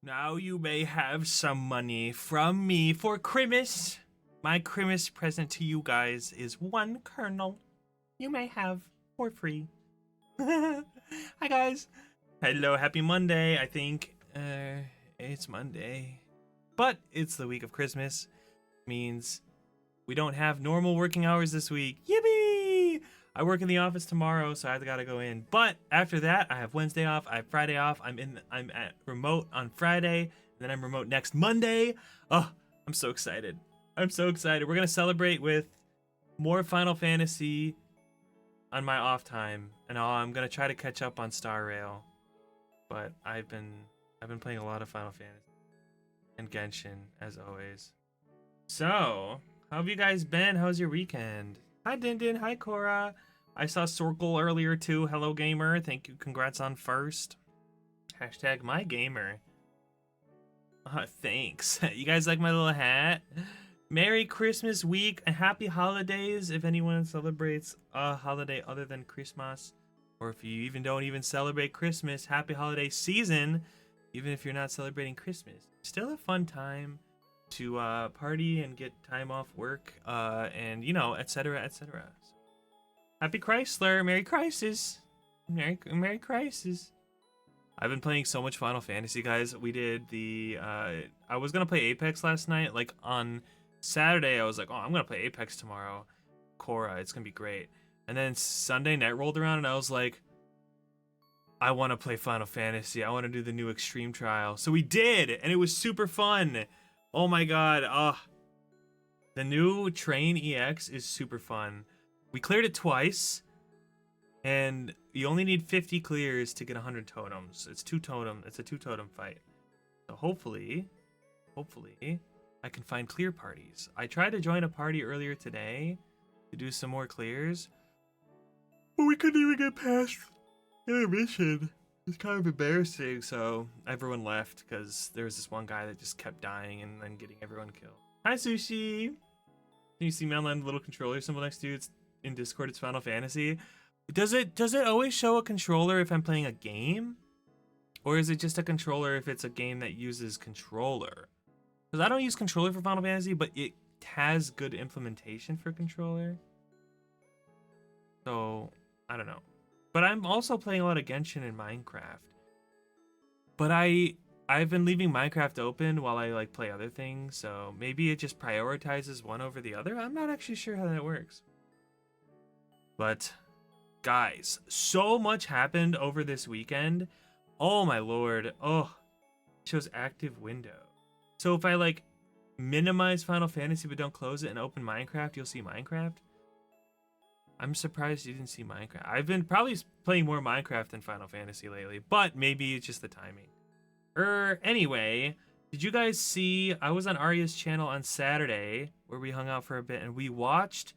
Now you may have some money from me for Christmas. My Christmas present to you guys is one kernel. You may have for free. Hi guys. Hello, happy Monday. I think it's Monday. But it's the week of Christmas. Means we don't have normal working hours this week. Yippee! I work in the office tomorrow, so I gotta go in. But after that, I have Wednesday off. I have Friday off. I'm at remote on Friday, and then I'm remote next Monday. Oh, I'm so excited. I'm so excited. We're gonna celebrate with more Final Fantasy on my off time, and I'm gonna try to catch up on Star Rail. But I've been playing a lot of Final Fantasy and Genshin as always. So, how have you guys been? How's your weekend? Hi Dindin, hi Cora. I saw Sorkle earlier too. Hello gamer, thank you. Congrats on first. Hashtag my gamer. Thanks. You guys like my little hat? Merry Christmas week and happy holidays if anyone celebrates a holiday other than Christmas. Or if you even don't even celebrate Christmas, happy holiday season. Even if you're not celebrating Christmas. Still a fun time to party and get time off work, and you know, etc., etc. So, happy Chrysler, Merry Crisis, Merry Crisis. I've been playing so much Final Fantasy, guys. We did the I was gonna play Apex last night. Like on Saturday, I was like, oh, I'm gonna play Apex tomorrow. Cora, it's gonna be great. And then Sunday night rolled around, and I was like, I want to play Final Fantasy. I want to do the new Extreme Trial. So we did, and it was super fun. Oh my god, the new Train EX is super fun. We cleared it twice, and you only need 50 clears to get 100 totems. It's a two totem fight. So hopefully, I can find clear parties. I tried to join a party earlier today to do some more clears, but we couldn't even get past intermission. It's kind of embarrassing, so everyone left because there was this one guy that just kept dying and then getting everyone killed. Hi, Sushi! Can you see me online, the little controller symbol next to you? It's in Discord, it's Final Fantasy. Does it always show a controller if I'm playing a game? Or is it just a controller if it's a game that uses controller? Because I don't use controller for Final Fantasy, but it has good implementation for controller. So, I don't know. But I'm also playing a lot of Genshin and Minecraft. But I've been leaving Minecraft open while I like play other things, so maybe it just prioritizes one over the other. I'm not actually sure how that works. But guys, so much happened over this weekend. Oh my lord. Oh, it shows active window. So if I like minimize Final Fantasy but don't close it and open Minecraft, you'll see Minecraft. I'm surprised you didn't see Minecraft. I've been probably playing more Minecraft than Final Fantasy lately, but maybe it's just the timing. Anyway, did you guys see, I was on Arya's channel on Saturday where we hung out for a bit and we watched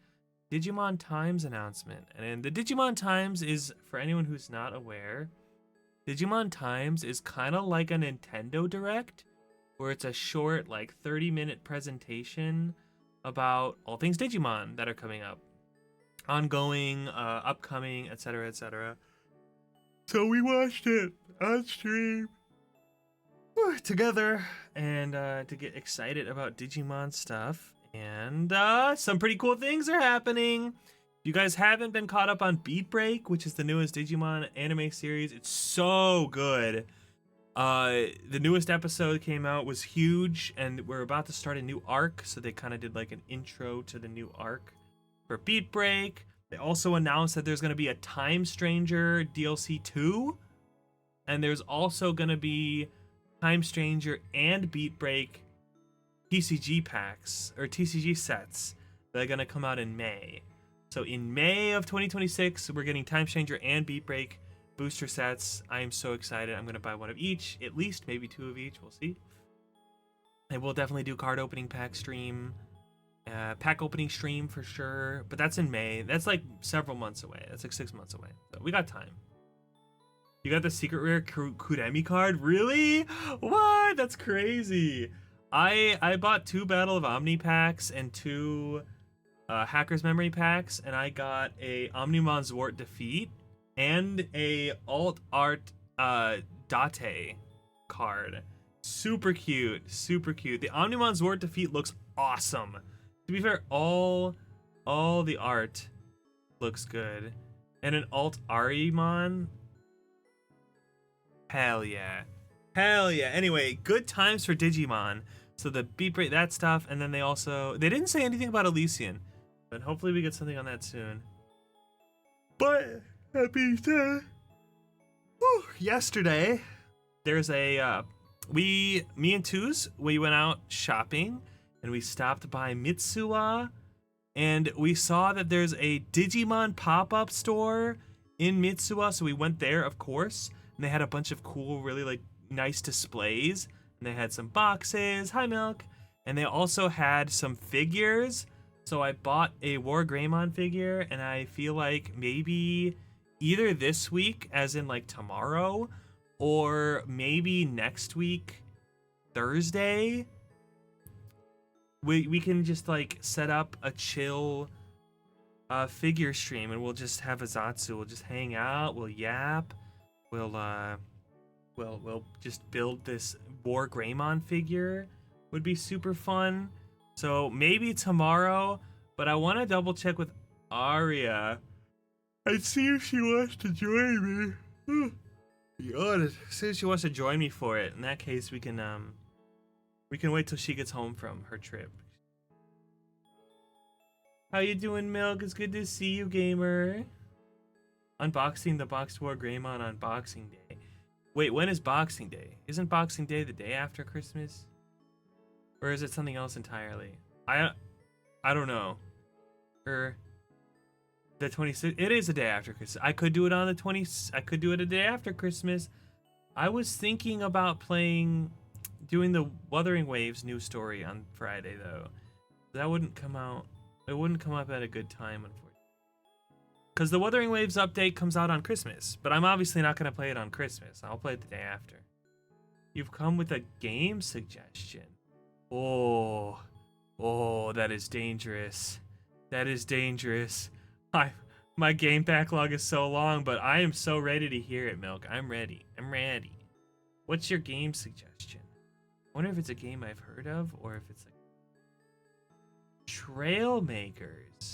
Digimon Times announcement. And the Digimon Times is, for anyone who's not aware, Digimon Times is kind of like a Nintendo Direct, where it's a short, like 30-minute presentation about all things Digimon that are coming up. Ongoing, upcoming, etc., etc. So we watched it on stream together and to get excited about Digimon stuff. And some pretty cool things are happening. If you guys haven't been caught up on Beat Break, which is the newest Digimon anime series, it's so good. The newest episode came out, was huge, and we're about to start a new arc, so they kind of did like an intro to the new arc for Beat Break. They also announced that there's going to be a Time Stranger DLC 2, and there's also going to be Time Stranger and Beat Break TCG packs or TCG sets that are going to come out in May. So in May of 2026, we're getting Time Stranger and Beat Break booster sets. I am so excited. I'm going to buy one of each, at least maybe two of each. We'll see. And we'll definitely do card opening pack stream. Pack opening stream for sure, but that's in May. That's like several months away. That's like 6 months away. So we got time. You got the secret rare Kuremi card? Really? What? That's crazy. I bought 2 Battle of Omni packs and 2 Hacker's Memory packs, and I got a Omnimon Zwart Defeat and a Alt Art Date card. super cute, super cute. The Omnimon Zord defeat looks awesome. To be fair, all the art looks good. And an alt Arimon. Hell yeah. Hell yeah. Anyway, good times for Digimon. So the beat rate, that stuff, and then they didn't say anything about Elysian, but hopefully we get something on that soon. But that being said, yesterday there's a me and Tuz, we went out shopping and we stopped by Mitsuwa, and we saw that there's a Digimon pop-up store in Mitsuwa, so we went there, of course, and they had a bunch of cool, really like nice displays, and they had some boxes, hi Milk, and they also had some figures. So I bought a War Greymon figure, and I feel like maybe either this week, as in like tomorrow, or maybe next week, Thursday, we can just like set up a chill figure stream, and we'll just have a Zatsu. We'll just hang out, we'll yap, we'll just build this War Greymon figure. Would be super fun. So maybe tomorrow, but I want to double check with Aria and see if she wants to join me. See if she wants to join me for it. In that case, we can wait till she gets home from her trip. How you doing, Milk? It's good to see you, gamer. Unboxing the Boxed War Greymon on Boxing Day. Wait, when is Boxing Day? Isn't Boxing Day the day after Christmas? Or is it something else entirely? I don't know. Or the 26th. It is a day after Christmas. I could do it on the 20th. I could do it a day after Christmas. I was thinking about doing the Wuthering Waves new story on Friday though. That wouldn't come out. It wouldn't come up at a good time, unfortunately. Because the Wuthering Waves update comes out on Christmas, but I'm obviously not going to play it on Christmas. I'll play it the day after. You've come with a game suggestion. Oh, that is dangerous. That is dangerous. My game backlog is so long, but I am so ready to hear it, Milk. I'm ready. What's your game suggestion? I wonder if it's a game I've heard of, or if it's like Trailmakers.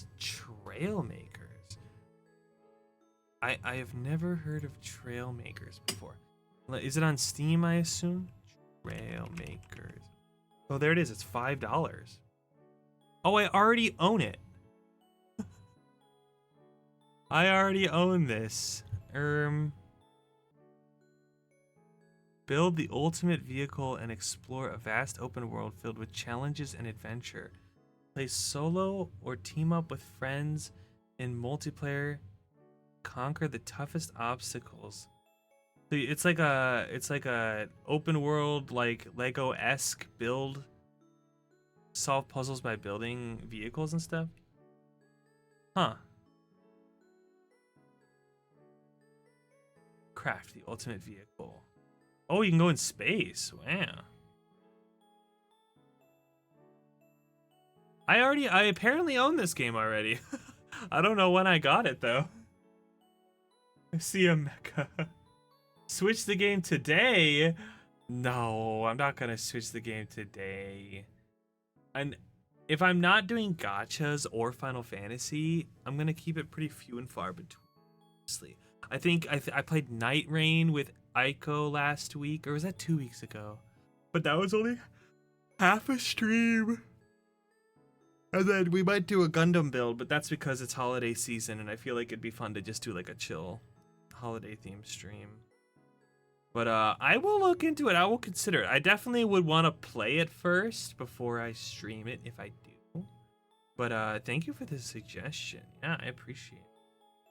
I have never heard of Trailmakers before. Is it on Steam, I assume? Trailmakers. Oh, there it is. It's $5. Oh, I already own it. I already own this. Build the ultimate vehicle and explore a vast open world filled with challenges and adventure. Play solo or team up with friends in multiplayer. Conquer the toughest obstacles. So it's like a open world, like Lego-esque build. Solve puzzles by building vehicles and stuff. Huh. Craft the ultimate vehicle. Oh, you can go in space. Wow. I apparently own this game already. I don't know when I got it though. I see a mecha. Switch the game today? No, I'm not gonna switch the game today. And if I'm not doing gachas or Final Fantasy, I'm gonna keep it pretty few and far between. Honestly, I think I played Night Rain with Aiko last week, or was that 2 weeks ago? But that was only half a stream. And then we might do a Gundam build, but that's because it's holiday season, and I feel like it'd be fun to just do like a chill holiday themed stream. But I will look into it. I will consider it. I definitely would want to play it first before I stream it if I do. But thank you for the suggestion. Yeah, I appreciate it.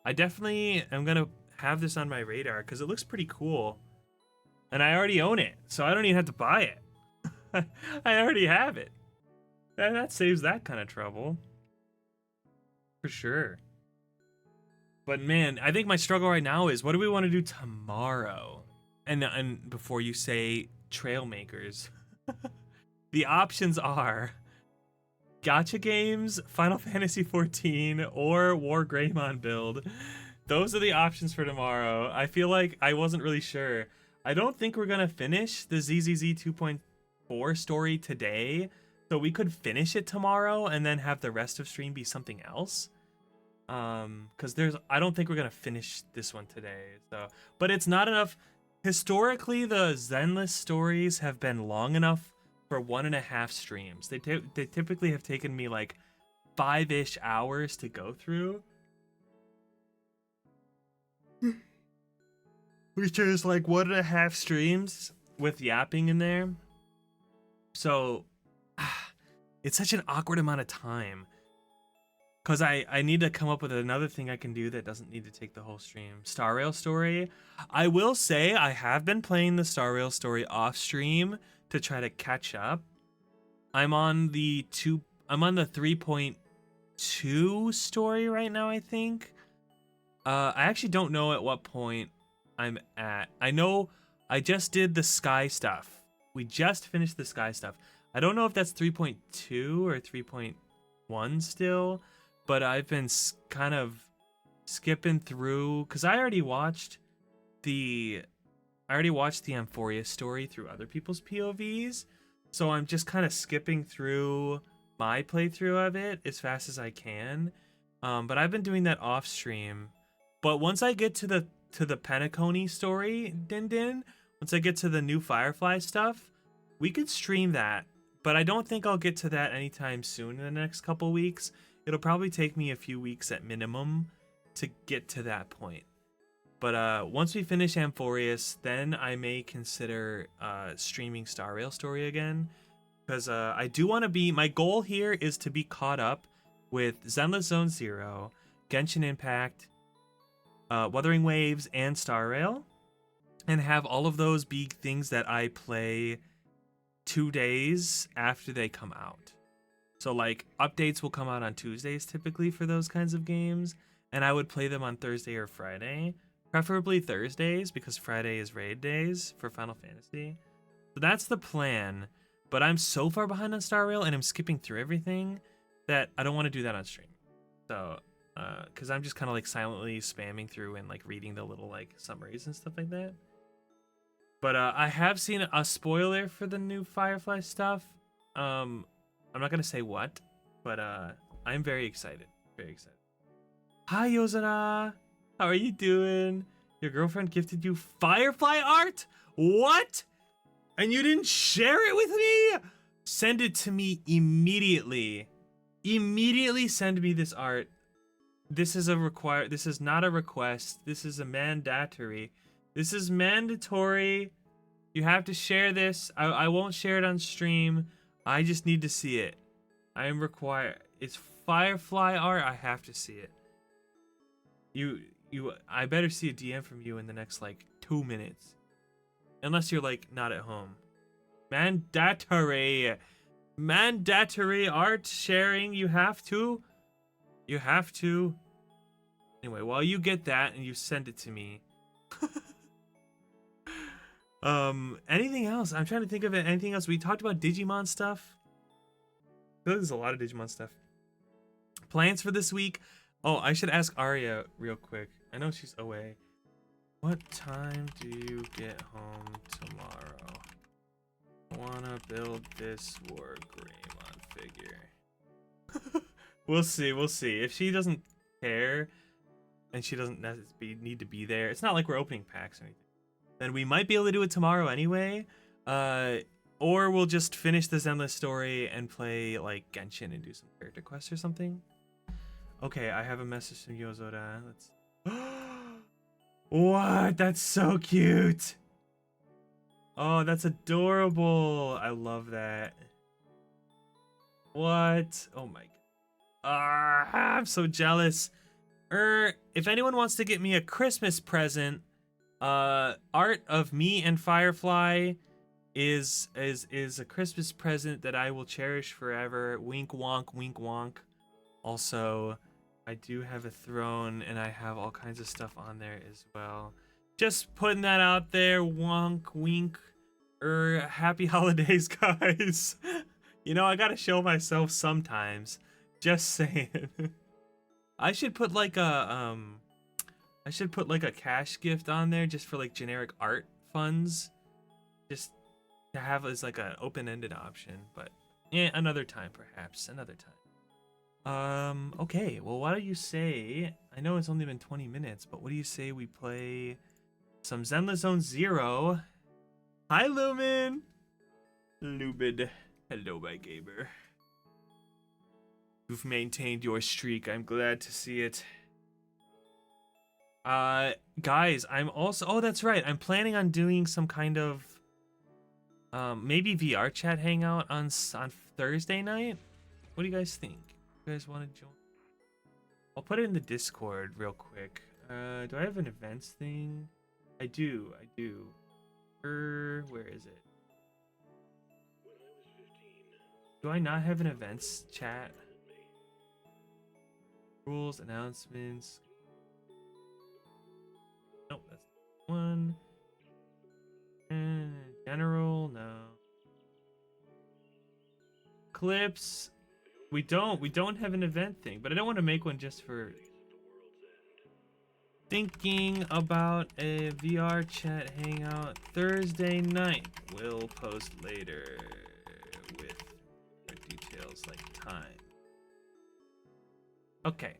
I definitely am going to have this on my radar because it looks pretty cool. And I already own it, so I don't even have to buy it. I already have it. That saves that kind of trouble. For sure. But man, I think my struggle right now is, what do we want to do tomorrow? And before you say Trailmakers, the options are gacha games, Final Fantasy 14, or War Greymon build. Those are the options for tomorrow. I feel like I wasn't really sure. I don't think we're gonna finish the ZZZ 2.4 story today, so we could finish it tomorrow and then have the rest of stream be something else. Because I don't think we're gonna finish this one today. So, but it's not enough. Historically, the Zenless stories have been long enough for 1.5 streams. They typically have taken me like 5-ish hours to go through. Which is like 1.5 streams with yapping in there. So it's such an awkward amount of time. Because I need to come up with another thing I can do that doesn't need to take the whole stream. Star Rail story. I will say I have been playing the Star Rail story off stream to try to catch up. I'm on the 3.2 story right now, I think. I actually don't know at what point I'm at. I know I just did the sky stuff. We just finished the sky stuff. I don't know if that's 3.2 or 3.1 still, but I've been kind of skipping through because I already watched the Amphoria story through other people's POVs, so I'm just kind of skipping through my playthrough of it as fast as I can. But I've been doing that off stream. But once I get to the Penacony story, once I get to the new Firefly stuff, we could stream that. But I don't think I'll get to that anytime soon in the next couple weeks. It'll probably take me a few weeks at minimum to get to that point. But once we finish Amphorius, then I may consider streaming Star Rail story again. Because I do want to be... My goal here is to be caught up with Zenless Zone Zero, Genshin Impact, Wuthering Waves, and Star Rail, and have all of those be things that I play 2 days after they come out. So like updates will come out on Tuesdays typically for those kinds of games, and I would play them on Thursday or Friday, preferably Thursdays because Friday is raid days for Final Fantasy. So that's the plan, but I'm so far behind on Star Rail and I'm skipping through everything that I don't want to do that on stream. So because I'm just kind of like silently spamming through and like reading the little like summaries and stuff like that. But I have seen a spoiler for the new Firefly stuff. I'm not gonna say what, but I'm very excited. Very excited. Hi Yozara, how are you doing? Your girlfriend gifted you Firefly art? What? And you didn't share it with me? Send it to me immediately. Immediately send me this art. This is not a request. This is a mandatory. This is mandatory. You have to share this. I won't share it on stream. I just need to see it. I am required. It's Firefly art. I have to see it. I better see a DM from you in the next like 2 minutes. Unless you're like not at home. Mandatory. Mandatory art sharing. You have to. You have to. Anyway, while you get that and you send it to me. Anything else? I'm trying to think of it. Anything else? We talked about Digimon stuff. I feel like there's a lot of Digimon stuff. Plans for this week? Oh, I should ask Arya real quick. I know she's away. What time do you get home tomorrow? I wanna build this War Greymon figure. We'll see, we'll see. If she doesn't care and she doesn't need to be there, it's not like we're opening packs or anything, then we might be able to do it tomorrow anyway. Or we'll just finish the Zenless story and play like Genshin and do some character quests or something. Okay, I have a message from Yozora. Let's... What? That's so cute. Oh, that's adorable. I love that. What? Oh my god. I'm so jealous. If anyone wants to get me a Christmas present, art of me and Firefly is a Christmas present that I will cherish forever. Wink wonk, wink wonk. Also, I do have a throne and I have all kinds of stuff on there as well. Just putting that out there. Wonk, wink. Happy holidays, guys. You know, I gotta show myself sometimes. Just saying. I should put like a cash gift on there just for like generic art funds just to have as like an open-ended option, but yeah, another time perhaps, another time. Okay, well, why don't you say, I know it's only been 20 minutes, but what do you say we play some Zenless Zone Zero? Hi, Lumen! Lubid. Hello, my gamer. You've maintained your streak. I'm glad to see it. Guys, I'm also... Oh, that's right. I'm planning on doing some kind of... maybe VR chat hangout on Thursday night? What do you guys think? You guys want to join? I'll put it in the Discord real quick. Do I have an events thing? I do. Where is it? Do I not have an events chat? Rules, announcements. Nope, that's one. General, no. Clips. We don't have an event thing, but I don't want to make one just for thinking about a VR chat hangout Thursday night. We'll post later with details like time. Okay.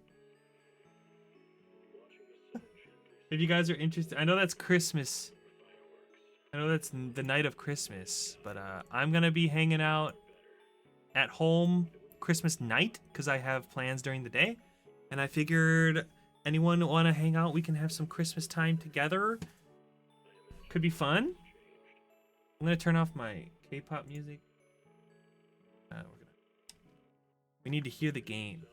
If you guys are interested, I know that's Christmas. I know that's the night of Christmas, but I'm gonna be hanging out at home Christmas night because I have plans during the day, and I figured anyone want to hang out, we can have some Christmas time together. Could be fun. I'm gonna turn off my K-pop music. We need to hear the game.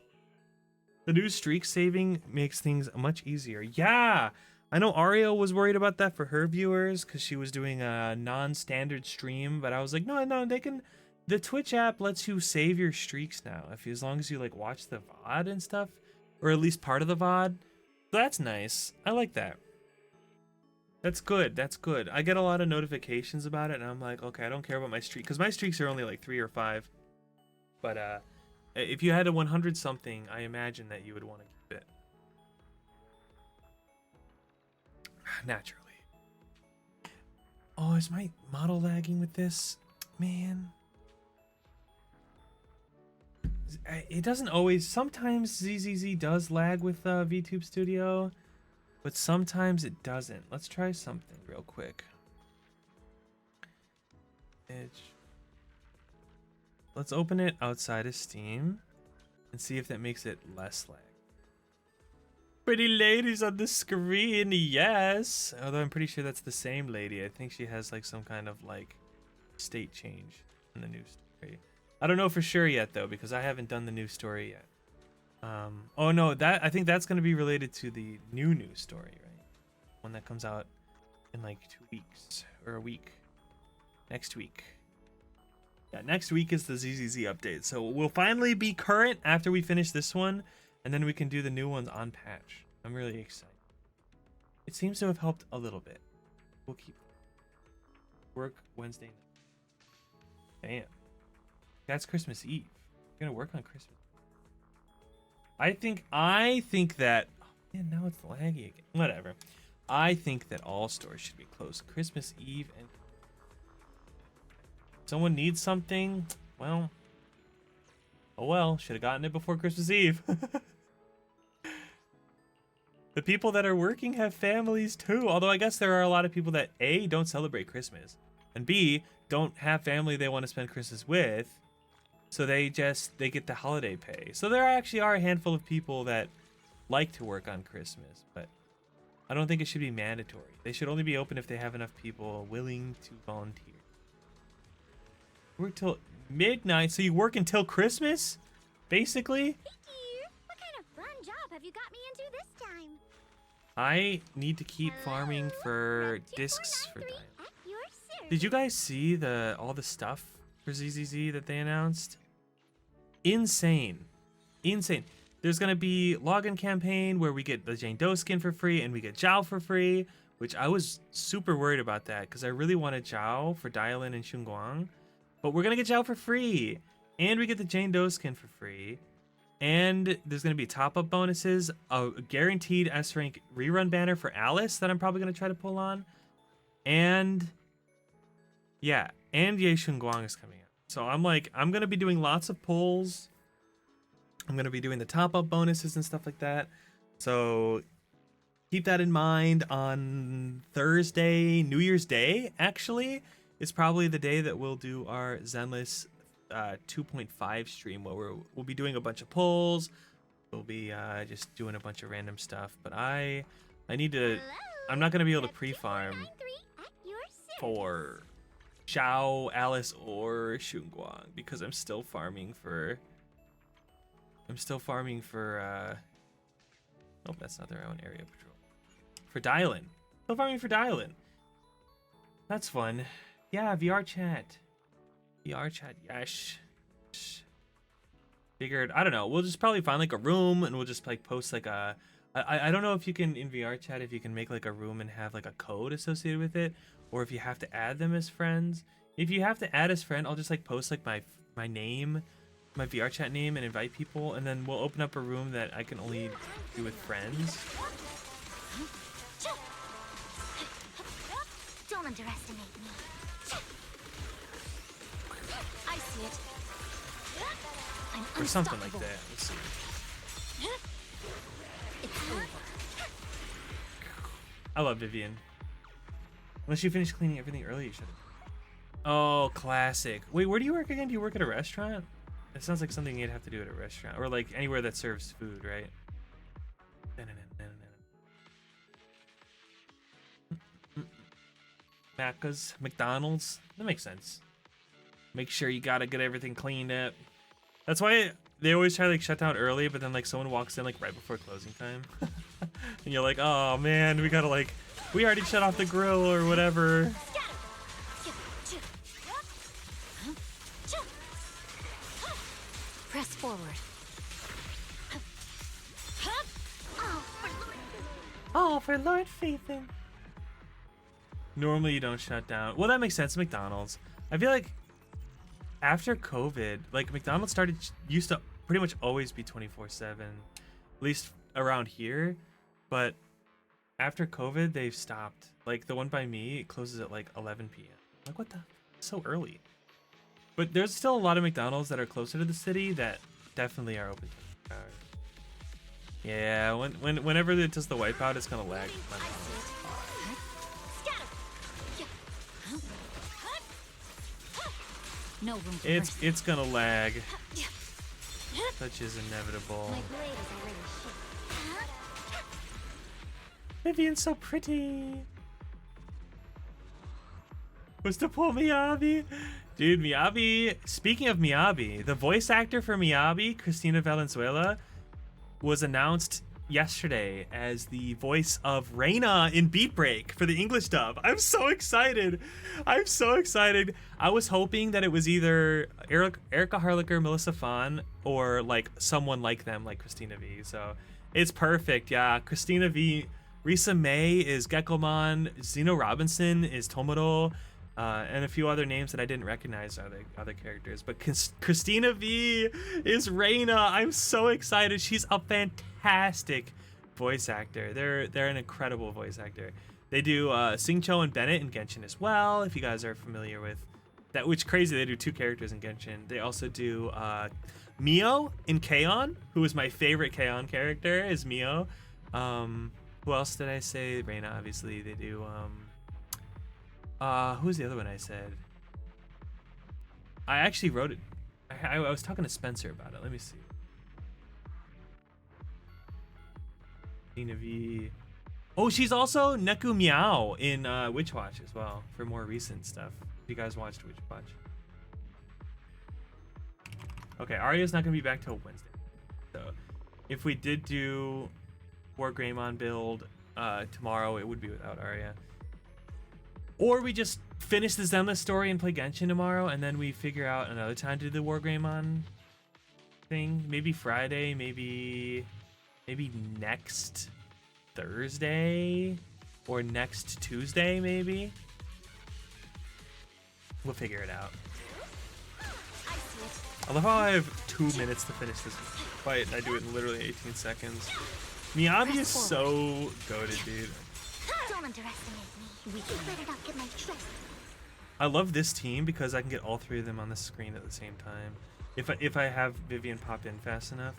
The new streak saving makes things much easier. Yeah, I know Ariel was worried about that for her viewers because she was doing a non-standard stream, but I was like, no, they can. The Twitch app lets you save your streaks now, as long as you like watch the VOD and stuff, or at least part of the VOD. So that's nice. I like that. That's good. That's good. I get a lot of notifications about it, and I'm like, okay, I don't care about my streak because my streaks are only like 3 or 5. But if you had a 100 something, I imagine that you would want to keep it. Naturally. Oh, is my model lagging with this? Man. It doesn't always. Sometimes ZZZ does lag with VTube Studio, but sometimes it doesn't. Let's try something real quick. Let's open it outside of Steam and see if that makes it less lag. Pretty ladies on the screen, yes. Although I'm pretty sure that's the same lady. I think she has like some kind of like state change in the new story. I don't know for sure yet though, because I haven't done the new story yet. Oh no, I think that's gonna be related to the new story, right? One that comes out in like 2 weeks or a week. Next week. Yeah, next week is the ZZZ update. So we'll finally be current after we finish this one, and then we can do the new ones on patch. I'm really excited. It seems to have helped a little bit. We'll keep work Wednesday night. Damn. That's Christmas Eve. You're gonna work on Christmas. I think that, oh man, now it's laggy again. Whatever. I think that all stores should be closed Christmas Eve, and someone needs something, well, oh well, should have gotten it before Christmas Eve. The people that are working have families too, although I guess there are a lot of people that A, don't celebrate Christmas, and B, don't have family they want to spend Christmas with, so they get the holiday pay. So there actually are a handful of people that like to work on Christmas, but I don't think it should be mandatory. They should only be open if they have enough people willing to volunteer. Work till midnight, so you work until Christmas? Basically? Hey dear, what kind of fun job have you got me into this time? I need to keep farming for discs for Diamond. Did you guys see all the stuff for ZZZ that they announced? Insane. Insane. There's gonna be login campaign where we get the Jane Doe skin for free and we get Zhao for free, which I was super worried about that because I really wanted Zhao for Dialin and Xunguang. But we're gonna get Zhao for free, and we get the Jane Doe skin for free, and there's gonna be top-up bonuses, a guaranteed S rank rerun banner for Alice that I'm probably gonna try to pull on, and yeah, and Ye Shunguang is coming out. So I'm like, I'm gonna be doing lots of pulls. I'm gonna be doing the top up bonuses and stuff like that. So keep that in mind. On Thursday, New Year's Day, actually, is probably the day that we'll do our Zenless 2.5 stream, where we'll be doing a bunch of pulls. We'll be just doing a bunch of random stuff. But I need to. Hello, I'm not gonna be able to that's pre-farm 2493 at your service. for Xiao, Alice, or Shunguang because I'm still farming for. Oh, that's not their own area patrol. For Dylan. Still farming for Dylan. That's fun. Yeah, VR chat. VR chat, yes. Figured, I don't know. We'll just probably find like a room and we'll just like post like a. I don't know if you can in VR chat if you can make like a room and have like a code associated with it, or if you have to add them as friends. If you have to add as friend, I'll just like post like my name, my VR chat name, and invite people, and then we'll open up a room that I can only do with friends. Don't underestimate me. I see it. I'm Or something like unstoppable. that. Let's see. It's over. I love Vivian. Unless you finish cleaning everything early, you should. Oh, classic. Wait, where do you work again? Do you work at a restaurant? It sounds like something you'd have to do at a restaurant, or like anywhere that serves food, right? Macca's, McDonald's. That makes sense. Make sure you gotta get everything cleaned up. That's why they always try to like shut down early, but then like someone walks in like right before closing time, and you're like, oh man, we already shut off the grill or whatever. Press forward. Oh, for Lord Phaethon. Normally you don't shut down. Well, that makes sense. McDonald's. I feel like after COVID, like McDonald's used to pretty much always be 24/7, at least around here. But after COVID, they've stopped. Like the one by me, it closes at like 11 p.m. Like what the? So early. But there's still a lot of McDonald's that are closer to the city that definitely are open 24 hours. Yeah, whenever it does the wipeout, it's gonna lag. No room for It's gonna lag. Such is inevitable. My blade is already shaped. Vivian's so pretty. Was to pull Miyabi? Dude, Miyabi, speaking of Miyabi, the voice actor for Miyabi, Cristina Valenzuela, was announced yesterday as the voice of Reina in Beat Break for the English dub. I'm so excited. I'm so excited. I was hoping that it was either Erica Harlicker, Melissa Fahn, or like someone like them, like Christina V. So it's perfect. Yeah, Christina V. Risa May is Gekkomon. Zeno Robinson is Tomoro. And a few other names that I didn't recognize are the other characters. But Christina V is Reina. I'm so excited. She's a fantastic voice actor. They're an incredible voice actor. They do Singcho and Bennett in Genshin as well, if you guys are familiar with that. Which crazy, they do two characters in Genshin. They also do Mio in K-On!, who is my favorite K-On! Character, is Mio. Who else did I say? Reina, obviously. They do... who's the other one I said? I actually wrote it. I was talking to Spencer about it. Let me see. Nina V. Oh, she's also Neku Meow in Witch Watch as well, for more recent stuff. If you guys watched Witch Watch. Okay, Arya's not gonna be back till Wednesday. So if we did do War Greymon build tomorrow, it would be without Arya. Or we just finish the Zenless story and play Genshin tomorrow, and then we figure out another time to do the War Greymon thing. Maybe Friday, maybe next Thursday, or next Tuesday, maybe. We'll figure it out. I love how I have 2 minutes to finish this fight, and I do it in literally 18 seconds. Miyabi is so goated, dude. Don't underestimate me. We better not get my trust. I love this team because I can get all three of them on the screen at the same time. If I have Vivian pop in fast enough,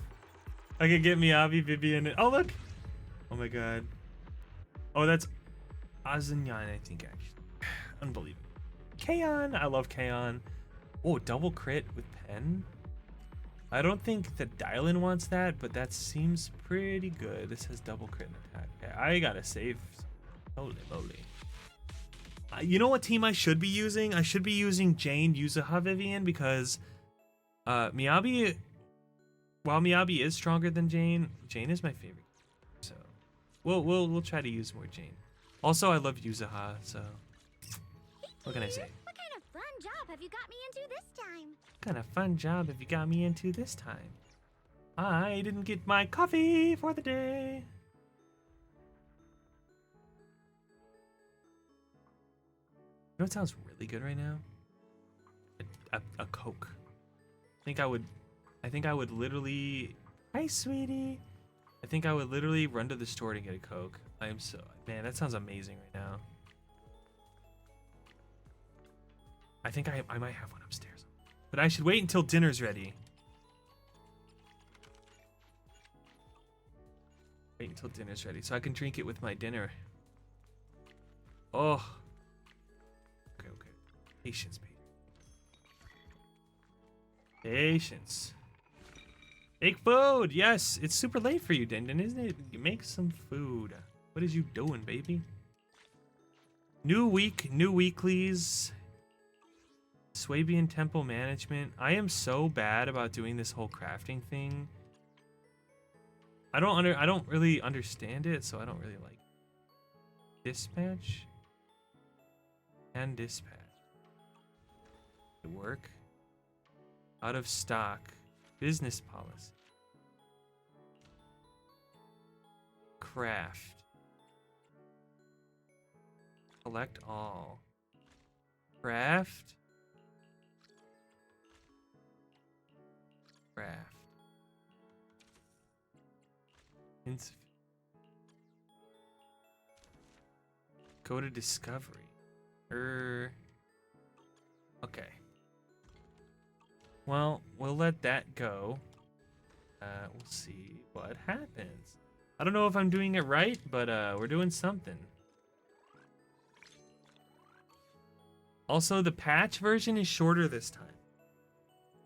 I can get Miyabi, Vivian. And, oh look! Oh my god. Oh, that's Azunyan, I think actually. Unbelievable. Kaon, I love Kaon. Oh, double crit with Pen. I don't think that Dylan wants that, but that seems pretty good. This has double crit and attack. Yeah, I gotta save. Holy moly. You know what team I should be using? I should be using Jane, Yuzuha, Vivian, because Miyabi, while Miyabi is stronger than Jane, Jane is my favorite. So we'll try to use more Jane. Also, I love Yuzuha, so what can I say? What kind of fun job have you got me into this time? What kind of fun job have you got me into this time? I didn't get my coffee for the day. You know what sounds really good right now? A Coke. I think I would literally. Hi, sweetie. I think I would literally run to the store to get a Coke. Man, that sounds amazing right now. I think I might have one upstairs. But I should wait until dinner's ready. Wait until dinner's ready so I can drink it with my dinner. Oh. Okay. Patience, baby. Patience. Make food! Yes, it's super late for you, Dindin, isn't it? You make some food. What is you doing, baby? New week, new weeklies. Swabian Temple Management. I am so bad about doing this whole crafting thing. I don't really understand it, so I don't really like it. Dispatch and dispatch. Work. Out of stock. Business policy. Craft. Collect all. Craft. Craft. Insufficient. Go to discovery. Okay. Well, we'll let that go. We'll see what happens. I don't know if I'm doing it right, but we're doing something. Also, the patch version is shorter this time.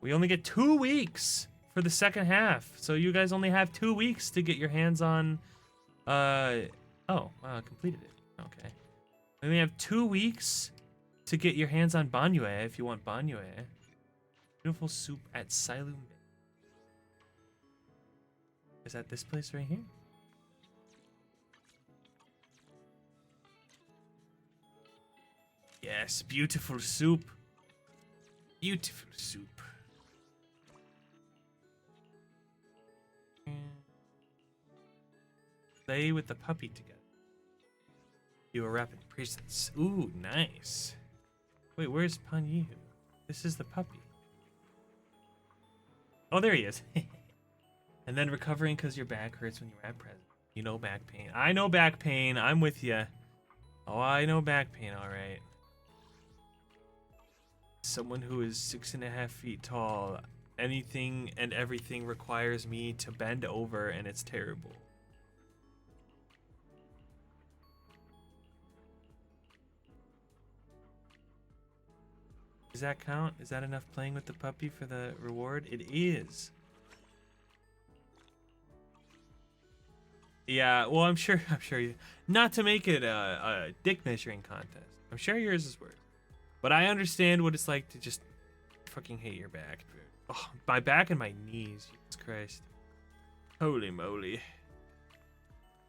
We only get 2 weeks for the second half. So you guys only have 2 weeks to get your hands on... Oh, wow, I completed it. Okay. We only have 2 weeks to get your hands on Banyue if you want Banyue. Beautiful soup at Silum Bay. Is that this place right here? Yes, beautiful soup. Beautiful soup. Play with the puppy together. Do a rapid presence. Ooh, nice. Wait, where's Panyu? This is the puppy. Oh, there he is. And then recovering because your back hurts when you're at present. You know back pain. I know back pain. I'm with you. Oh, I know back pain, all right. Someone who is 6.5 feet tall. Anything and everything requires me to bend over, and it's terrible. Does that count? Is that enough playing with the puppy for the reward? It is. Yeah, well, I'm sure you, not to make it a dick measuring contest. I'm sure yours is worse. But I understand what it's like to just fucking hate your back. Oh, my back and my knees. Jesus Christ. Holy moly.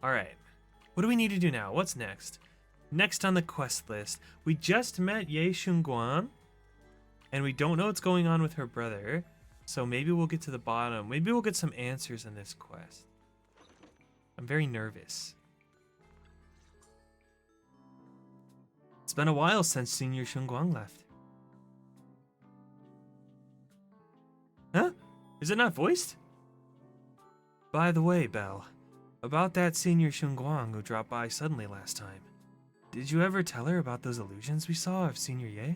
All right. What do we need to do now? What's next? Next on the quest list, we just met Ye Shunguan, and we don't know what's going on with her brother. So maybe we'll get to the bottom. Maybe we'll get some answers in this quest. I'm very nervous. It's been a while since Senior Shunguang left. Huh? Is it not voiced? By the way, Belle, about that Senior Shunguang who dropped by suddenly last time. Did you ever tell her about those illusions we saw of Senior Ye?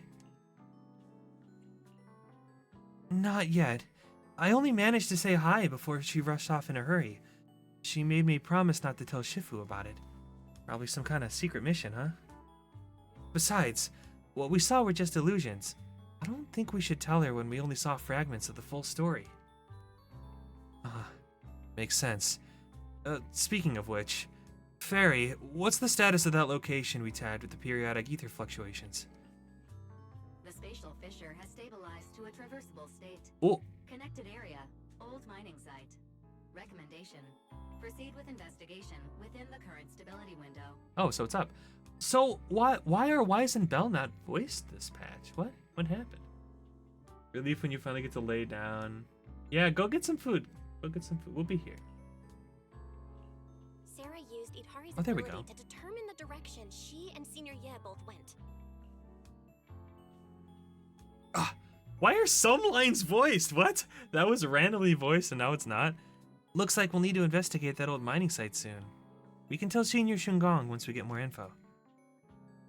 Not yet. I only managed to say hi before she rushed off in a hurry. She made me promise not to tell Shifu about it. Probably some kind of secret mission, huh? Besides, what we saw were just illusions. I don't think we should tell her when we only saw fragments of the full story. Makes sense. Speaking of which, Fairy, what's the status of that location we tagged with the periodic ether fluctuations? The spatial fissure has stabilized to a traversable state. Oh, Connected area, old mining site. Recommendation: proceed with investigation within the current stability window. oh, so it's up. So why are Wise and Bell not voiced this patch? What happened? Relief when you finally get to lay down. Yeah, go get some food. Go get some food. We'll be here. Sarah used Itari's Oh, there we ability go. to determine the direction she and Senior Ye both went. Why are some lines voiced? What? That was randomly voiced and now it's not? Looks like we'll need to investigate that old mining site soon. We can tell Senior Shungong once we get more info.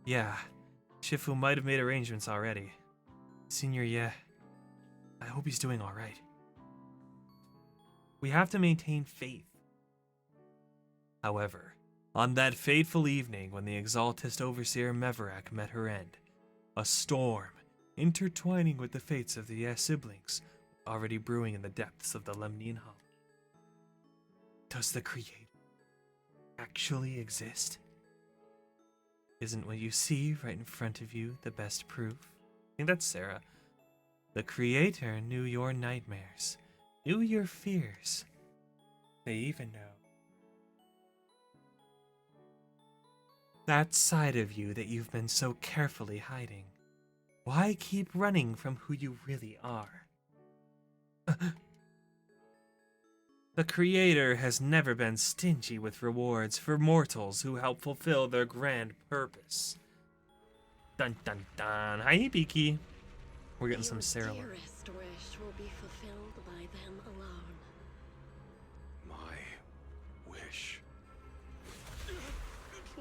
Yeah, Shifu might have made arrangements already. Senior Ye, I hope he's doing alright. We have to maintain faith. However, on that fateful evening when the Exaltist Overseer Meverak met her end, a storm, intertwining with the fates of the Ye siblings, already brewing in the depths of the Lemnian Hollow. Does the Creator actually exist? Isn't what you see right in front of you the best proof? I think that's Sarah. The Creator knew your nightmares, knew your fears. They even know that side of you that you've been so carefully hiding. Why keep running from who you really are? The Creator has never been stingy with rewards for mortals who help fulfill their grand purpose. Dun dun dun. Hi, Hibiki. We're getting some Sarah. Your dearest wish will be fulfilled by them alone. My wish.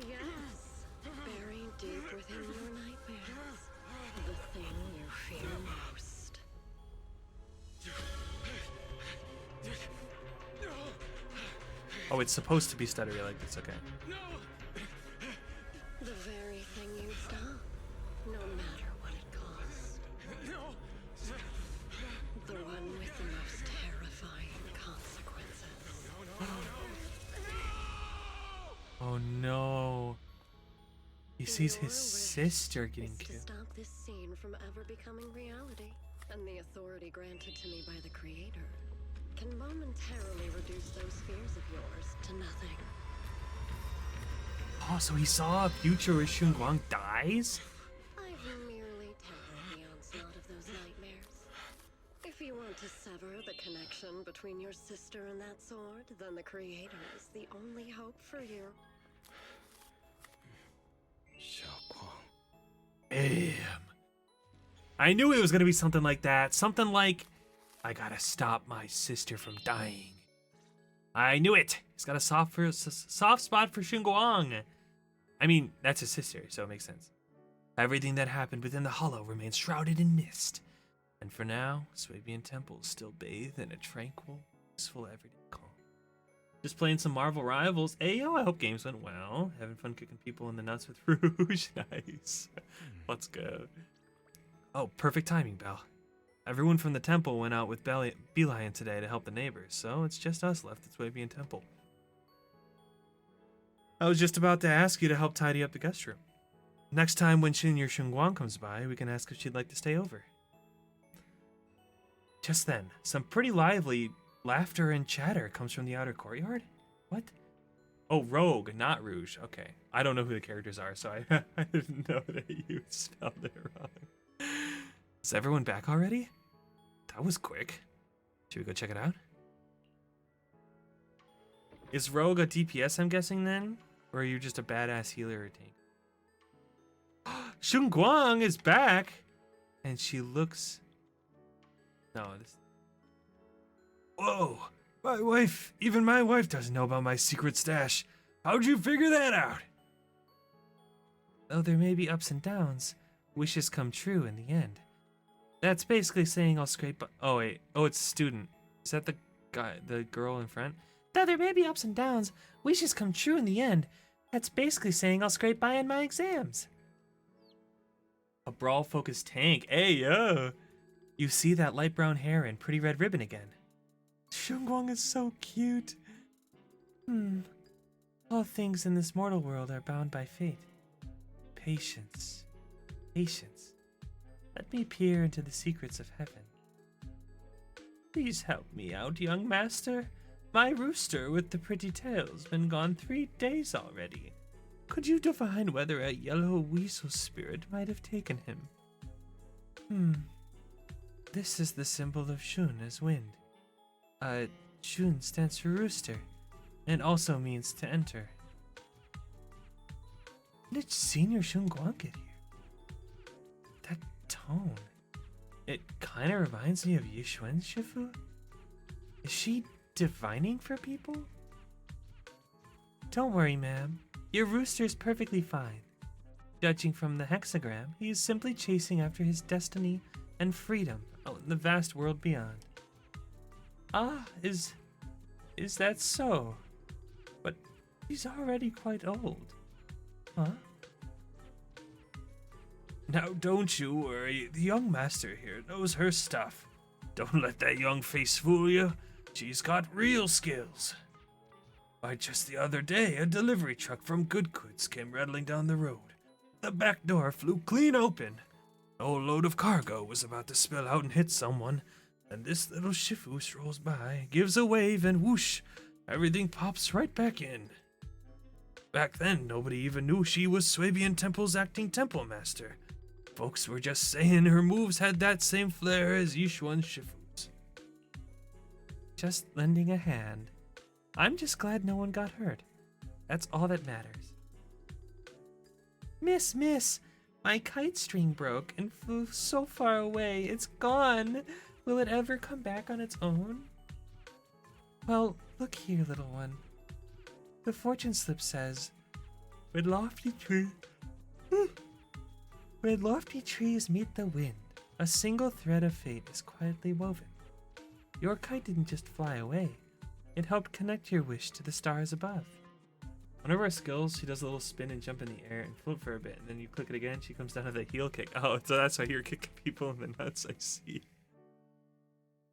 Yes, buried deep within your nightmares, the thing you fear most. Oh, it's supposed to be stuttery like this. Okay. The very thing you stop, no matter what it costs. The one with the most terrifying consequences. Oh no. He sees his Your wish sister getting is to killed. stop this scene from ever becoming reality, and the authority granted to me by the Creator can momentarily reduce those fears of yours to nothing. Oh, so he saw a future where Shunguang dies? I've merely tempered the onslaught of those nightmares. If you want to sever the connection between your sister and that sword, then the Creator is the only hope for you. Damn. I knew it was gonna be something like that. Something like, I gotta stop my sister from dying. I knew it. He's got a soft spot for Xinguang. I mean, that's his sister, so it makes sense. Everything that happened within the hollow remains shrouded in mist. And for now, Swabian Temple is still bathed in a tranquil, peaceful everyday calm. Just playing some Marvel Rivals. Ayo, I hope games went well. Having fun kicking people in the nuts with Rouge. Nice. Let's go. Oh, perfect timing, Belle. Everyone from the temple went out with Beelion today to help the neighbors, so it's just us left at Swabian Temple. I was just about to ask you to help tidy up the guest room. Next time when Senior Shunguang comes by, we can ask if she'd like to stay over. Just then, some pretty lively laughter and chatter comes from the outer courtyard. What? Oh, Rogue, not Rouge. Okay. I don't know who the characters are, so I didn't know that you spelled it wrong. Is everyone back already? That was quick. Should we go check it out? Is Rogue a DPS, I'm guessing, then? Or are you just a badass healer or tank? Shunguang is back! And she looks... No, this... Whoa! My wife, even my wife doesn't know about my secret stash. How'd you figure that out? Though there may be ups and downs, wishes come true in the end. That's basically saying I'll scrape. Oh wait, oh it's student. Is that the guy, the girl in front? Though there may be ups and downs, wishes come true in the end. That's basically saying I'll scrape by in my exams. A brawl-focused tank. Hey yo! You see that light brown hair and pretty red ribbon again. Shunguang is so cute. All things in this mortal world are bound by fate. Patience. Patience. Let me peer into the secrets of heaven. Please help me out, young master. My rooster with the pretty tail's been gone 3 days already. Could you divine whether a yellow weasel spirit might have taken him? This is the symbol of Shun as wind. Shun stands for rooster, and also means to enter. When did Senior Shunguang get here? That tone. It kind of reminds me of Yishuen's Shifu. Is she divining for people? Don't worry, ma'am. Your rooster's perfectly fine. Judging from the hexagram, he is simply chasing after his destiny and freedom out in the vast world beyond. Ah, is that so? But he's already quite old. Huh? Now don't you worry, the young master here knows her stuff. Don't let that young face fool you. She's got real skills. Why, just the other day, a delivery truck from Good Goods came rattling down the road. The back door flew clean open. A whole load of cargo was about to spill out and hit someone, and this little Shifu strolls by, gives a wave, and whoosh, everything pops right back in. Back then, nobody even knew she was Swabian Temple's acting temple master. Folks were just saying her moves had that same flair as Yishuan Shifu's. Just lending a hand. I'm just glad no one got hurt. That's all that matters. Miss, my kite string broke and flew so far away. It's gone. Will it ever come back on its own? Well, look here, little one. The fortune slip says, When lofty trees meet the wind, a single thread of fate is quietly woven. Your kite didn't just fly away. It helped connect your wish to the stars above. One of our skills, she does a little spin and jump in the air and float for a bit, and then you click it again, she comes down to the heel kick. Oh, so that's why you're kicking people in the nuts, I see.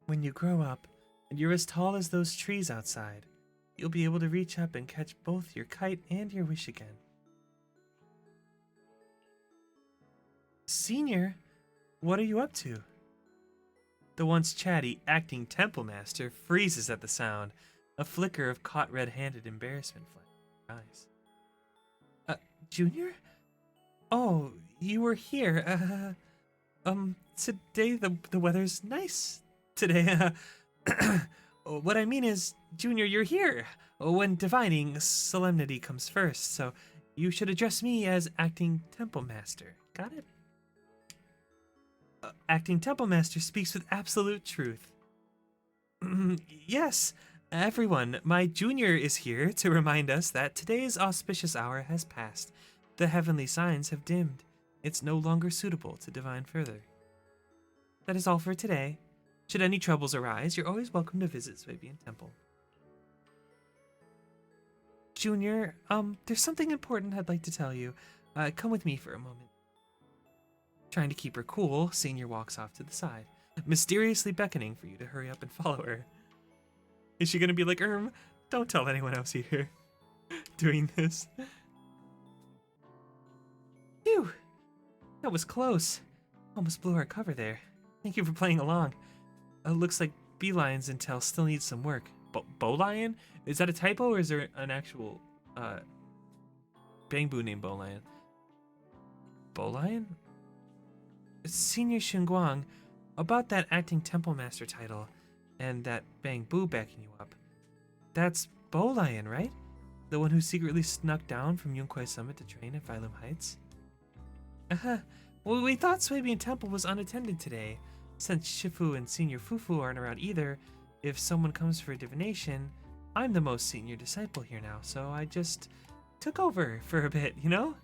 When you grow up, and you're as tall as those trees outside, you'll be able to reach up and catch both your kite and your wish again. Senior, what are you up to? The once chatty acting temple master freezes at the sound, a flicker of caught red-handed embarrassment flashing in her eyes. Junior? Oh, you were here. Today the weather's nice. Today, what I mean is, Junior, you're here. When divining, solemnity comes first, so you should address me as acting temple master. Got it? Acting temple master speaks with absolute truth. Yes, everyone, my junior is here to remind us that today's auspicious hour has passed. The heavenly signs have dimmed. It's no longer suitable to divine further. That is all for today. Should any troubles arise, you're always welcome to visit Swabian Temple. Junior, there's something important I'd like to tell you. Come with me for a moment. Trying to keep her cool, Senior walks off to the side, mysteriously beckoning for you to hurry up and follow her. Is she gonna be like, don't tell anyone else here doing this? Phew! That was close. Almost blew our cover there. Thank you for playing along. Looks like Beelion's intel still needs some work. Bolion? Is that a typo or is there an actual Bangbu named Bolion? Bolion? Senior Xinguang, about that acting temple master title and that Bangbu backing you up. That's Bolion, right? The one who secretly snuck down from Yunkwai Summit to train at Phylum Heights? Well, we thought Swabian Temple was unattended today. Since Shifu and Senior Fufu aren't around either, if someone comes for a divination, I'm the most senior disciple here now, so I just took over for a bit, you know?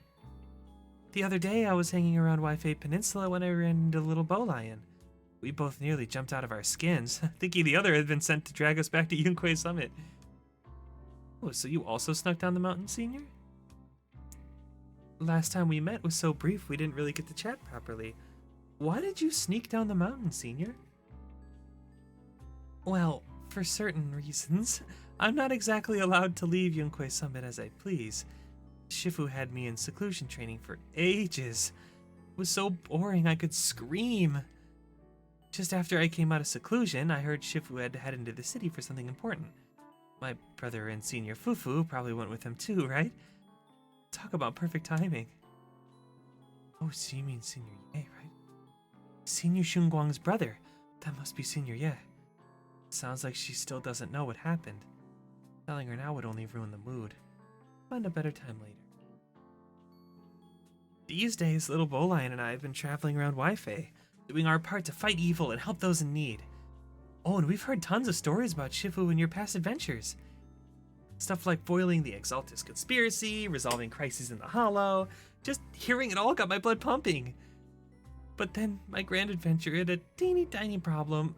The other day, I was hanging around Wi-Fi Peninsula when I ran into the little bow lion. We both nearly jumped out of our skins, thinking the other had been sent to drag us back to Yunque Summit. Oh, so you also snuck down the mountain, Senior? Last time we met was so brief we didn't really get to chat properly. Why did you sneak down the mountain, Senior? Well, for certain reasons. I'm not exactly allowed to leave Yunque Summit as I please. Shifu had me in seclusion training for ages. It was so boring I could scream. Just after I came out of seclusion, I heard Shifu had to head into the city for something important. My brother and Senior Fufu probably went with him too, right? Talk about perfect timing. Oh, so you mean Senior Ye, right? Senior Shunguang's brother. That must be Senior Ye. Sounds like she still doesn't know what happened. Telling her now would only ruin the mood. Find a better time later. These days, little Bowline and I have been traveling around Wi-Fi, doing our part to fight evil and help those in need. Oh, and we've heard tons of stories about Shifu and your past adventures. Stuff like foiling the Exaltus conspiracy, resolving crises in the Hollow. Just hearing it all got my blood pumping. But then my grand adventure had a teeny tiny problem.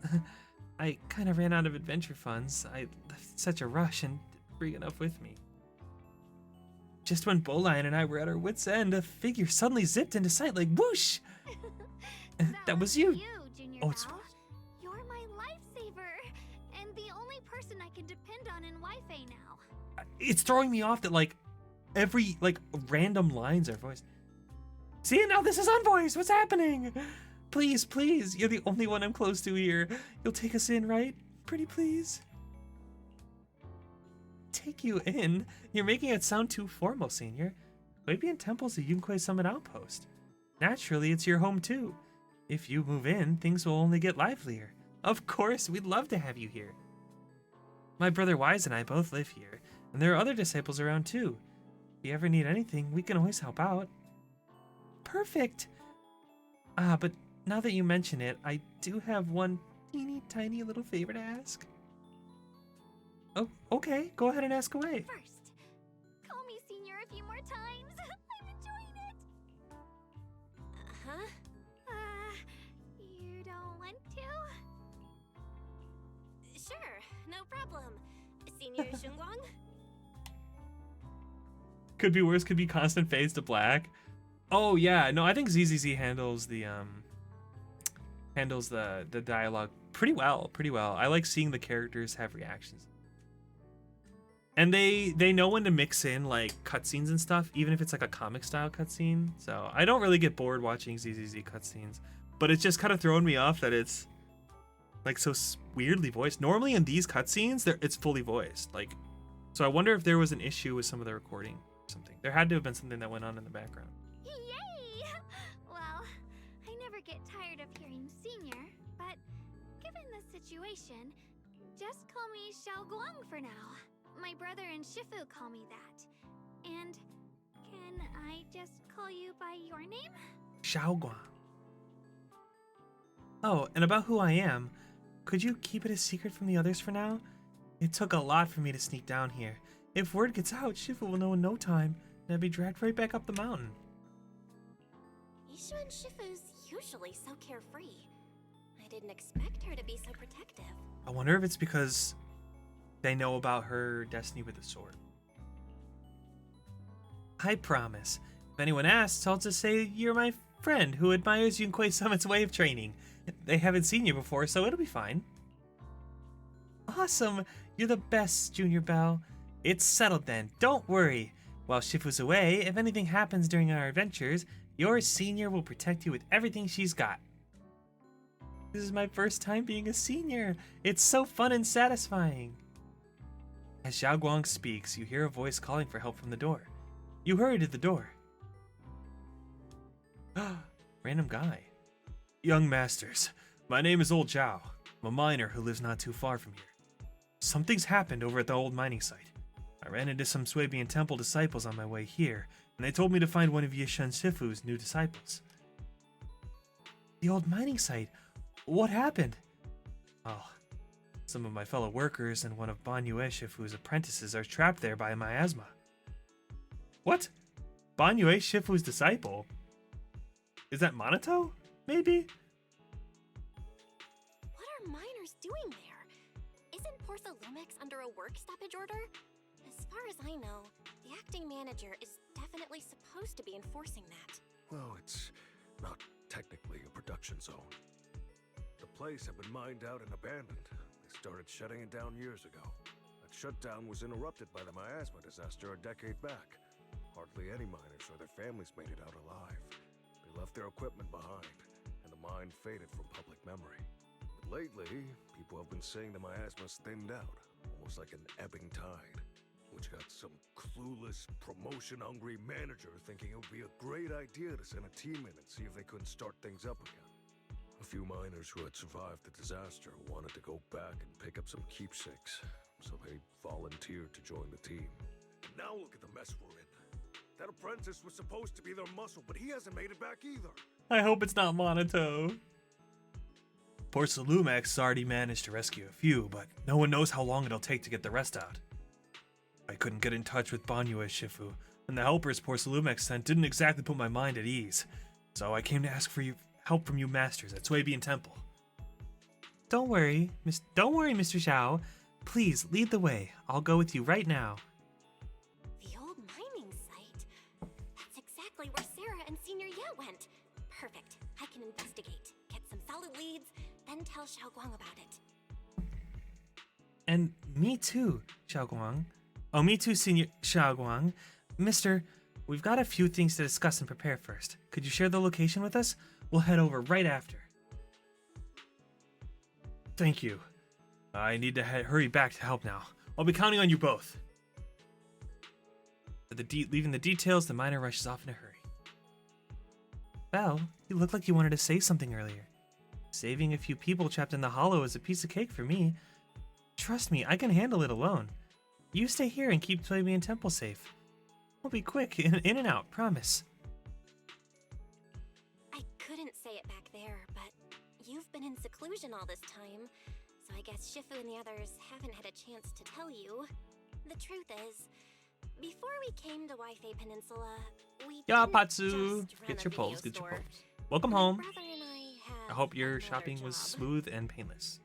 I kind of ran out of adventure funds. I left in such a rush and didn't bring enough with me. Just when Bowline and I were at our wits' end, a figure suddenly zipped into sight like whoosh! That was you! Junior Oh, it's... Bao. You're my lifesaver, and the only person I can depend on in Wi-Fi now. It's throwing me off that, like, every, like, random lines are voiced. See, now this is unvoiced! What's happening? Please, please, you're the only one I'm close to here. You'll take us in, right? Pretty please? Take you in? You're making it sound too formal, Senior. Quabian Temple's a Yunque Summit outpost. Naturally, it's your home too. If you move in, things will only get livelier. Of course, we'd love to have you here. My brother Wise and I both live here, and there are other disciples around too. If you ever need anything, we can always help out. Perfect! But now that you mention it, I do have one teeny tiny little favor to ask. Oh, okay, go ahead and ask away. First, call me Senior a few more times. I'm enjoying it. Huh? You don't want to? Sure, no problem. Senior Shunguang? Could be worse, could be constant fades to black. Oh yeah, no, I think ZZZ handles the dialogue pretty well, I like seeing the characters have reactions. And they know when to mix in like cutscenes and stuff, even if it's like a comic style cutscene. So I don't really get bored watching ZZZ cutscenes, but it's just kind of throwing me off that it's like so weirdly voiced. Normally in these cutscenes, it's fully voiced. Like, so I wonder if there was an issue with some of the recording or something. There had to have been something that went on in the background. Yay! Well, I never get tired of hearing Senior, but given the situation, just call me Xiao Guang for now. My brother and Shifu call me that. And can I just call you by your name? Xiaoguang. Oh, and about who I am, could you keep it a secret from the others for now? It took a lot for me to sneak down here. If word gets out, Shifu will know in no time, and I'd be dragged right back up the mountain. Ishu and Shifu's usually so carefree. I didn't expect her to be so protective. I wonder if it's because they know about her destiny with the sword. I promise. If anyone asks, I'll just say you're my friend who admires Yunque Summit's way of training. They haven't seen you before, so it'll be fine. Awesome! You're the best, Junior Bao. It's settled then, don't worry. While Shifu's away, if anything happens during our adventures, your Senior will protect you with everything she's got. This is my first time being a senior. It's so fun and satisfying. As Xiao Guang speaks, you hear a voice calling for help from the door. You hurry to the door. Random guy. Young masters, my name is Old Zhao. I'm a miner who lives not too far from here. Something's happened over at the old mining site. I ran into some Swabian Temple disciples on my way here, and they told me to find one of Yishan Shifu's new disciples. The old mining site? What happened? Oh, some of my fellow workers and one of Banyu Shifu's apprentices are trapped there by a miasma. What? Banyu Shifu's disciple? Is that Monato? Maybe? What are miners doing there? Isn't Porthalumix under a work stoppage order? As far as I know, the acting manager is definitely supposed to be enforcing that. Well, it's not technically a production zone. The place had been mined out and abandoned. They started shutting it down years ago. That shutdown was interrupted by the miasma disaster a decade back. Hardly any miners or their families made it out alive. They left their equipment behind, and the mine faded from public memory. But lately, people have been saying the miasma's thinned out, almost like an ebbing tide, which got some clueless, promotion-hungry manager thinking it would be a great idea to send a team in and see if they couldn't start things up again. A few miners who had survived the disaster wanted to go back and pick up some keepsakes, so they volunteered to join the team. And now look at the mess we're in. That apprentice was supposed to be their muscle, but he hasn't made it back either. I hope it's not Monato. Porthalumix already managed to rescue a few, but no one knows how long it'll take to get the rest out. I couldn't get in touch with Banyue Shifu, and the helpers Porthalumix sent didn't exactly put my mind at ease. So I came to ask for help from you masters at Suibian Temple. Don't worry, Mr. Xiao. Please lead the way. I'll go with you right now. The old mining site? That's exactly where Sarah and Senior Ye went. Perfect. I can investigate, get some solid leads, then tell Xiaoguang about it. And me too, Xiaoguang. Oh, me too, Senior Xiaoguang. Mister, we've got a few things to discuss and prepare first. Could you share the location with us? We'll head over right after. Thank you. I need to hurry back to help now. I'll be counting on you both. Leaving the details, the miner rushes off in a hurry. Belle, you looked like you wanted to say something earlier. Saving a few people trapped in the hollow is a piece of cake for me. Trust me, I can handle it alone. You stay here and keep Suibian Temple safe. We'll be quick, in and out, promise. I couldn't say it back there, but you've been in seclusion all this time, so I guess Shifu and the others haven't had a chance to tell you. The truth is, before we came to Waifei Peninsula, we Yeah, didn't Patsu. just run Get a your video poles, get your store. poles. Welcome My home. brother and I I have hope your another shopping was job. smooth and painless.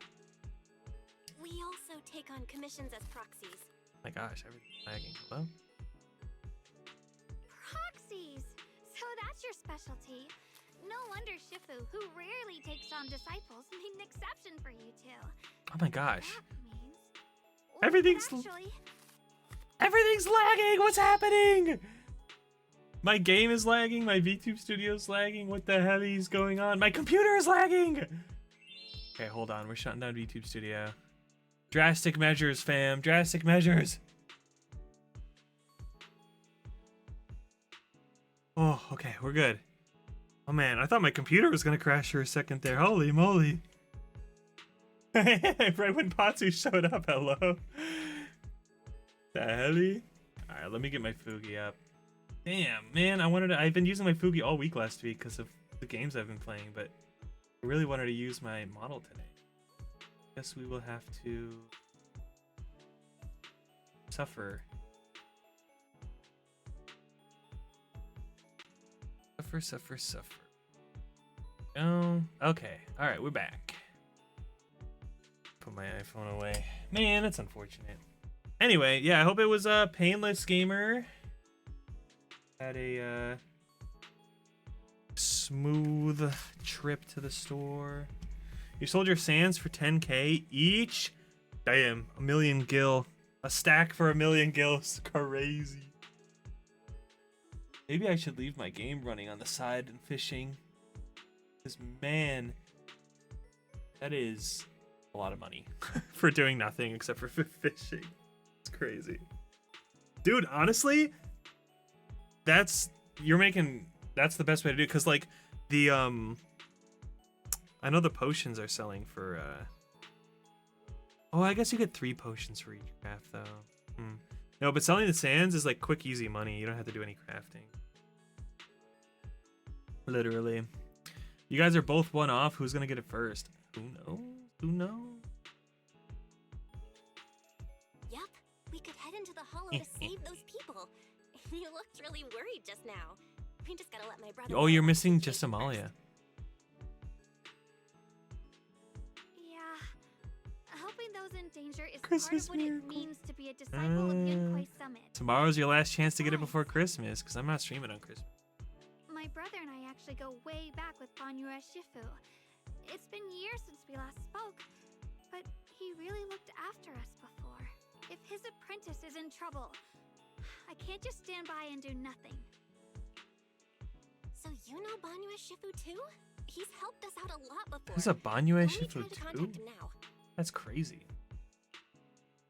We also take on commissions as proxies. My gosh, everything's lagging. Hello? Proxies! So that's your specialty. No wonder Shifu, who rarely takes on disciples, made an exception for you two. Oh my gosh. That means... Everything's- actually... Everything's lagging! What's happening? My game is lagging, my VTube studio's lagging, what the hell is going on? My computer is lagging! Okay, hold on, we're shutting down VTube Studio. Drastic measures, fam, drastic measures! Oh, okay, we're good. Oh man, I thought my computer was gonna crash for a second there, holy moly. Right when Patsu showed up, hello. The helly? Alright, let me get my Fugi up. Damn, man, I've been using my Fugi all week last week because of the games I've been playing, but I really wanted to use my model today. Guess we will have to suffer. Suffer. Oh, okay. Alright, we're back. Put my iPhone away. Man, that's unfortunate. Anyway, yeah, I hope it was a painless gamer. Had a smooth trip to the store. You sold your sands for 10k each? Damn, a million gil. A stack for 1,000,000 gils. Crazy. Maybe I should leave my game running on the side and fishing. Because, man, that is a lot of money for doing nothing except for fishing. It's crazy. Dude, honestly, that's the best way to do it. Because, like, the, I know the potions are selling for, oh, I guess you get 3 potions for each craft, though. No, but selling the sands is, like, quick, easy money. You don't have to do any crafting. Literally. You guys are both one off. Who's gonna get it first? Who knows? Yup, we could head into the hollow to save those people. You looked really worried just now. We just gotta let my brother. Oh, know you're about the missing situation Jesamalia. Yeah. Helping those in danger is Christmas part of what miracle. it means to be a disciple of Yunhui Summit. Tomorrow's your last chance to get it before Christmas, because I'm not streaming on Christmas. My brother and I actually go way back with Banyue Shifu. It's been years since we last spoke, but he really looked after us before. If his apprentice is in trouble, I can't just stand by and do nothing. So you know Banyue Shifu too? He's helped us out a lot before. There's a Banyue Why don't we try Shifu to too? contact him now? That's crazy.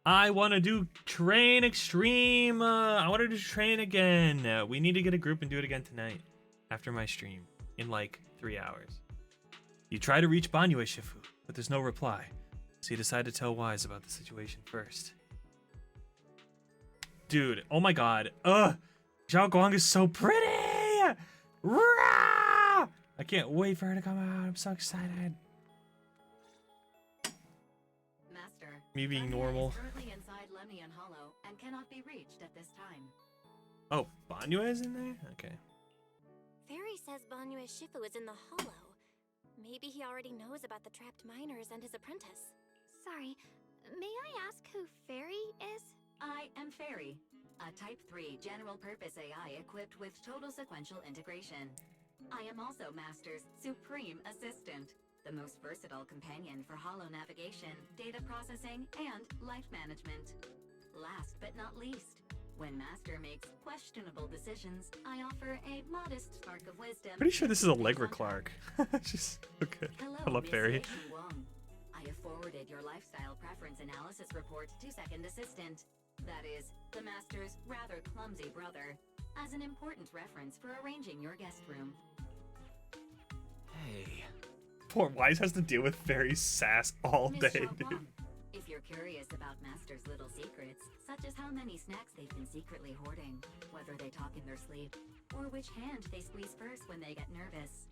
I want to do Train Extreme. I want to do Train again. We need to get a group and do it again tonight after my stream in like 3 hours. You try to reach Banyue Shifu, but there's no reply. So you decide to tell Wise about the situation first. Dude, oh my god. Zhao Guang is so pretty! Rah! I can't wait for her to come out. I'm so excited. Master, Me being Lemnia normal. is currently inside Lemnian Hollow and cannot be reached at this time. Oh, Banyue is in there? Okay. Fairy says Banyue Shifu is in the hollow. Maybe he already knows about the trapped miners and his apprentice. Sorry, may I ask who Fairy is? I am Fairy, a Type 3 general-purpose AI equipped with total sequential integration. I am also Master's supreme assistant, the most versatile companion for holo navigation, data processing, and life management. Last but not least, when Master makes questionable decisions, I offer a modest spark of wisdom. Pretty sure this is Allegra Clark. She's okay. Hello, I love Fairy. Miss Yei Wong. I have forwarded your lifestyle preference analysis report to Second Assistant. That is, the Master's rather clumsy brother, as an important reference for arranging your guest room. Hey. Poor Wise has to deal with Fairy sass all Miss day, Xiao dude. Guang, if you're curious about Master's little secrets, such as how many snacks they've been secretly hoarding, whether they talk in their sleep, or which hand they squeeze first when they get nervous,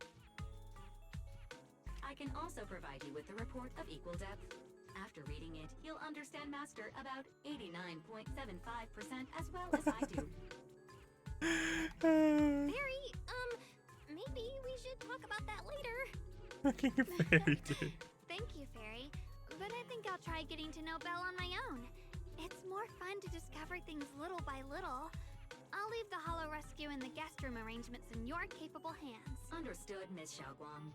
I can also provide you with a report of equal depth. After reading it, you'll understand Master about 89.75% as well as I do. Fairy, maybe we should talk about that later. Fucking Fairy, dude. Thank you, Fairy, but I think I'll try getting to know Belle on my own. It's more fun to discover things little by little. I'll leave the Hollow Rescue and the guest room arrangements in your capable hands. Understood, Miss Xiao Guang.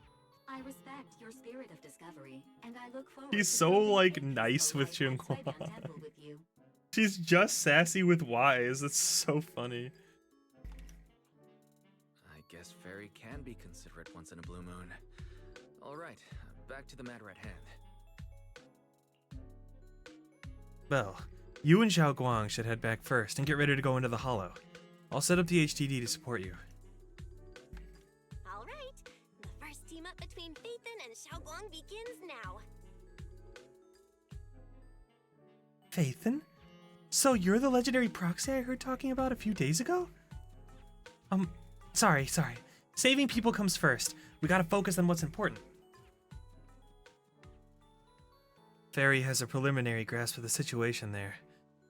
I respect your spirit of discovery, and I look forward He's to so, spending like, a nice peaceful with life at Junghwa. Suiban Temple with you. She's just sassy with Wise. That's so funny. I guess Fairy can be considerate once in a blue moon. Alright, back to the matter at hand. Belle, you and Zhao Guang should head back first and get ready to go into the Hollow. I'll set up the HDD to support you. All right, the first team up between Phaethon and Xiaoguang begins now. Phaethon? So you're the legendary proxy I heard talking about a few days ago? Sorry. Saving people comes first. We gotta focus on what's important. Fairy has a preliminary grasp of the situation there.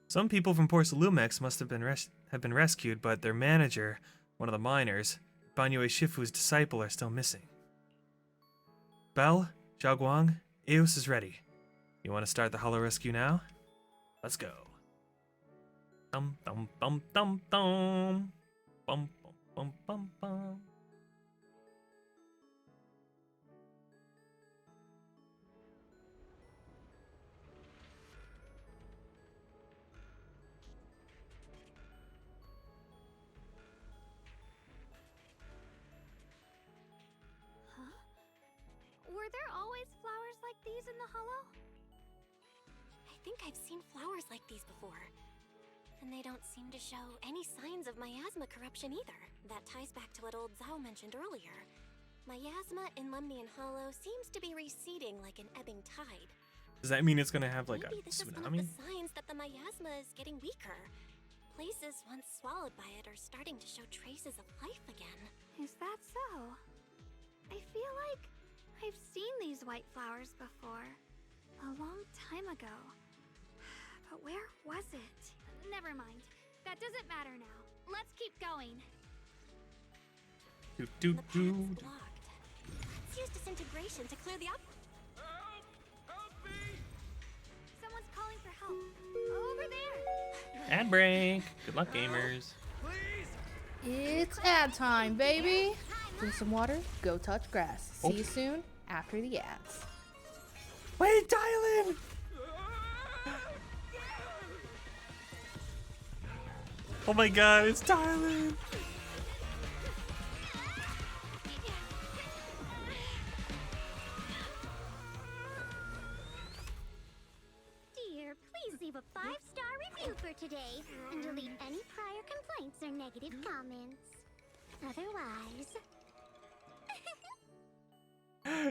Some people from Port Lumex must have been rescued, but their manager, one of the miners, Banyue Shifu's disciple, are still missing. Belle, Zhao Guang, Eos is ready. You want to start the Hollow Rescue now? Let's go. Dum dum dum dum dum. Bum bum bum bum bum. Huh? Were there always flowers like these in the Hollow? I think I've seen flowers like these before. And they don't seem to show any signs of miasma corruption either. That ties back to what old Zhao mentioned earlier. Miasma in Lemnian Hollow seems to be receding like an ebbing tide. Does that mean it's gonna have like Maybe a this is one of tsunami? the signs that the miasma is getting weaker. Places once swallowed by it are starting to show traces of life again. Is that so? I feel like I've seen these white flowers before. A long time ago. But where was it? Never mind. That doesn't matter now. Let's keep going. Do, do, The path's do. blocked. Let's use disintegration to clear the up. Someone's calling for help. Over there. Ad break. Good luck, gamers. It's ad time, baby. Drink some water, go touch grass. See you soon after the ads. Wait, dial in. Oh my god, it's Thailand! Dear, please leave a 5-star review for today and delete any prior complaints or negative comments. Otherwise,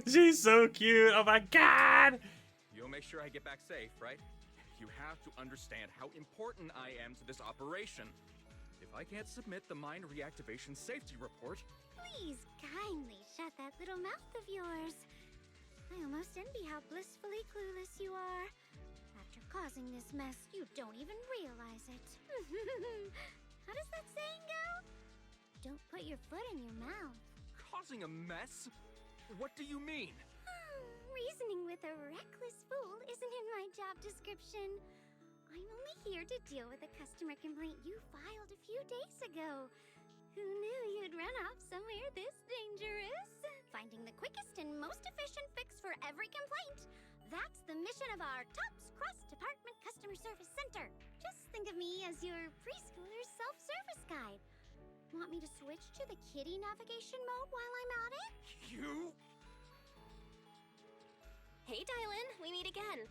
She's so cute. Oh my god! You'll make sure I get back safe, right? You have to understand how important I am to this operation. If I can't submit the mine reactivation safety report, please kindly shut that little mouth of yours. I almost envy how blissfully clueless you are. After causing this mess, you don't even realize it. How does that saying go? Don't put your foot in your mouth. causing a mess? What do you mean? Reasoning with a reckless fool isn't in my job description. I'm only here to deal with a customer complaint you filed a few days ago. Who knew you'd run off somewhere this dangerous? Finding the quickest and most efficient fix for every complaint. That's the mission of our TOPS Cross-Department Customer Service Center. Just think of me as your preschooler's self-service guide. Want me to switch to the kiddie navigation mode while I'm at it? You? Hey, Dylan, we meet again.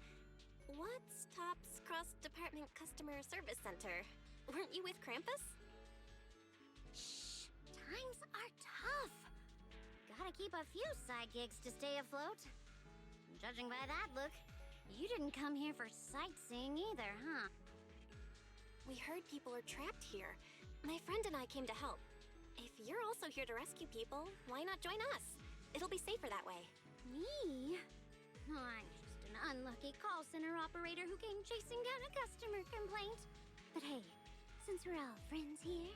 What's TOPS Cross-Department Customer Service Center? Weren't you with Krampus? Shh, times are tough. Gotta keep a few side gigs to stay afloat. Judging by that look, you didn't come here for sightseeing either, huh? We heard people are trapped here. My friend and I came to help. If you're also here to rescue people, why not join us? It'll be safer that way. Me? I'm just an unlucky call center operator who came chasing down a customer complaint. But hey, since we're all friends here,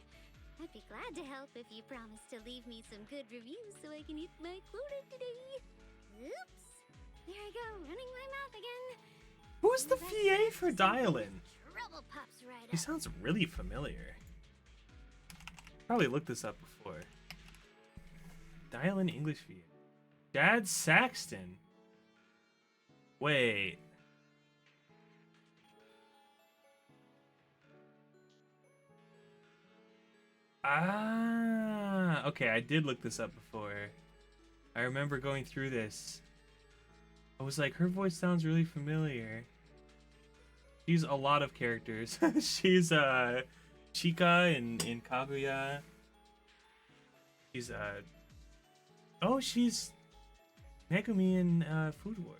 I'd be glad to help if you promise to leave me some good reviews so I can hit my quota today. Oops. There I go, running my mouth again. Who's the VA for Dial-In? Trouble pops right He up. sounds really familiar. Probably looked this up before. Dial-In English VA. Dad Saxton. Wait. Ah, okay, I did look this up before. I remember going through this. I was like, her voice sounds really familiar. She's a lot of characters. She's Chika in Kaguya. She's oh, she's Megumi in Food Wars.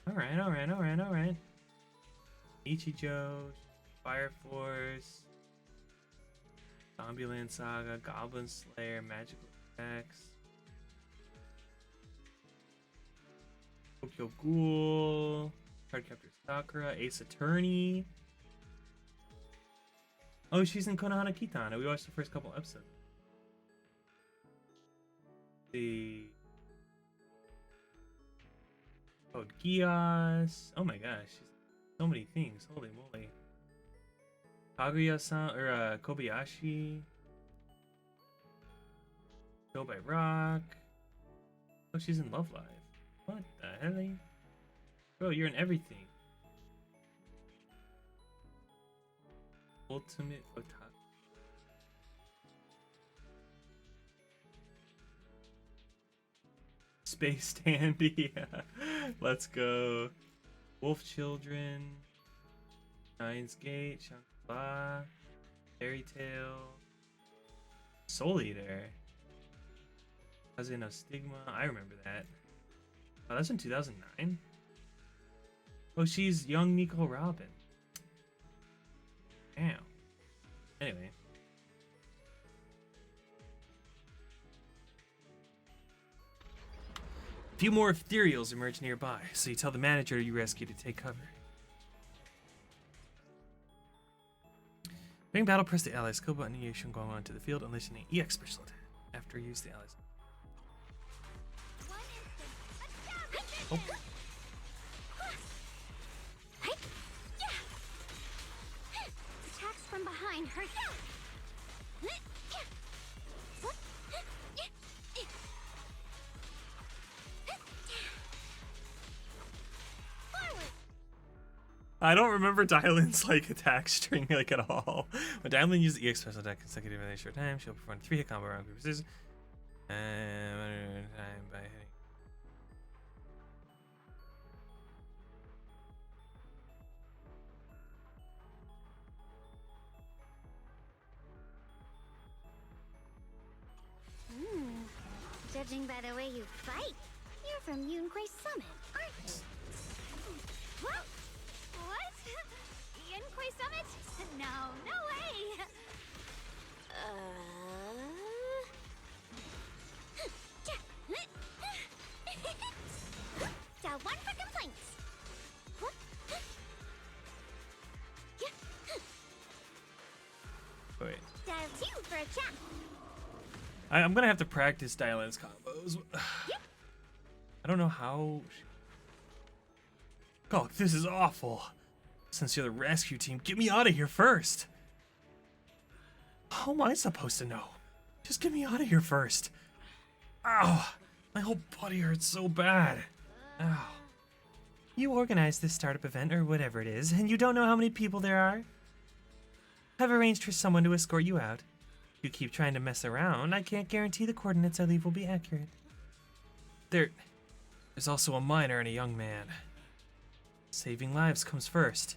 Alright. Ichijo, Fire Force, Zombieland Saga, Goblin Slayer, Magical Effects, Tokyo Ghoul, Cardcaptor Sakura, Ace Attorney. Oh, she's in Konohana Kitana. We watched the first couple episodes. The Code Geass. Oh my gosh, so many things. Holy moly. Kaguya-san or Kobayashi. Go by Rock. Oh, she's in Love Live. What the hell? Bro, you're in everything. Ultimate Otaku. Space Dandy. Let's go. Wolf Children. Giant's Gate. Shangri-La. Fairy Tail. Soul Eater. Kaze no Stigma. I remember that. Oh, that's in 2009? Oh, she's young Nico Robin. Damn. Anyway. A few more ethereals emerge nearby, so you tell the manager you rescued to take cover. During battle, press the ally skill button. You should go on to the field, unleashing an EX special attack. After you use the allies. Oh. Attacks from behind hurt. I don't remember Dylan's like attack string like at all. When Dylan uses EX special attack consecutively in a short time, she'll perform 3-hit combo around paper scissors. And time by hitting. Judging by the way you fight, you're from Yunquay Summit, aren't you? What? What? Yunquay Summit? No, no way! Dial 1 for complaints. Wait. Dial 2 for a chat. I'm gonna have to practice Dylan's combos. I don't know how. Oh, this is awful. Since you're the rescue team, get me out of here first. How am I supposed to know? Just get me out of here first. Ow, my whole body hurts so bad. Ow. You organized this startup event or whatever it is, and you don't know how many people there are? I've arranged for someone to escort you out. If you keep trying to mess around, I can't guarantee the coordinates I leave will be accurate. There's also a minor and a young man. Saving lives comes first.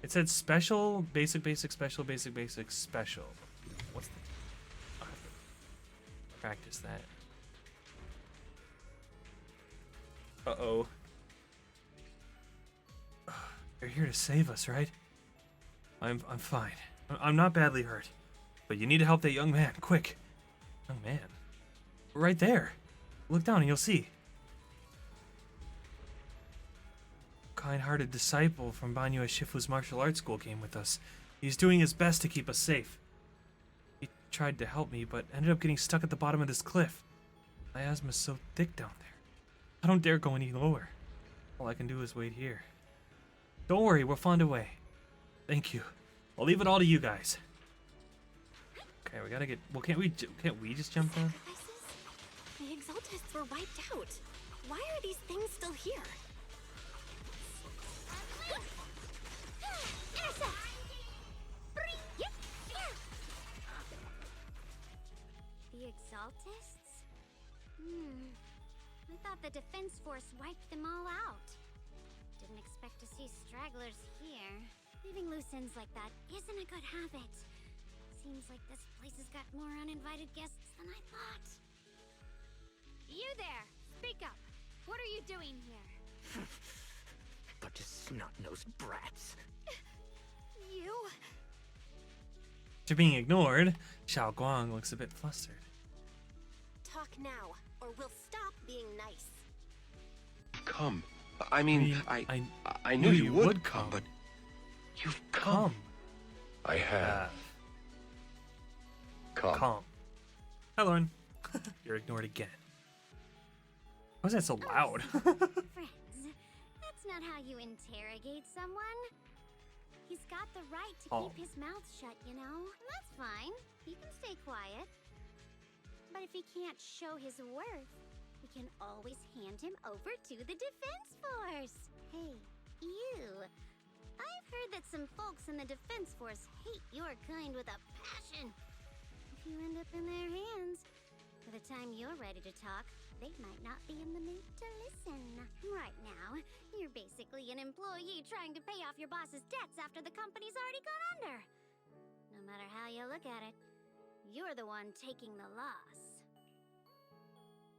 It said special, basic, basic, special, basic, basic, special. What's the... I'll have to practice that. Uh-oh. You're here to save us, right? I'm fine. I'm not badly hurt. But you need to help that young man, quick. Young man? Right there. Look down and you'll see. Kind-hearted disciple from Banyu Shifu's martial arts school came with us. He's doing his best to keep us safe. He tried to help me, but ended up getting stuck at the bottom of this cliff. My asthma's so thick down there. I don't dare go any lower. All I can do is wait here. Don't worry, we'll find a way. Thank you. I'll leave it all to you guys. Okay, we gotta get... Well, can't we just jump down? The Exaltists were wiped out. Why are these things still here? The Exaltists? I thought the Defense Force wiped them all out. Didn't expect to see stragglers here. Leaving loose ends like that isn't a good habit. Seems like this place has got more uninvited guests than I thought. You there! Speak up! What are you doing here? Bunch of snot-nosed brats. You? After being ignored, Xiao Guang looks a bit flustered. Talk now, or we'll stop being nice. Come. I mean, I knew you would come, but you've come. I have. Come. Hi, Lauren. You're ignored again. Why was that so loud? Friends, that's not how you interrogate someone. He's got the right to keep his mouth shut, you know? That's fine. He can stay quiet. But if he can't show his worth, we can always hand him over to the Defense Force. Hey, you. I've heard that some folks in the Defense Force hate your kind with a passion. If you end up in their hands, by the time you're ready to talk, they might not be in the mood to listen. Right now, you're basically an employee trying to pay off your boss's debts after the company's already gone under. No matter how you look at it, you're the one taking the loss.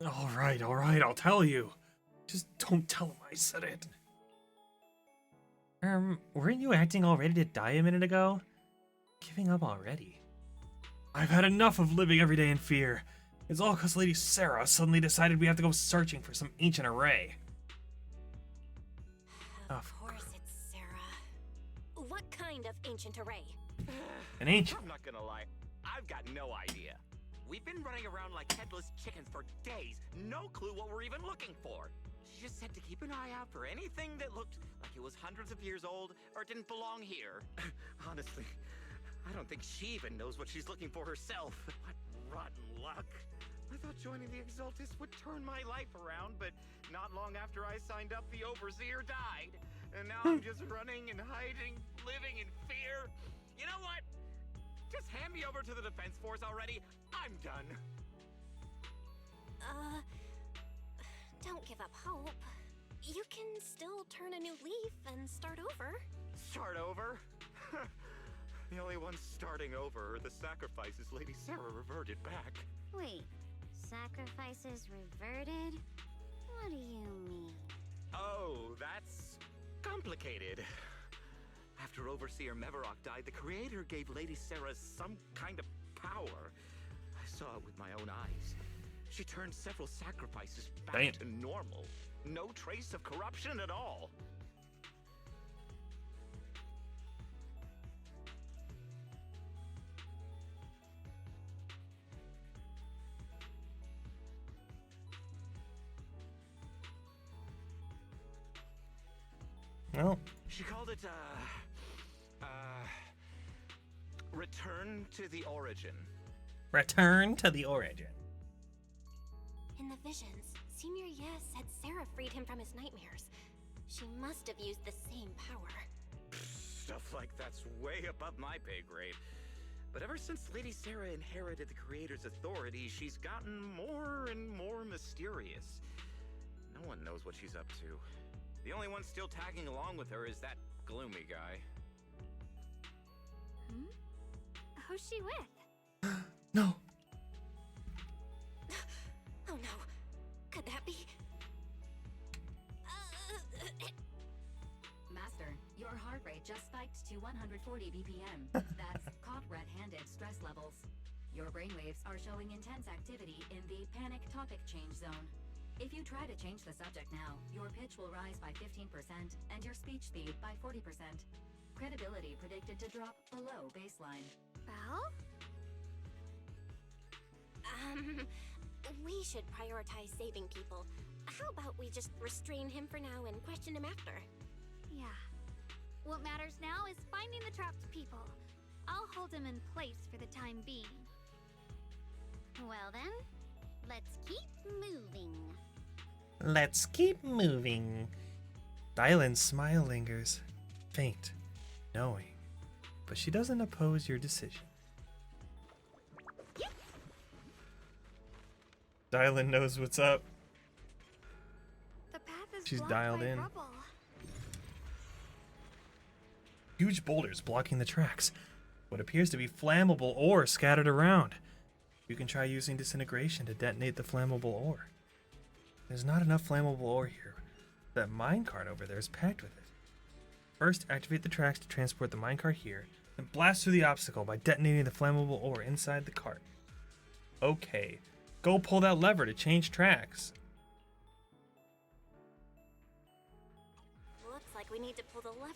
All right, I'll tell you. Just don't tell him I said it. Weren't you acting all ready to die a minute ago? Giving up already? I've had enough of living every day in fear. It's all because Lady Sarah suddenly decided we have to go searching for some ancient array. Of course kind of ancient array? An ancient. I'm not gonna lie, I've got no idea. We've been running around like headless chickens for days, no clue what we're even looking for. She just said to keep an eye out for anything that looked like it was hundreds of years old or didn't belong here. Honestly, I don't think she even knows what she's looking for herself. What rotten luck. I thought joining the Exaltis would turn my life around, but not long after I signed up, the Overseer died. And now I'm just running and hiding, living in fear. You know what? Just hand me over to the Defense Force already. I'm done. Don't give up hope. You can still turn a new leaf and start over. Start over? The only ones starting over are the sacrifices Lady Sarah reverted back. Wait, sacrifices reverted? What do you mean? Oh, that's complicated. After Overseer Mevarok died, the Creator gave Lady Sarah some kind of power. I saw it with my own eyes. She turned several sacrifices back to normal. No trace of corruption at all. Well, she called it, Return to the Origin. Return to the Origin. In the visions, Senior Yes said Sarah freed him from his nightmares. She must have used the same power. Stuff like that's way above my pay grade. But ever since Lady Sarah inherited the Creator's authority, she's gotten more and more mysterious. No one knows what she's up to. The only one still tagging along with her is that gloomy guy. Who's she with? No. Oh no. Could that be? Master, your heart rate just spiked to 140 BPM. That's caught red-handed stress levels. Your brainwaves are showing intense activity in the panic topic change zone. If you try to change the subject now, your pitch will rise by 15% and your speech speed by 40%. Credibility predicted to drop below baseline. Well? We should prioritize saving people. How about we just restrain him for now and question him after? Yeah. What matters now is finding the trapped people. I'll hold him in place for the time being. Well then, let's keep moving. Let's keep moving. Dylan's smile lingers, faint, knowing, but she doesn't oppose your decision. Dylan knows what's up. The path is She's blocked dialed by in. rubble. Huge boulders blocking the tracks. What appears to be flammable ore scattered around. You can try using disintegration to detonate the flammable ore. There's not enough flammable ore here. That minecart over there is packed with it. First, activate the tracks to transport the minecart here, then blast through the obstacle by detonating the flammable ore inside the cart. Okay, go pull that lever to change tracks. Looks like we need to pull the lever.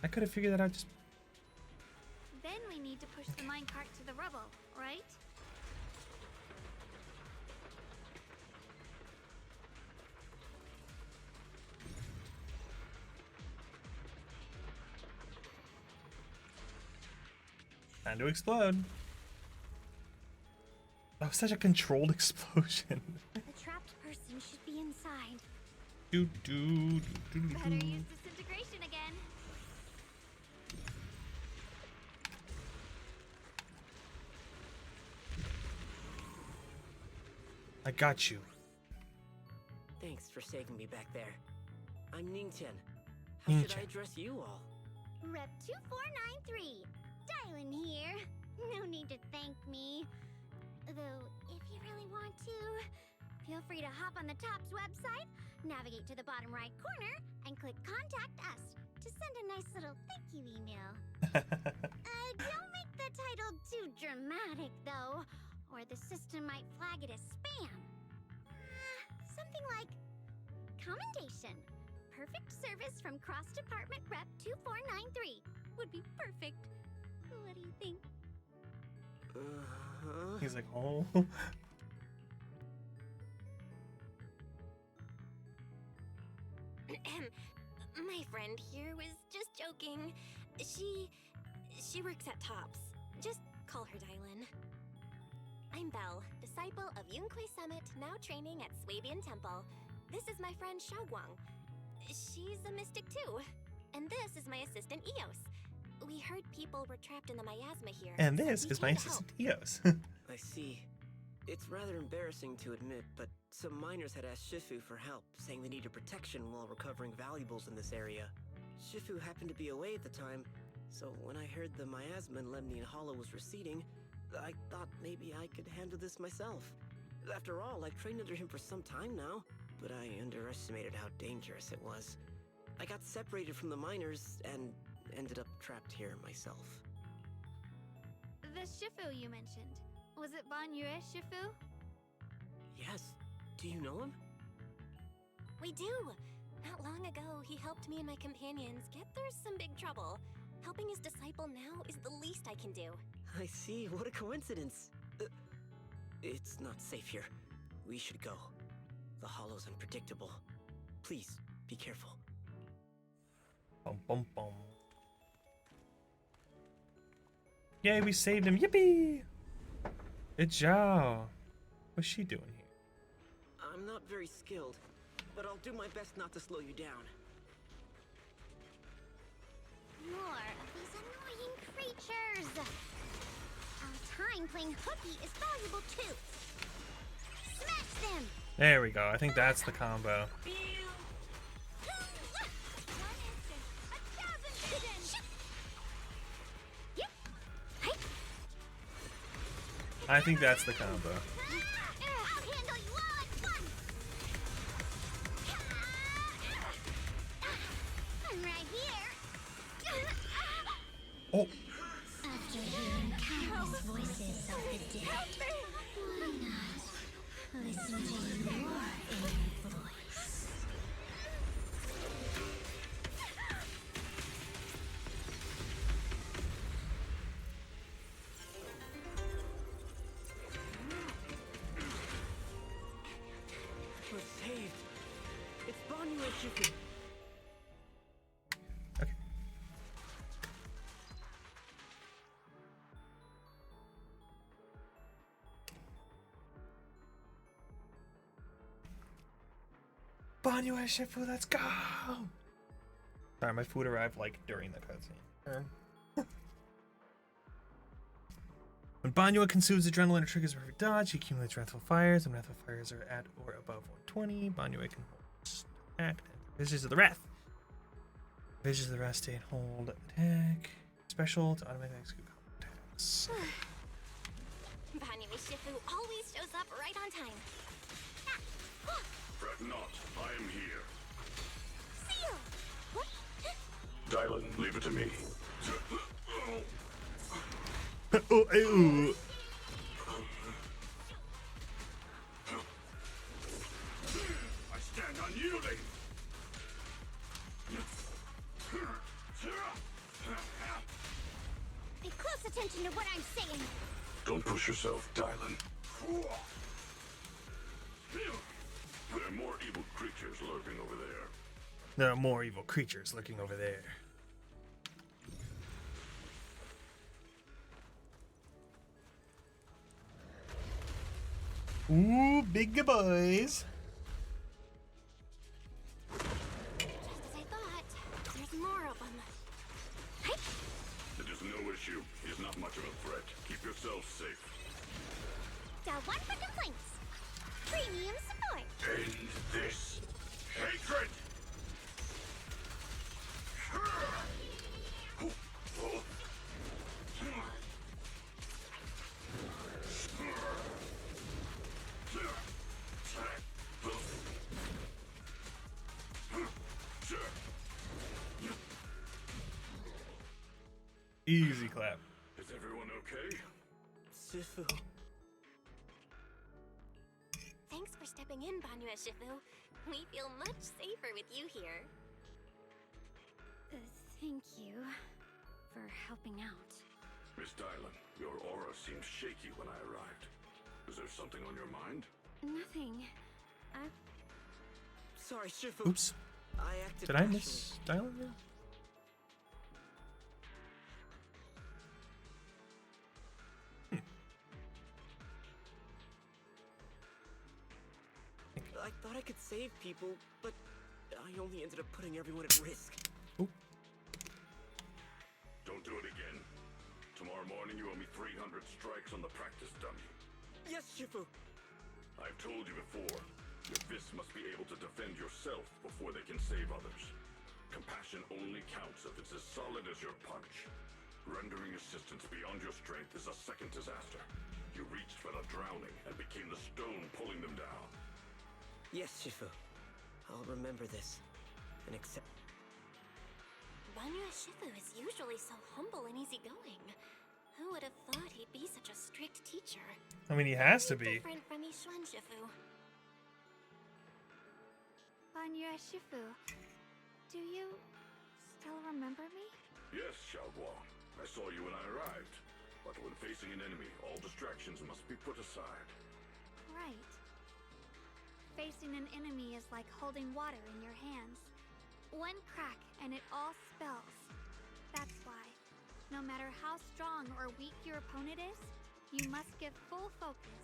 I could have figured that out just... Then we need to push the minecart to the rubble, right? Time to explode. That was such a controlled explosion. The trapped person should be inside. Better use disintegration again. I got you. Thanks for saving me back there. I'm Ningchen. How should I address you all? Rep 2493. Dylan here. No need to thank me. Though, if you really want to, feel free to hop on the TOPS website, navigate to the bottom right corner, and click Contact Us to send a nice little thank you email. Don't make the title too dramatic, though, or the system might flag it as spam. Something like Commendation. perfect service from Cross Department Rep 2493. Would be perfect. What do you think? He's like, oh. My friend here was just joking. She works at Tops. Just call her Dylan. I'm Belle, disciple of Yunque Summit, now training at Swabian Temple. This is my friend Xiaoguang. She's a mystic too. And this is my assistant Eos. We heard people were trapped in the miasma here. And so this we is my came to assistant help. Eos. I see. It's rather embarrassing to admit, but some miners had asked Shifu for help, saying they needed protection while recovering valuables in this area. Shifu happened to be away at the time, so when I heard the miasma in Lemnian Hollow was receding, I thought maybe I could handle this myself. After all, I've trained under him for some time now, but I underestimated how dangerous it was. I got separated from the miners and ended up trapped here myself. The Shifu you mentioned. Was it Ban Yue Shifu? Yes. Do you know him? We do. Not long ago, he helped me and my companions get through some big trouble. Helping his disciple now is the least I can do. I see. What a coincidence. It's not safe here. We should go. The hollow's unpredictable. Please, be careful. Bum, bum, bum. Yay, we saved him. Yippee! It's Zhao. What's she doing here? I'm not very skilled, but I'll do my best not to slow you down. More of these annoying creatures! Our time playing hooky is valuable too! Smash them! There we go. I think that's the combo. I think that's the combo. I'll handle you all at once! I'm right here! Oh. After hearing countless voices of the dead, why not listen to your inner voice? We're saved. It's Ban Yue Shifu. Okay. Ban Yue Shifu, let's go! Sorry, my food arrived like during the cutscene. When Ban Yue consumes adrenaline, it triggers a perfect dodge. He accumulates wrathful fires, and wrathful fires are at or above 120. Ban Yue can hold act. Visions of the Wrath. Visions of the Wrath stay and hold attack. Special to automatic execute combo attacks. Ban Yue Shifu always shows up right on time. Fret not, I am here. Seal! What? Dylan, leave it to me. Oh, ew. I stand unyielding. Pay close attention to what I'm saying! Don't push yourself, Dylan. There are more evil creatures lurking over there. There are more evil creatures lurking over there. Ooh, big boys. Just as I thought. There's more of them. It is no issue. He is not much of a threat. Keep yourself safe. Dial 1 for complaints! Premium support! End this hatred! Easy clap. Is everyone okay? Shifu. Thanks for stepping in, Ban Yue Shifu. We feel much safer with you here. Thank you for helping out. Miss Dylan, your aura seemed shaky when I arrived. Is there something on your mind? Nothing. Sorry, Shifu. Oops. I acted Did I rashly. miss Dylan there? I thought I could save people, but I only ended up putting everyone at risk. Oop. Don't do it again. Tomorrow morning you owe me 300 strikes on the practice dummy. Yes, Shifu. I've told you before, your fists must be able to defend yourself before they can save others. Compassion only counts if it's as solid as your punch. Rendering assistance beyond your strength is a second disaster. You reached for the drowning and became the stone pulling them down. Yes, Shifu. I'll remember this and accept. Banya Shifu is usually so humble and easygoing. Who would have thought he'd be such a strict teacher? I mean, he has to be. Different from Yishuan Shifu. Banya Shifu, do you still remember me? Yes, Xiaoguang. I saw you when I arrived. But when facing an enemy, all distractions must be put aside. Right. Facing an enemy is like holding water in your hands. One crack and it all spills. That's why, no matter how strong or weak your opponent is, you must give full focus.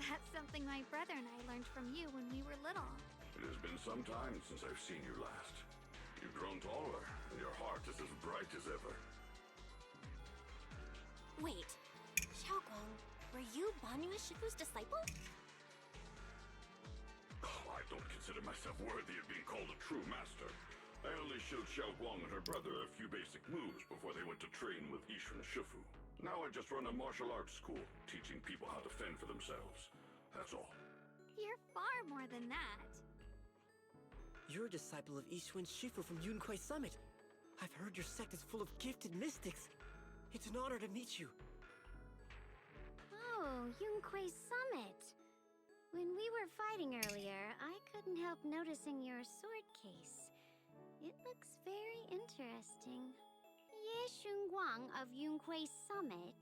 That's something my brother and I learned from you when we were little. It has been some time since I've seen you last. You've grown taller, and your heart is as bright as ever. Wait, Xiaoguang, were you Banya Shifu's disciple? Oh, I don't consider myself worthy of being called a true master. I only showed Xiaoguang and her brother a few basic moves before they went to train with Yishuan Shifu. Now I just run a martial arts school, teaching people how to fend for themselves. That's all. You're far more than that. You're a disciple of Yishuan Shifu from Yunquai Summit. I've heard your sect is full of gifted mystics. It's an honor to meet you. Oh, Yunquai Summit. When we were fighting earlier, I couldn't help noticing your sword case. It looks very interesting. Ye Shunguang of Yunquai Summit.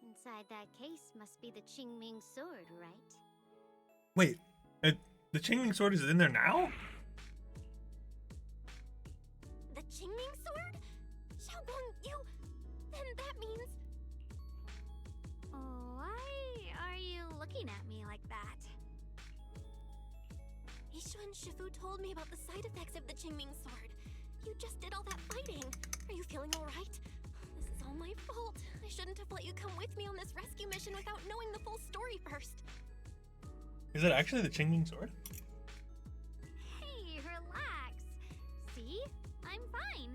Inside that case must be the Qingming sword, right? Wait, the Qingming sword is in there now? The Qingming sword? Xiaoguang, you... Then that means... Why are you looking at me like that? Yishuan Shifu told me about the side effects of the Qingming sword. You just did all that fighting. Are you feeling alright? This is all my fault. I shouldn't have let you come with me on this rescue mission without knowing the full story first. Is it actually the Qingming sword? Hey, relax. See? I'm fine.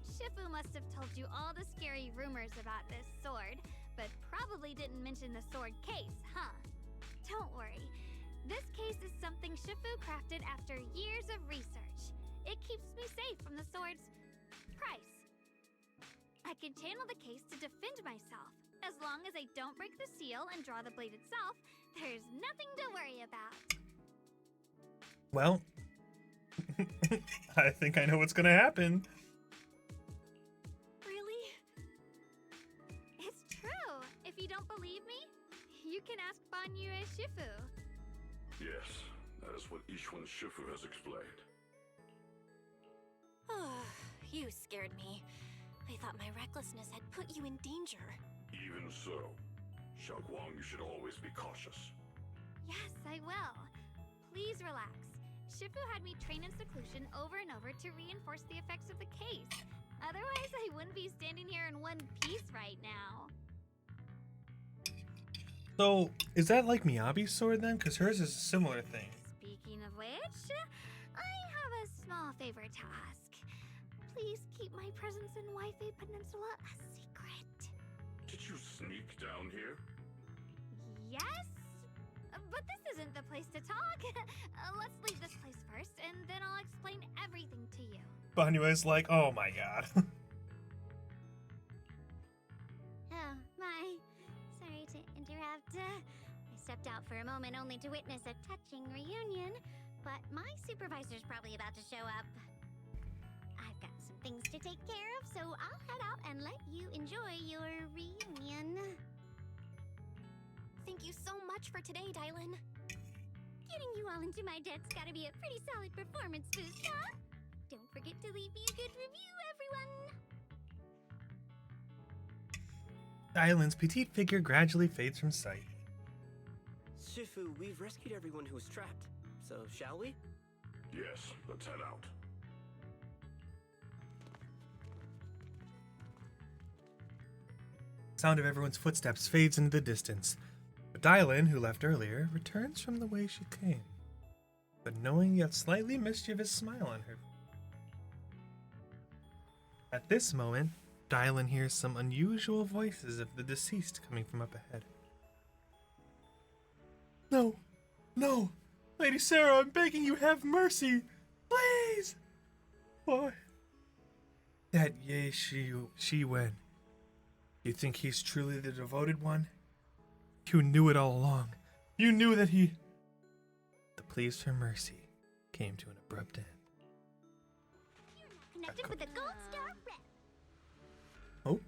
Shifu must have told you all the scary rumors about this sword, but probably didn't mention the sword case, huh? Don't worry. This case is something Shifu crafted after years of research. It keeps me safe from the sword's price. I can channel the case to defend myself. As long as I don't break the seal and draw the blade itself, there's nothing to worry about. Well, I think I know what's gonna happen. Really? It's true. If you don't believe me, you can ask Banyue Shifu. Yes, that is what Yishuan Shifu has explained. Oh, you scared me. I thought my recklessness had put you in danger. Even so, Xiaoguang, you should always be cautious. Yes, I will. Please relax. Shifu had me train in seclusion over and over to reinforce the effects of the case. Otherwise, I wouldn't be standing here in one piece right now. So, is that like Miyabi's sword then? Because hers is a similar thing. Speaking of which, I have a small favor to ask. Please keep my presence in Wi-Fi Peninsula a secret. Did you sneak down here? Yes? But this isn't the place to talk. Let's leave this place first, and then I'll explain everything to you. Banyue's like, oh my god. Oh, my. Sorry to interrupt. I stepped out for a moment only to witness a touching reunion, but my supervisor's probably about to show up. I've got things to take care of, so I'll head out and let you enjoy your reunion. Thank you so much for today, Dylan. Getting you all into my debt's gotta be a pretty solid performance boost, huh? Don't forget to leave me a good review, everyone! Dylan's petite figure gradually fades from sight. Shifu, we've rescued everyone who was trapped. So, shall we? Yes, let's head out. Sound of everyone's footsteps fades into the distance. But Dylan, who left earlier, returns from the way she came, but knowing yet slightly mischievous smile on her. At this moment, Dylan hears some unusual voices of the deceased coming from up ahead. No, no, Lady Sarah, I'm begging you, have mercy, please. Why? That Ye Shi Wen. You think he's truly the devoted one? You knew it all along. You knew that he... The pleas for mercy came to an abrupt end. Connected with the Gold Star Rep. Oh,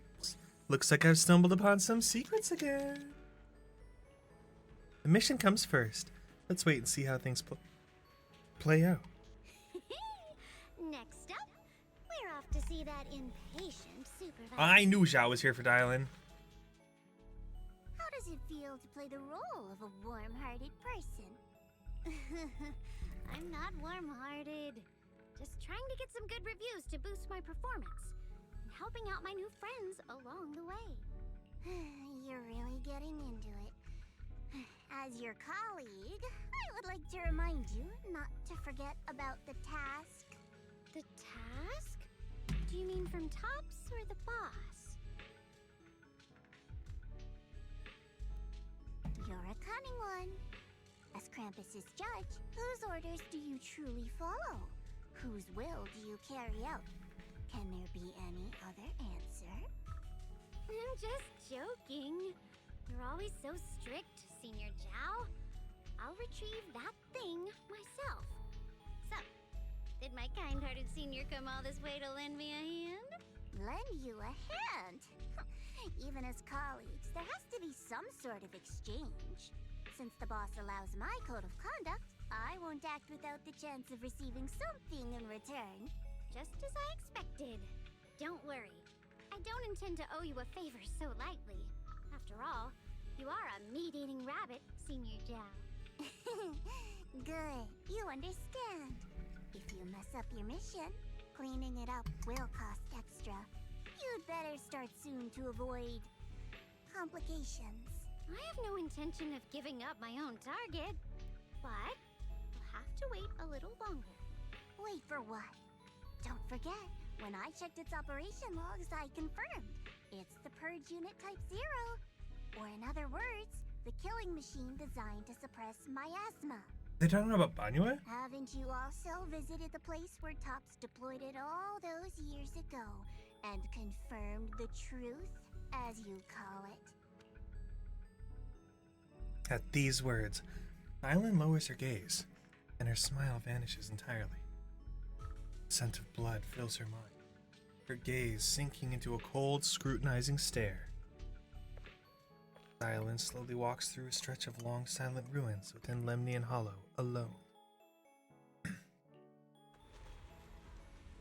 looks like I've stumbled upon some secrets again. The mission comes first. Let's wait and see how things play out. Next up, we're off to see that impatient supervisor. I knew Zhao was here for Dylan. How does it feel to play the role of a warm-hearted person? I'm not warm-hearted. Just trying to get some good reviews to boost my performance. And helping out my new friends along the way. You're really getting into it. As your colleague, I would like to remind you not to forget about the task. The task? Do you mean from Tops or the boss? You're a cunning one. As Krampus's judge, whose orders do you truly follow? Whose will do you carry out? Can there be any other answer? I'm just joking. You're always so strict, Senior Zhao. I'll retrieve that thing myself. So, did my kind-hearted senior come all this way to lend me a hand? Lend you a hand? Even as colleagues, there has to be some sort of exchange. Since the boss allows my code of conduct, I won't act without the chance of receiving something in return. Just as I expected. Don't worry. I don't intend to owe you a favor so lightly. After all, you are a meat-eating rabbit, Senior Zhao. Good. You understand. If you mess up your mission, cleaning it up will cost extra. You'd better start soon to avoid complications. I have no intention of giving up my own target, but we'll have to wait a little longer. Wait for what? Don't forget, when I checked its operation logs, I confirmed. It's the Purge Unit Type 0. Or in other words, the killing machine designed to suppress miasma. They talking about Banyue? Haven't you also visited the place where Tops deployed it all those years ago and confirmed the truth, as you call it? At these words, Dylan lowers her gaze, and her smile vanishes entirely. The scent of blood fills her mind, her gaze sinking into a cold, scrutinizing stare. Dylan slowly walks through a stretch of long, silent ruins within Lemnian Hollow, alone.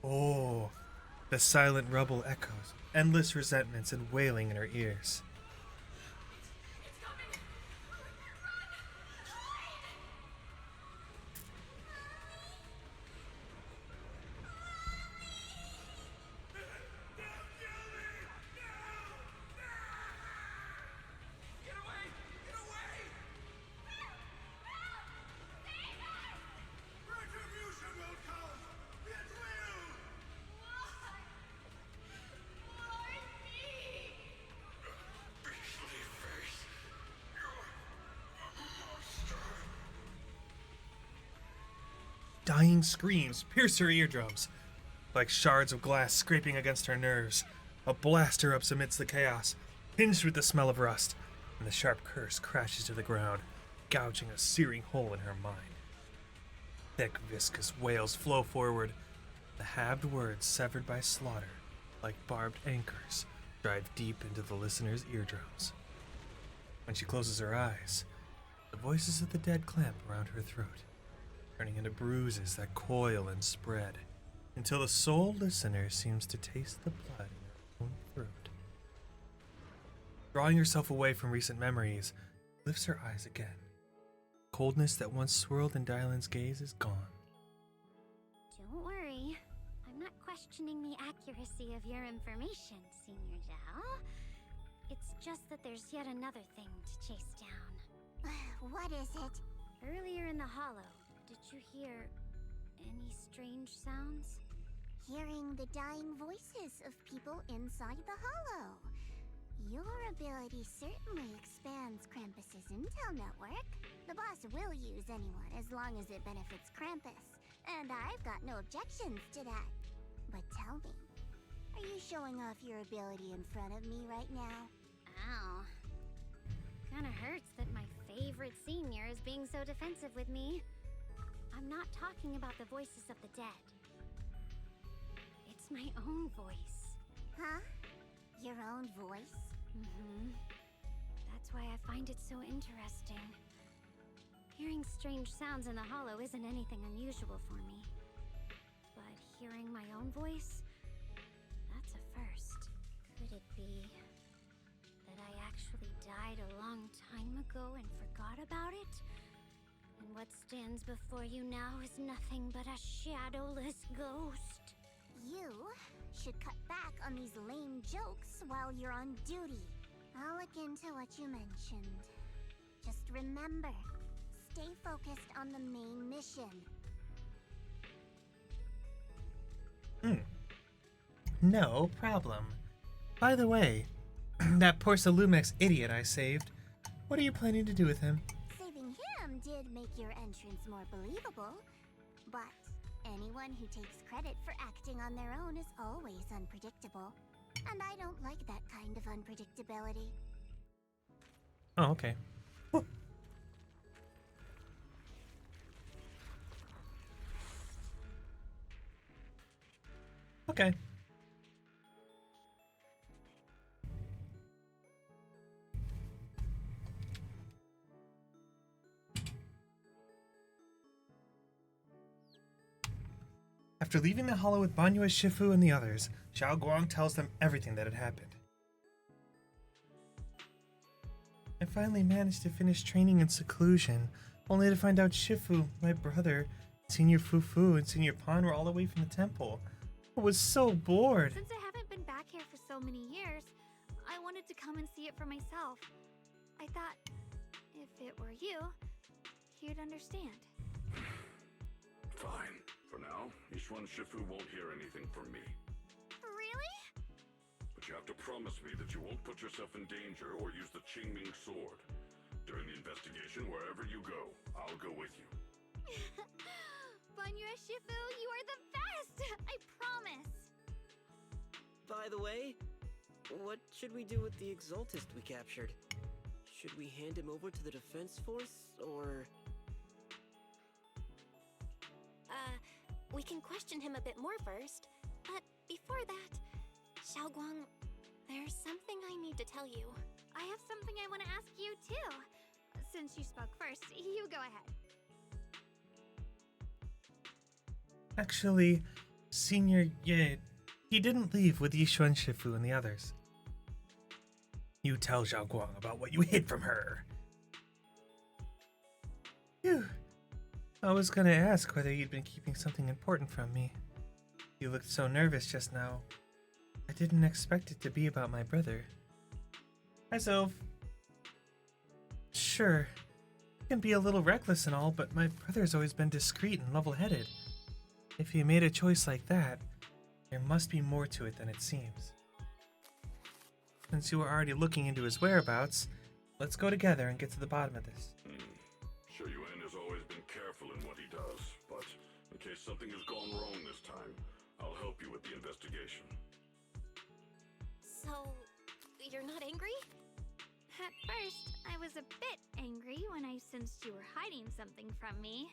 Oh, the silent rubble echoes, endless resentments and wailing in her ears. Dying screams pierce her eardrums, like shards of glass scraping against her nerves. A blast erupts amidst the chaos, tinged with the smell of rust, and the sharp curse crashes to the ground, gouging a searing hole in her mind. Thick, viscous wails flow forward, The halved words severed by slaughter, like barbed anchors, drive deep into the listener's eardrums. When she closes her eyes, the voices of the dead clamp around her throat, turning into bruises that coil and spread, until the sole listener seems to taste the blood in her own throat. Drawing herself away from recent memories, lifts her eyes again. Coldness that once swirled in Dylan's gaze is gone. Don't worry. I'm not questioning the accuracy of your information, Senior Zhao. It's just that there's yet another thing to chase down. What is it? Earlier in the hollow, did you hear any strange sounds? Hearing the dying voices of people inside the hollow. Your ability certainly expands Krampus's intel network. The boss will use anyone as long as it benefits Krampus, and I've got no objections to that. But tell me, are you showing off your ability in front of me right now? Ow. Kinda hurts that my favorite senior is being so defensive with me. I'm not talking about the voices of the dead. It's my own voice. Huh? Your own voice? Mm-hmm. That's why I find it so interesting. Hearing strange sounds in the hollow isn't anything unusual for me. But hearing my own voice? That's a first. Could it be that I actually died a long time ago and forgot about it? And what stands before you now is nothing but a shadowless ghost. You should cut back on these lame jokes while you're on duty. I'll look into what you mentioned. Just remember, stay focused on the main mission. No problem. By the way, that poor Salumex idiot I saved, what are you planning to do with him? Saving him did make your entrance more believable, but anyone who takes credit for acting on their own is always unpredictable. And I don't like that kind of unpredictability. Oh, okay. Whew. Okay. After leaving the hollow with Banyue, Shifu, and the others, Xiao Guang tells them everything that had happened. I finally managed to finish training in seclusion, only to find out Shifu, my brother, Senior Fufu, and Senior Pan were all away from the temple. I was so bored. Since I haven't been back here for so many years, I wanted to come and see it for myself. I thought, if it were you, you'd understand. Fine. For now, Yishuan Shifu won't hear anything from me. Really? But you have to promise me that you won't put yourself in danger or use the Qingming sword. During the investigation, wherever you go, I'll go with you. Banyue Shifu, you are the best! I promise! By the way, what should we do with the Exaltist we captured? Should we hand him over to the defense force, or... We can question him a bit more first. But before that, Xiaoguang, there's something I need to tell you. I have something I want to ask you, too. Since you spoke first, you go ahead. Actually, Senior, yeah, he didn't leave with Yishuan Shifu and the others. You tell Xiao Guang about what you hid from her. Phew. I was gonna ask whether you'd been keeping something important from me. You looked so nervous just now. I didn't expect it to be about my brother. Hi, Soph. Sure, you can be a little reckless and all, but my brother's always been discreet and level-headed. If he made a choice like that, there must be more to it than it seems. Since you were already looking into his whereabouts, let's go together and get to the bottom of this. Shuyuan has always been careful in what he does, but in case something has gone wrong this time, I'll help you with the investigation. So, you're not angry? At first, I was a bit angry when I sensed you were hiding something from me.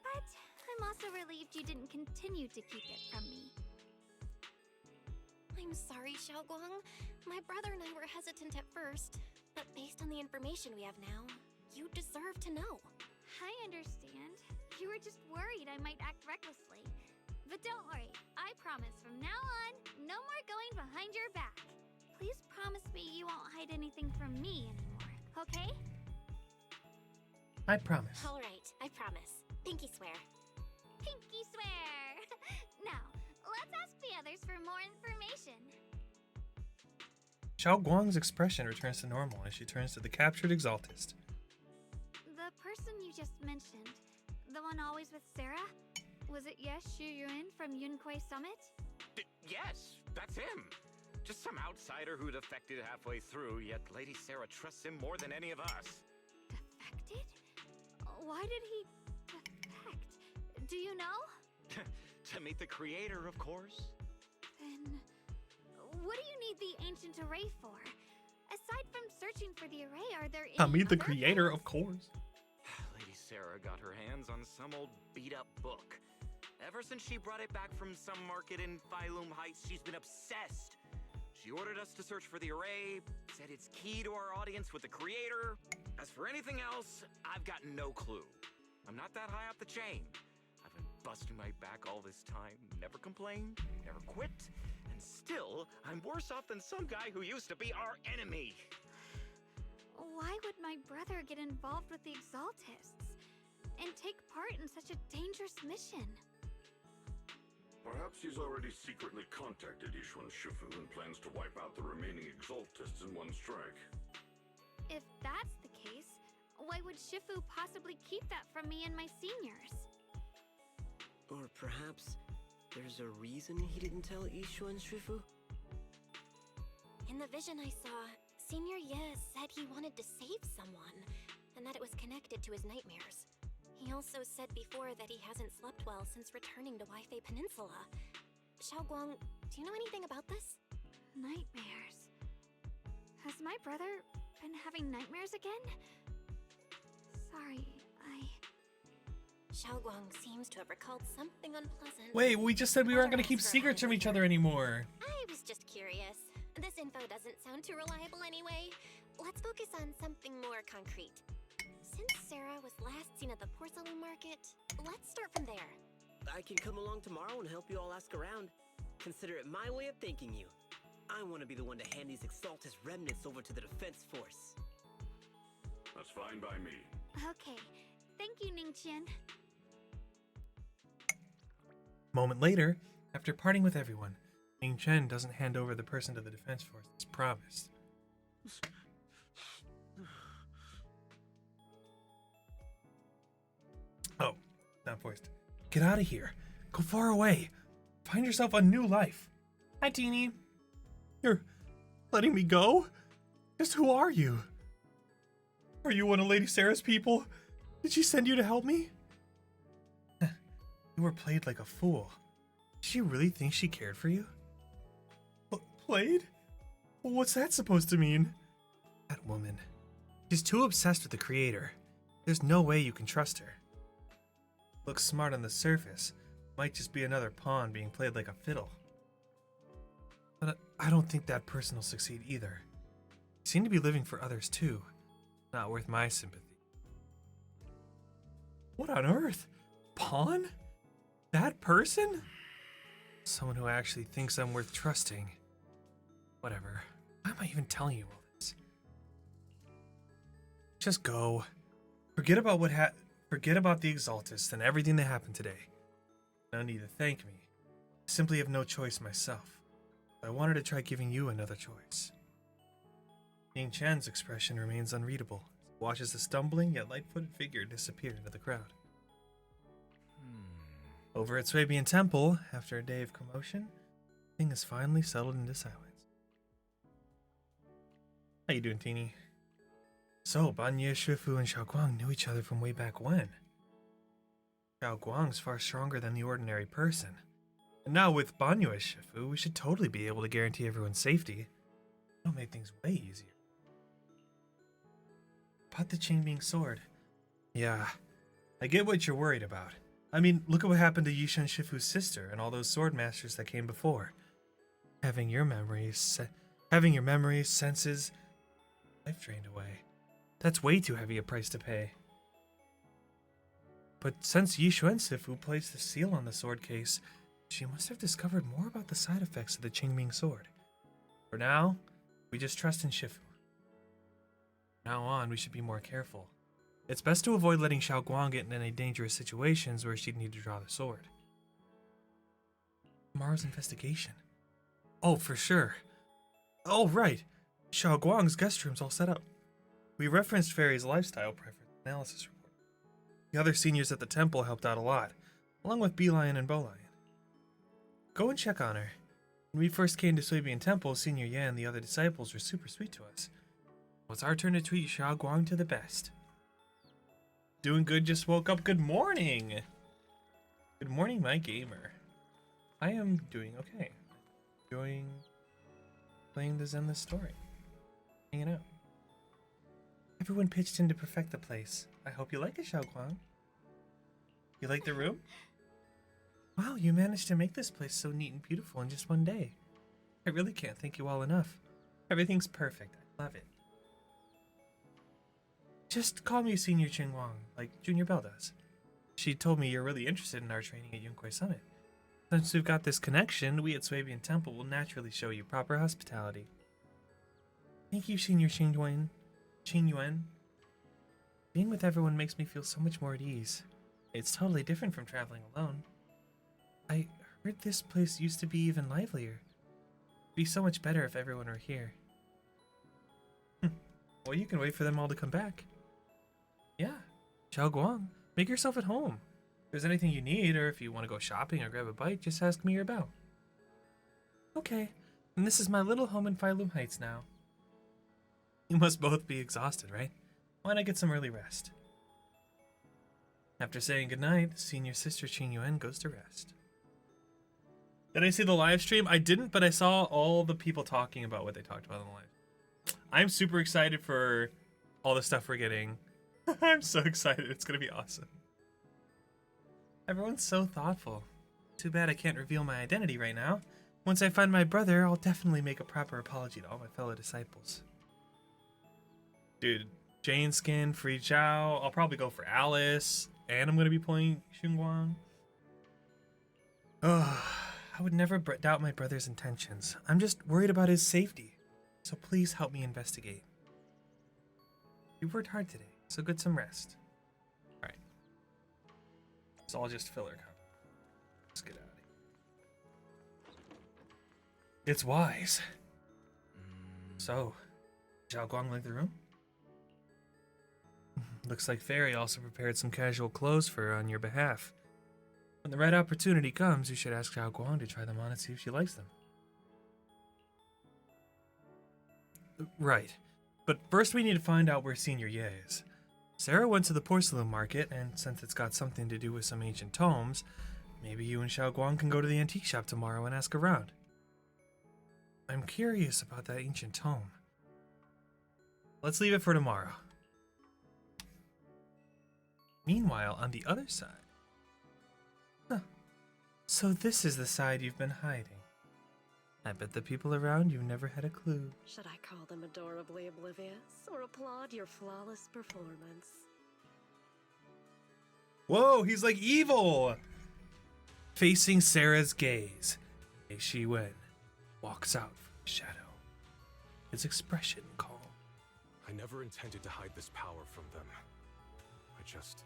But I'm also relieved you didn't continue to keep it from me. I'm sorry, Xiaoguang. My brother and I were hesitant at first, but based on the information we have now, you deserve to know. I understand. You were just worried I might act recklessly. But don't worry, I promise from now on, no more going behind your back. Please promise me you won't hide anything from me anymore, okay? I promise. All right, I promise. Pinky swear. Pinky swear! Now, let's ask the others for more information. Xiao Guang's expression returns to normal as she turns to the captured Exaltist. The person you just mentioned, the one always with Sarah? Was it Yes Shuyuan from Yunquei Summit? Yes, that's him. Just some outsider who defected halfway through, yet Lady Sarah trusts him more than any of us. Defected? Why did he defect? Do you know? To meet the creator, of course. Then, what do you need the ancient array for? Aside from searching for the array, are there any Meet the other creator, things? of course. Lady Sarah got her hands on some old beat-up book. Ever since she brought it back from some market in Phylum Heights, she's been obsessed. She ordered us to search for the array, said it's key to our audience with the creator. As for anything else, I've got no clue. I'm not that high up the chain. I've been busting my back all this time, never complained, never quit, and still, I'm worse off than some guy who used to be our enemy. Why would my brother get involved with the Exaltists and take part in such a dangerous mission? Perhaps he's already secretly contacted Yishuan Shifu and plans to wipe out the remaining Exaltists in one strike. If that's the case, why would Shifu possibly keep that from me and my seniors? Or perhaps there's a reason he didn't tell Yishuan Shifu? In the vision I saw, Senior Ye said he wanted to save someone, and that it was connected to his nightmares. He also said before that he hasn't slept well since returning to Waifei Peninsula. Xiaoguang, do you know anything about this? Nightmares. Has my brother been having nightmares again? Sorry, Xiaoguang seems to have recalled something unpleasant. Wait, we just said we weren't going to keep secrets from each other anymore. I was just curious. This info doesn't sound too reliable anyway. Let's focus on something more concrete. Since Sarah was last seen at the porcelain market, let's start from there. I can come along tomorrow and help you all ask around. Consider it my way of thanking you. I want to be the one to hand these Exaltist remnants over to the defense force. That's fine by me. okay. Thank you, Ningqian. Moment later, after parting with everyone, Ning Chen doesn't hand over the person to the defense force as promised. Oh, not voiced. Get out of here. Go far away. Find yourself a new life. Hi, Teenie. You're letting me go? Just who are you? Are you one of Lady Sarah's people? Did she send you to help me? You were played like a fool. Did you really think she cared for you? Played? Well, what's that supposed to mean? That woman. She's too obsessed with the creator. There's no way you can trust her. Looks smart on the surface. Might just be another pawn being played like a fiddle. But I don't think that person will succeed either. They seem to be living for others too. Not worth my sympathy. What on earth? Pawn? That person? Someone who actually thinks I'm worth trusting. Whatever. Why am I even telling you all this? Just go. Forget about the Exaltists and everything that happened today. No need to thank me. I simply have no choice myself. I wanted to try giving you another choice. Ning Chan's expression remains unreadable as he watches the stumbling yet light-footed figure disappear into the crowd. Over at Swabian Temple, after a day of commotion, the thing has finally settled into silence. How you doing, Teenie? So, Banye, Shifu, and Xiaoguang knew each other from way back when. Xiaoguang's far stronger than the ordinary person. And now with Banyu as Shifu, we should totally be able to guarantee everyone's safety. It'll make things way easier. About the chain being sword. Yeah, I get what you're worried about. I mean, look at what happened to Yushan Shifu's sister and all those sword masters that came before. Having your memories, senses, life drained away. That's way too heavy a price to pay. But since Yishuan Sifu placed the seal on the sword case, she must have discovered more about the side effects of the Qingming sword. For now, we just trust in Shifu. From now on, we should be more careful. It's best to avoid letting Xiao Guang get in any dangerous situations where she'd need to draw the sword. Tomorrow's investigation. Oh, for sure. Oh, right. Xiao Guang's guest room's all set up. We referenced Fairy's lifestyle preference analysis report. The other seniors at the temple helped out a lot, along with Beelion and Bolion. Go and check on her. When we first came to Suibian Temple, Senior Yan and the other disciples were super sweet to us. Well, it's our turn to treat Xiao Guang to the best. Doing good, just woke up. Good morning! Good morning, my gamer. I am doing okay. Enjoying playing the Zenless story. Hanging out. Everyone pitched in to perfect the place. I hope you like it, Xiao Guang. You like the room? Wow, you managed to make this place so neat and beautiful in just one day. I really can't thank you all enough. Everything's perfect. I love it. Just call me Senior Qingwang, like Junior Belle does. She told me you're really interested in our training at Yunkwei Summit. Since we've got this connection, we at Suibian Temple will naturally show you proper hospitality. Thank you, Senior Qingyuan. Being with everyone makes me feel so much more at ease. It's totally different from traveling alone. I heard this place used to be even livelier. It'd be so much better if everyone were here. Well, you can wait for them all to come back. Yeah, Xiao Guang, make yourself at home. If there's anything you need, or if you want to go shopping or grab a bite, just ask me or Bao. Okay, and this is my little home in Phylum Heights now. You must both be exhausted, right? Why not get some early rest? After saying goodnight, senior sister Qing Yuan goes to rest. Did I see the live stream? I didn't, but I saw all the people talking about what they talked about in the live. I'm super excited for all the stuff we're getting. I'm so excited. It's going to be awesome. Everyone's so thoughtful. Too bad I can't reveal my identity right now. Once I find my brother, I'll definitely make a proper apology to all my fellow disciples. Dude, Jane Skin, Free Zhao. I'll probably go for Alice. And I'm going to be playing Xingguang. Ugh. I would never doubt my brother's intentions. I'm just worried about his safety. So please help me investigate. You worked hard today, so get some rest. Alright. It's all just filler content. Let's get out of here. It's wise. So, Xiao Guang like the room? Looks like Fairy also prepared some casual clothes for her on your behalf. When the right opportunity comes, you should ask Xiao Guang to try them on and see if she likes them. Right. But first we need to find out where Senior Ye is. Sarah went to the porcelain market, and since it's got something to do with some ancient tomes, maybe you and Xiao Guang can go to the antique shop tomorrow and ask around. I'm curious about that ancient tome. Let's leave it for tomorrow. Meanwhile, on the other side... Huh. So this is the side you've been hiding. I bet the people around you never had a clue. Should I call them adorably oblivious or applaud your flawless performance? Whoa, he's like evil! Facing Sarah's gaze, Ye Shiwen walks out from the shadow, his expression calm. I never intended to hide this power from them. I just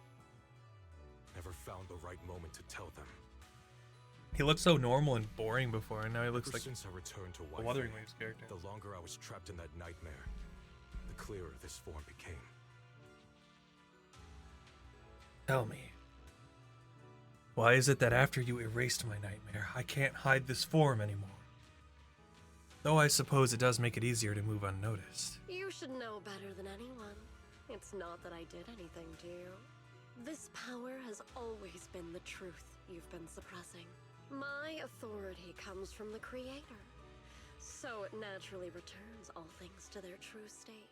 never found the right moment to tell them. He looked so normal and boring before, and now he looks Ever like since I returned to a Wi-Fi, Wuthering Waves character. the longer I was trapped in that nightmare, the clearer this form became. Tell me, why is it that after you erased my nightmare, I can't hide this form anymore? Though I suppose it does make it easier to move unnoticed. You should know better than anyone. It's not that I did anything to you. This power has always been the truth you've been suppressing. My authority comes from the Creator, so it naturally returns all things to their true state.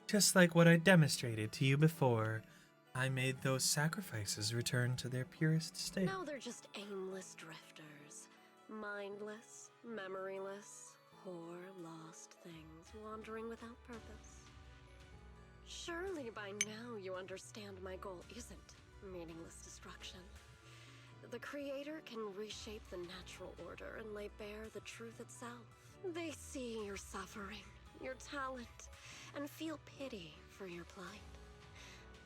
Just like what I demonstrated to you before, I made those sacrifices return to their purest state. Now they're just aimless drifters. Mindless, memoryless, poor, lost things wandering without purpose. Surely by now you understand my goal isn't meaningless destruction. The Creator can reshape the natural order and lay bare the truth itself. They see your suffering, your talent, and feel pity for your plight.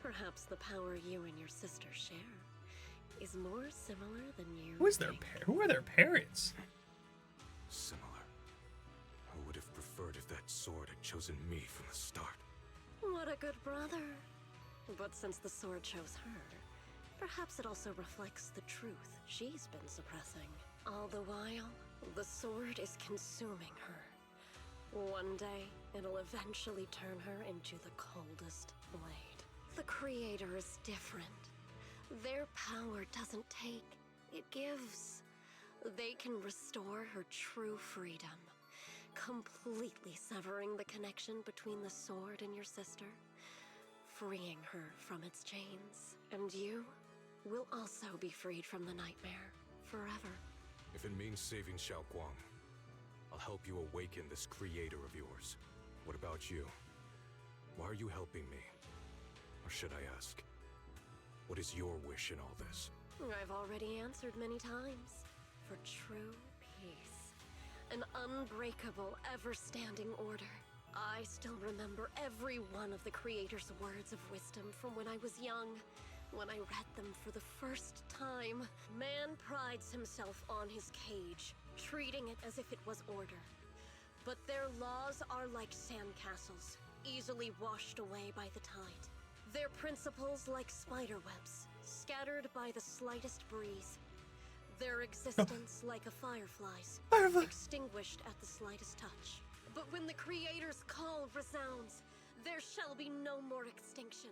Perhaps the power you and your sister share is more similar than you Who are their parents? Similar. I would have preferred if that sword had chosen me from the start. What a good brother. But since the sword chose her, perhaps it also reflects the truth she's been suppressing. All the while, the sword is consuming her. One day, it'll eventually turn her into the coldest blade. The Creator is different. Their power doesn't take, it gives. They can restore her true freedom, completely severing the connection between the sword and your sister, freeing her from its chains. And you will also be freed from the nightmare forever. If it means saving Xiaoguang, I'll help you awaken this creator of yours. What about you? Why are you helping me? Or should I ask, what is your wish in all this? I've already answered many times. For true peace. An unbreakable, ever-standing order. I still remember every one of the Creator's words of wisdom from when I was young. When I read them for the first time. Man prides himself on his cage, treating it as if it was order. But their laws are like sandcastles, easily washed away by the tide. Their principles like spiderwebs, scattered by the slightest breeze. Their existence like a firefly's, extinguished at the slightest touch. But when the Creator's call resounds, there shall be no more extinction.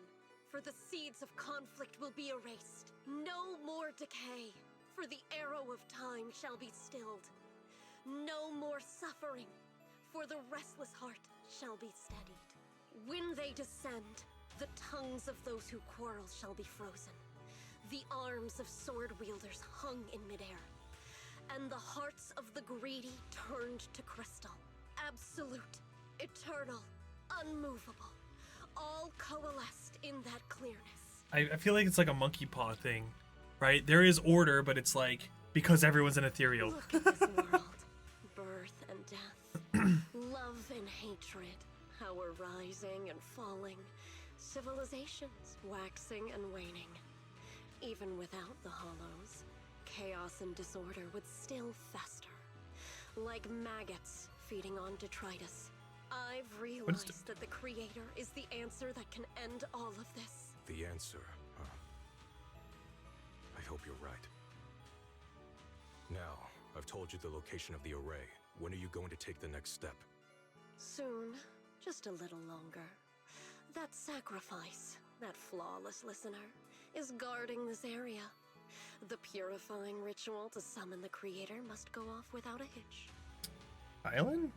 For the seeds of conflict will be erased. No more decay, for the arrow of time shall be stilled. No more suffering, for the restless heart shall be steadied. When they descend, the tongues of those who quarrel shall be frozen. The arms of sword wielders hung in midair, and the hearts of the greedy turned to crystal. Absolute, eternal, unmovable, all coalesced in that clearness. I feel like it's like a monkey paw thing, right? There is order, but it's like, because everyone's an ethereal. Look at this world. Birth and death, love and hatred, power rising and falling, civilizations waxing and waning. Even without the hollows, chaos and disorder would still fester, like maggots feeding on detritus. I've realized that the Creator is the answer that can end all of this. The answer, huh? I hope you're right. Now, I've told you the location of the array. When are you going to take the next step? Soon, just a little longer. That sacrifice, that flawless listener, is guarding this area. The purifying ritual to summon the Creator must go off without a hitch. Island?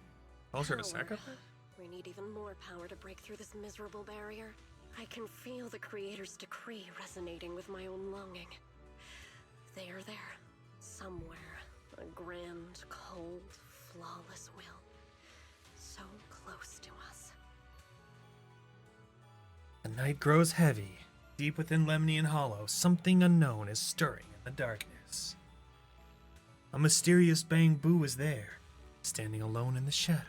Also a Power. sacrifice? We need even more power to break through this miserable barrier. I can feel the Creator's decree resonating with my own longing. They are there, somewhere. A grand, cold, flawless will. So close to us. The night grows heavy. Deep within Lemnian Hollow, something unknown is stirring in the darkness. A mysterious bamboo is there, standing alone in the shadows.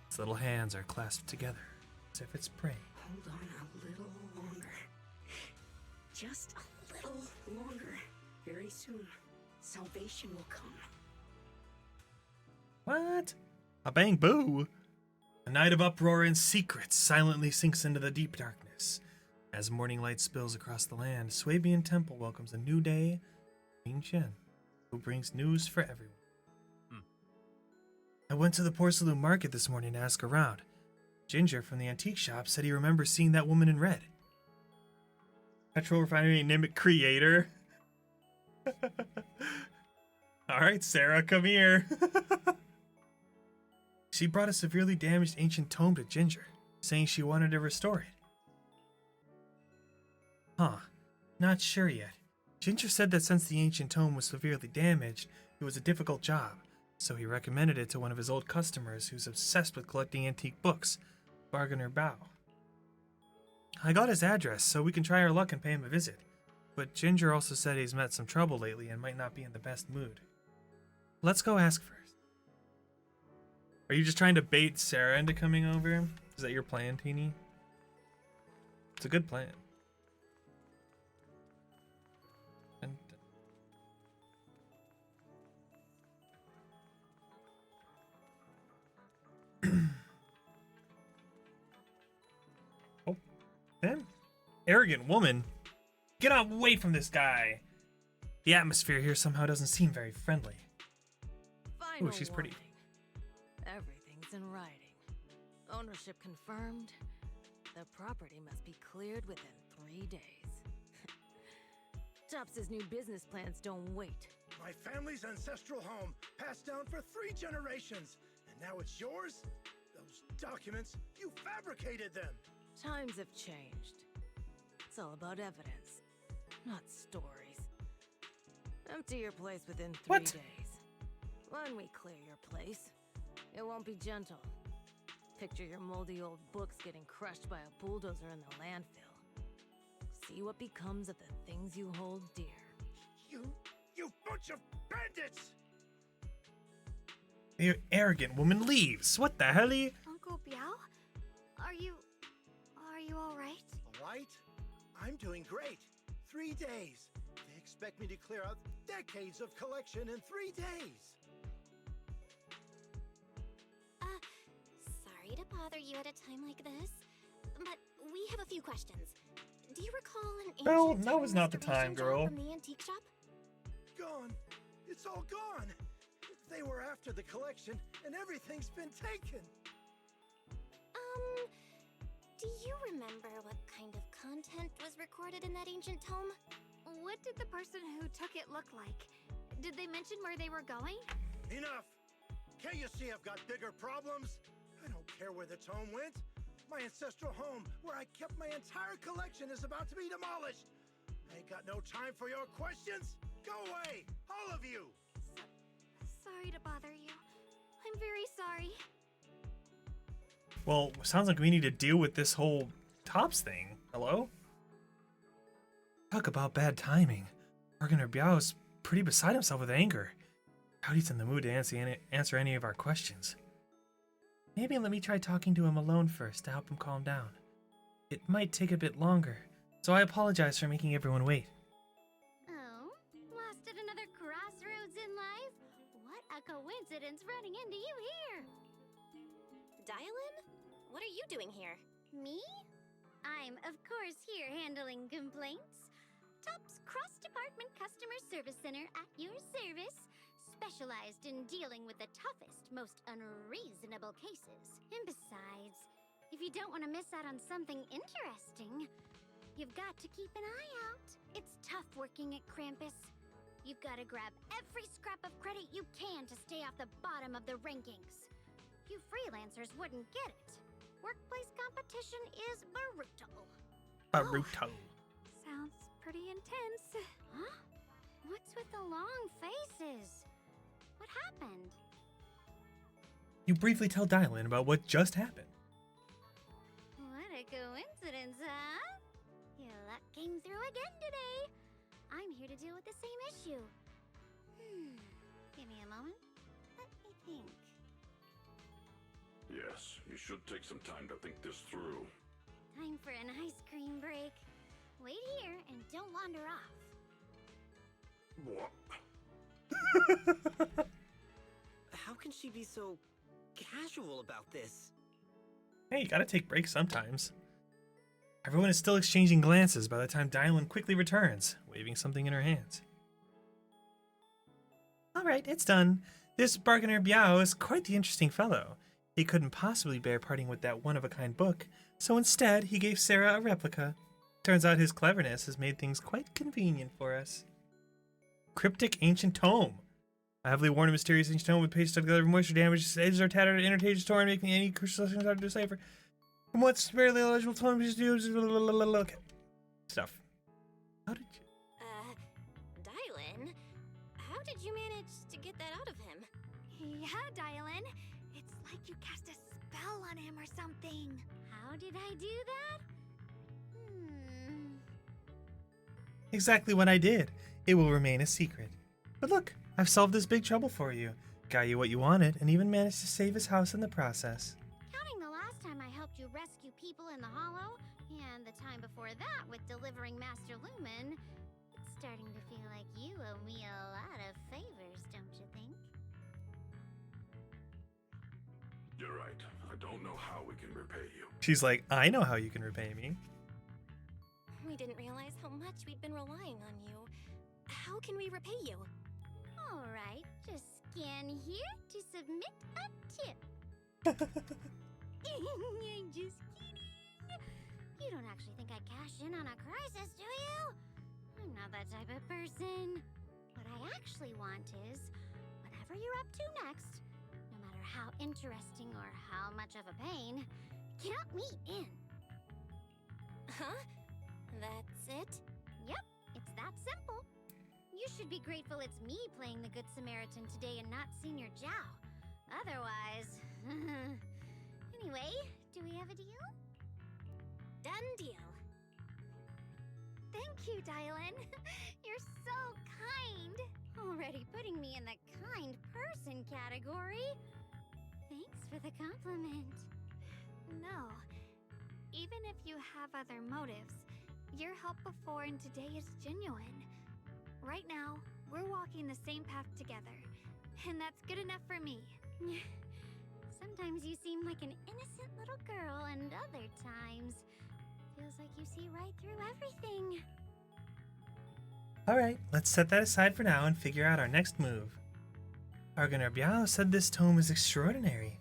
Its little hands are clasped together, as if it's praying. Hold on a little longer. Just a little longer. Very soon, salvation will come. What? A bamboo? A night of uproar and secrets silently sinks into the deep darkness. As morning light spills across the land, Swabian Temple welcomes a new day, Queen Chen, who brings news for everyone. I went to the porcelain market this morning to ask around. Ginger from the antique shop said he remembers seeing that woman in red. Petrol refinery Nimic Creator. Alright, Sarah, come here. She brought a severely damaged ancient tome to Ginger, saying she wanted to restore it. Huh. Not sure yet. Ginger said that since the ancient tome was severely damaged, it was a difficult job, so he recommended it to one of his old customers who's obsessed with collecting antique books, Bargainer Bao. I got his address so we can try our luck and pay him a visit, but Ginger also said he's met some trouble lately and might not be in the best mood. Let's go ask first. Are you just trying to bait Sarah into coming over? Is that your plan, Teeny? It's a good plan. And oh, then arrogant woman, get away from this guy. The atmosphere here somehow doesn't seem very friendly. Final Ooh, she's pretty. warning. Everything's in writing. Ownership confirmed. The property must be cleared within 3 days. Tops's new business plans don't wait. My family's ancestral home, passed down for 3 generations, and now it's yours? Those documents, you fabricated them! Times have changed. It's all about evidence, not stories. Empty your place within 3 days. When we clear your place, it won't be gentle. Picture your moldy old books getting crushed by a bulldozer in the landfill. See what becomes of the things you hold dear. You bunch of bandits! The arrogant woman leaves. What the hell? Uncle Biao? Are you all right? All right? I'm doing great. 3 days. They expect me to clear out decades of collection in 3 days. Sorry to bother you at a time like this, but we have a few questions. Do you recall an ancient Well, now is not the restoration time, girl. job from the antique shop? Gone. It's all gone. They were after the collection, and everything's been taken. Do you remember what kind of content was recorded in that ancient tome? What did the person who took it look like? Did they mention where they were going? Enough! Can't you see I've got bigger problems? I don't care where the tome went. My ancestral home, where I kept my entire collection, is about to be demolished. I ain't got no time for your questions. Go away, all of you! Sorry to bother you. I'm very sorry. Well, sounds like we need to deal with this whole Tops thing. Hello? Talk about bad timing. Bargainer Biao's pretty beside himself with anger. Doubt he's in the mood to answer any of our questions. Maybe let me try talking to him alone first to help him calm down. It might take a bit longer, so I apologize for making everyone wait. Oh, lost at another crossroads in life? What a coincidence running into you here! Dylan? What are you doing here? Me? I'm, of course, here handling complaints. Top's cross-department customer service center at your service, specialized in dealing with the toughest, most unreasonable cases. And besides, if you don't want to miss out on something interesting, you've got to keep an eye out. It's tough working at Krampus. You've got to grab every scrap of credit you can to stay off the bottom of the rankings. You freelancers wouldn't get it. Workplace competition is brutal. Baruto. Sounds pretty intense. Huh? What's with the long faces? What happened? You briefly tell Dylan about what just happened. What a coincidence, huh? Your luck came through again today. I'm here to deal with the same issue. Give me a moment. Let me think. Yes, you should take some time to think this through. Time for an ice cream break. Wait here and don't wander off. What? How can she be so casual about this? Hey, you gotta take breaks sometimes. Everyone is still exchanging glances by the time Dylan quickly returns, waving something in her hands. Alright, it's done. This Bargainer Biao is quite the interesting fellow. He couldn't possibly bear parting with that one-of-a-kind book, so instead he gave Sarah a replica. Turns out his cleverness has made things quite convenient for us. Cryptic Ancient Tome. A heavily worn and mysterious ancient tome with pages stuck together with moisture damage. Edges are tattered and intertages torn, making any crucial sections hard to decipher. From what's barely illegible tome, just use okay. Stuff. How did you? Dylan? How did you manage to get that out of him? Yeah, Dylan. It's like you cast a spell on him or something. How did I do that? Exactly what I did. It will remain a secret. But look, I've solved this big trouble for you. Got you what you wanted, and even managed to save his house in the process. Counting the last time I helped you rescue people in the Hollow, and the time before that with delivering Master Lumen, it's starting to feel like you owe me a lot of favors, don't you think? You're right. I don't know how we can repay you. She's like, I know how you can repay me. We didn't realize how much we'd been relying on you. How can we repay you? All right, just scan here to submit a tip. I'm just kidding. You don't actually think I cash in on a crisis, do you? I'm not that type of person. What I actually want is, whatever you're up to next, no matter how interesting or how much of a pain, count me in. Huh? That's it? Yep, it's that simple. You should be grateful it's me playing the Good Samaritan today and not Senior Zhao. Otherwise... Anyway, do we have a deal? Done deal. Thank you, Dylan. You're so kind. Already putting me in the kind person category. Thanks for the compliment. No. Even if you have other motives, your help before and today is genuine. Right now, we're walking the same path together, and that's good enough for me. Sometimes you seem like an innocent little girl, and other times, feels like you see right through everything. Alright, let's set that aside for now and figure out our next move. Argoner Biao said this tome is extraordinary.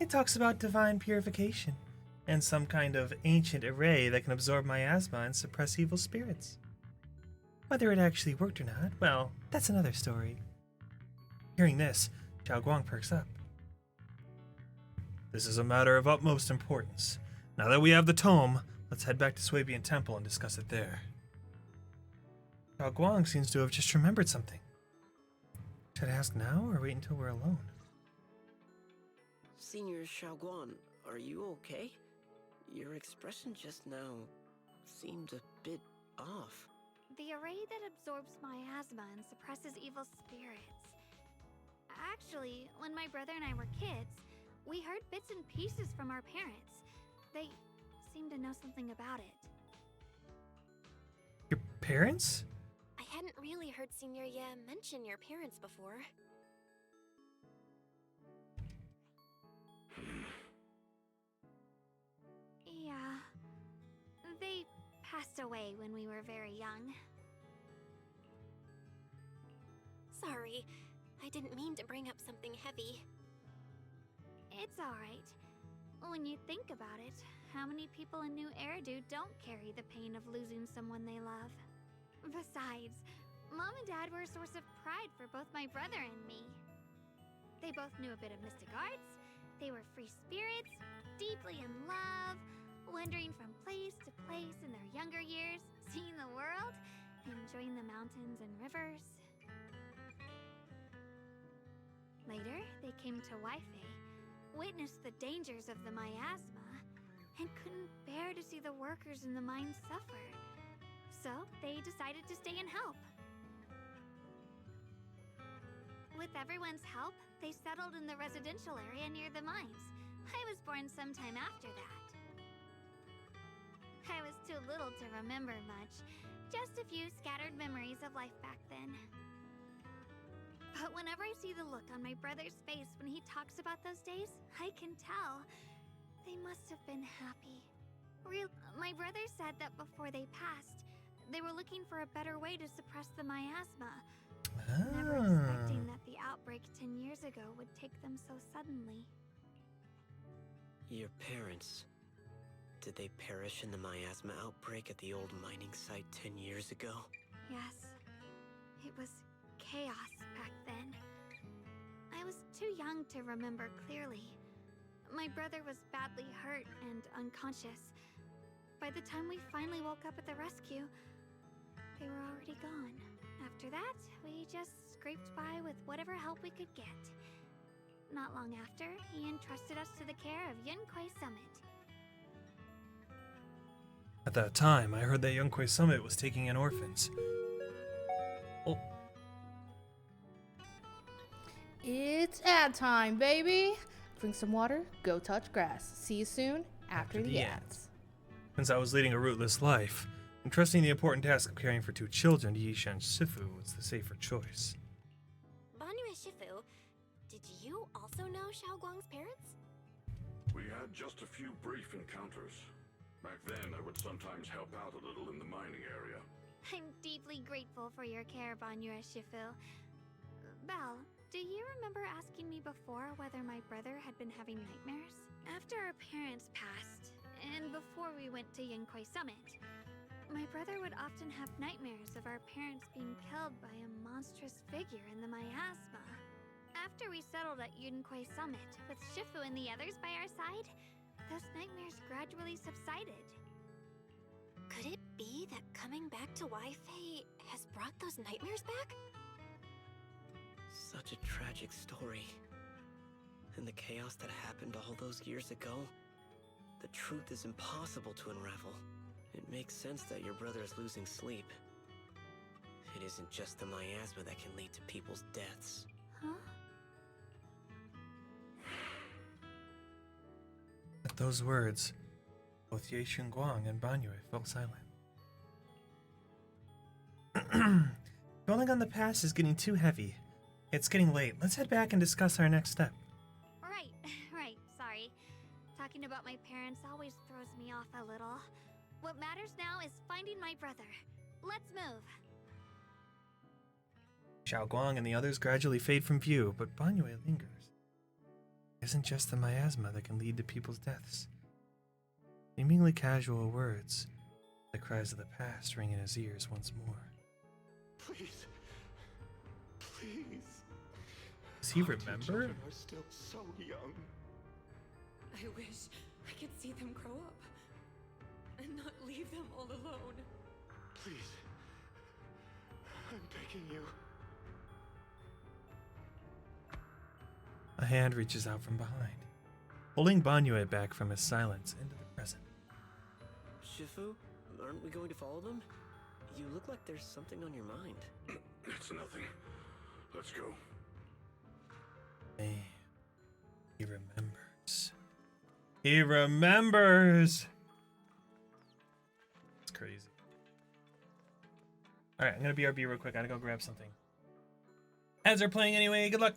It talks about divine purification, and some kind of ancient array that can absorb miasma and suppress evil spirits. Whether it actually worked or not, well, that's another story. Hearing this, Zhao Guang perks up. This is a matter of utmost importance. Now that we have the tome, let's head back to Swabian Temple and discuss it there. Zhao Guang seems to have just remembered something. Should I ask now or wait until we're alone? Senior Xiaoguan, are you okay? Your expression just now seemed a bit off. The array that absorbs miasma and suppresses evil spirits. Actually, when my brother and I were kids, we heard bits and pieces from our parents. They seemed to know something about it. Your parents? I hadn't really heard Senior Ye mention your parents before. Yeah. They passed away when we were very young. Sorry, I didn't mean to bring up something heavy. It's alright. When you think about it, how many people in New Eridu don't carry the pain of losing someone they love? Besides, Mom and Dad were a source of pride for both my brother and me. They both knew a bit of mystic arts, they were free spirits, deeply in love, wandering from place to place in their younger years, seeing the world, enjoying the mountains and rivers. Later, they came to Weifei, witnessed the dangers of the miasma, and couldn't bear to see the workers in the mines suffer. So, they decided to stay and help. With everyone's help, they settled in the residential area near the mines. I was born sometime after that. I was too little to remember much, just a few scattered memories of life back then. But whenever I see the look on my brother's face when he talks about those days, I can tell. They must have been happy. My brother said that before they passed, they were looking for a better way to suppress the miasma. Never expecting that the outbreak 10 years ago would take them so suddenly. Your parents... did they perish in the miasma outbreak at the old mining site 10 years ago? Yes. It was chaos back then. I was too young to remember clearly. My brother was badly hurt and unconscious. By the time we finally woke up at the rescue, they were already gone. After that, we just scraped by with whatever help we could get. Not long after, he entrusted us to the care of Yunquei Summit. At that time, I heard that Yunquei Summit was taking in orphans. Oh. It's ad time, baby. Drink some water, go touch grass. See you soon after the ads. Since I was leading a rootless life, entrusting the important task of caring for 2 children to Yisha and Shifu was the safer choice. Banyu and Shifu, did you also know Xiaoguang's parents? We had just a few brief encounters. Back then, I would sometimes help out a little in the mining area. I'm deeply grateful for your care, Banyue Shifu. Belle, do you remember asking me before whether my brother had been having nightmares? After our parents passed, and before we went to Yunquei Summit, my brother would often have nightmares of our parents being killed by a monstrous figure in the miasma. After we settled at Yunquei Summit, with Shifu and the others by our side, those nightmares gradually subsided. Could it be that coming back to Wi-Fi has brought those nightmares back? Such a tragic story. And the chaos that happened all those years ago, the truth is impossible to unravel. It makes sense that your brother is losing sleep. It isn't just the miasma that can lead to people's deaths. Huh? At those words, both Ye Xinguang and Banyue fell silent. Dwelling on the past is getting too heavy. It's getting late. Let's head back and discuss our next step. Right, sorry. Talking about my parents always throws me off a little. What matters now is finding my brother. Let's move. Xiaoguang and the others gradually fade from view, but Banyue lingers. It isn't just the miasma that can lead to people's deaths. Seemingly casual words, the cries of the past ring in his ears once more. Please. Please. Does he Our 2 remember? children are still so young. I wish I could see them grow up and not leave them all alone. Please. I'm begging you. A hand reaches out from behind, pulling Banyue back from his silence into the present. Shifu, aren't we going to follow them? You look like there's something on your mind. It's nothing. Let's go. Man, he remembers. He remembers! It's crazy. Alright, I'm gonna BRB real quick. I gotta go grab something. Ads are playing anyway. Good luck!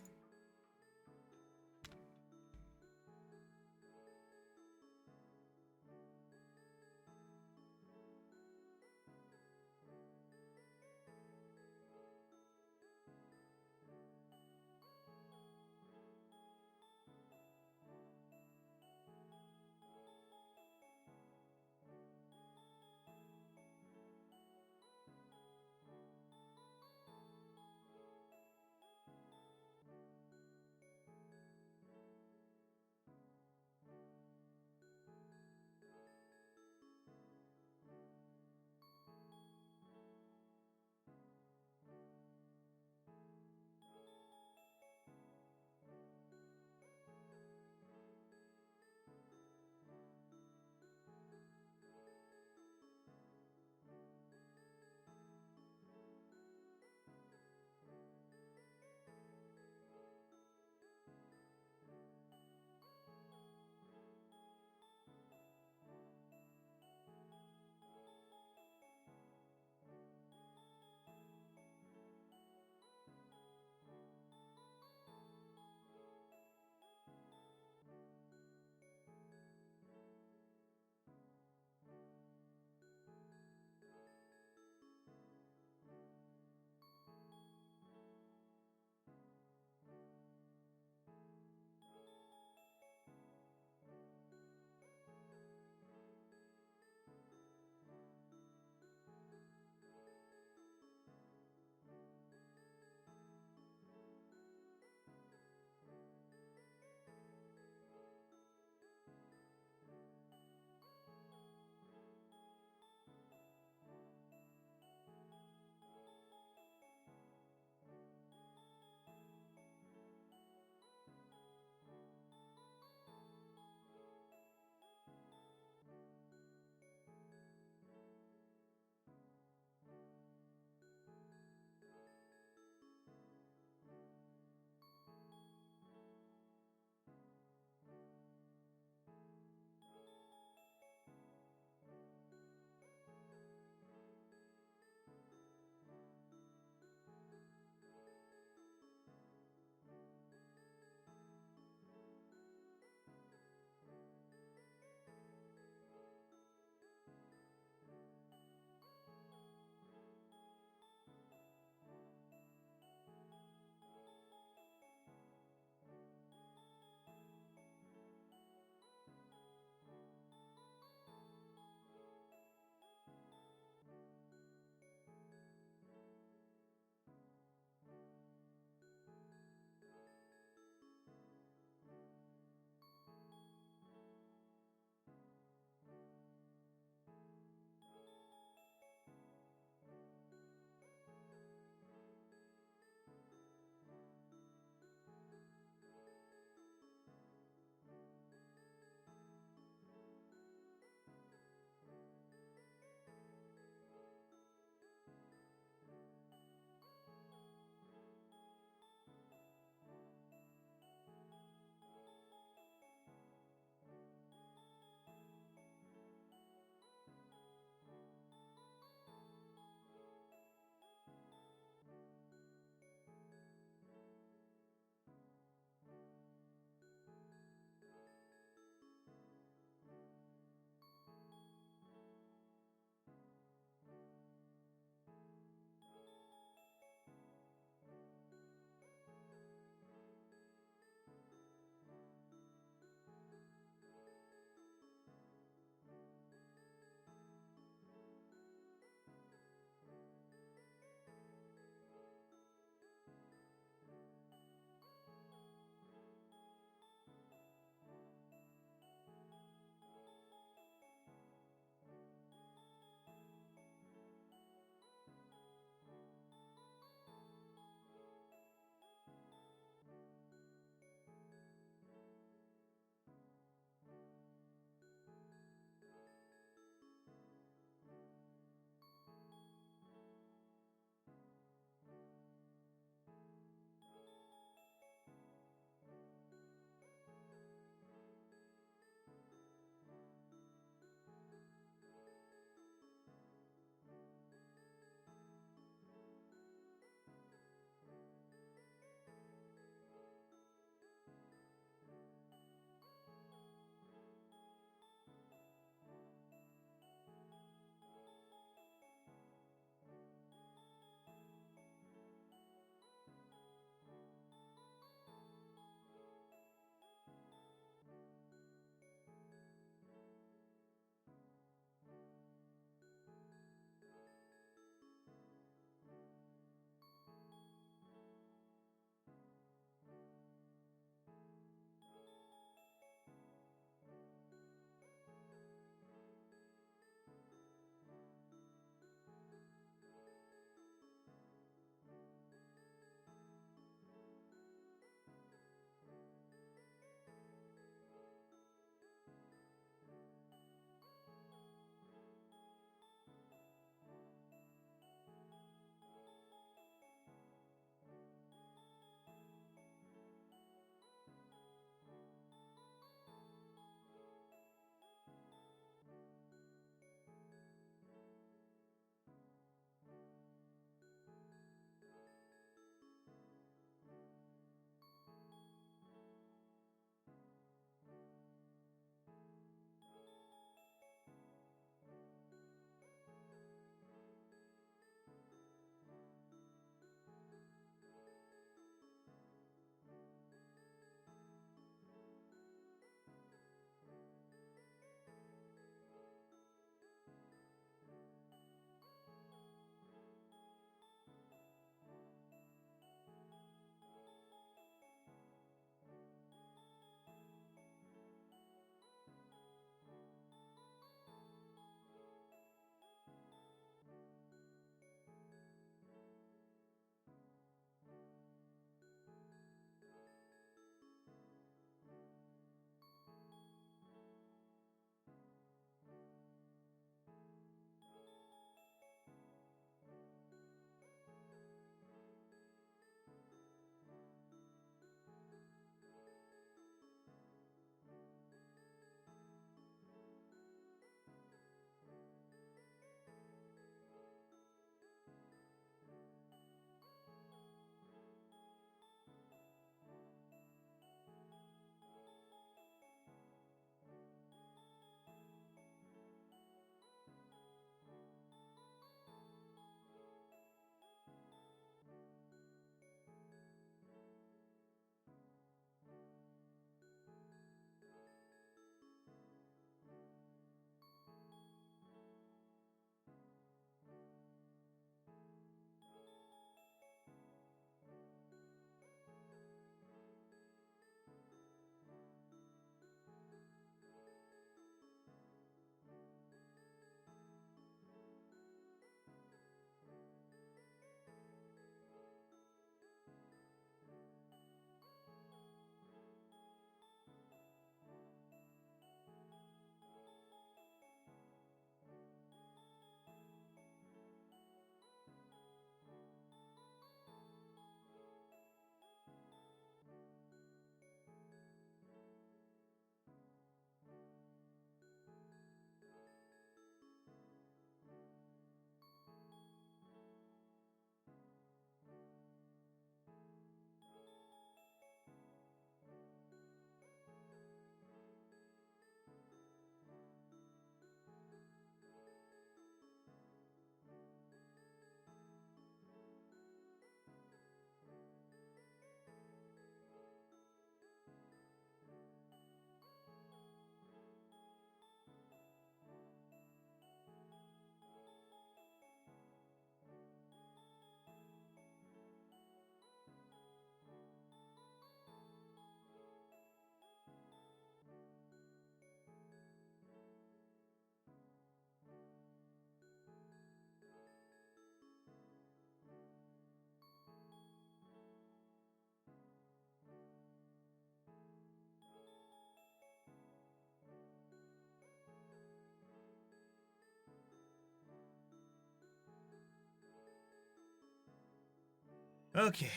Okay.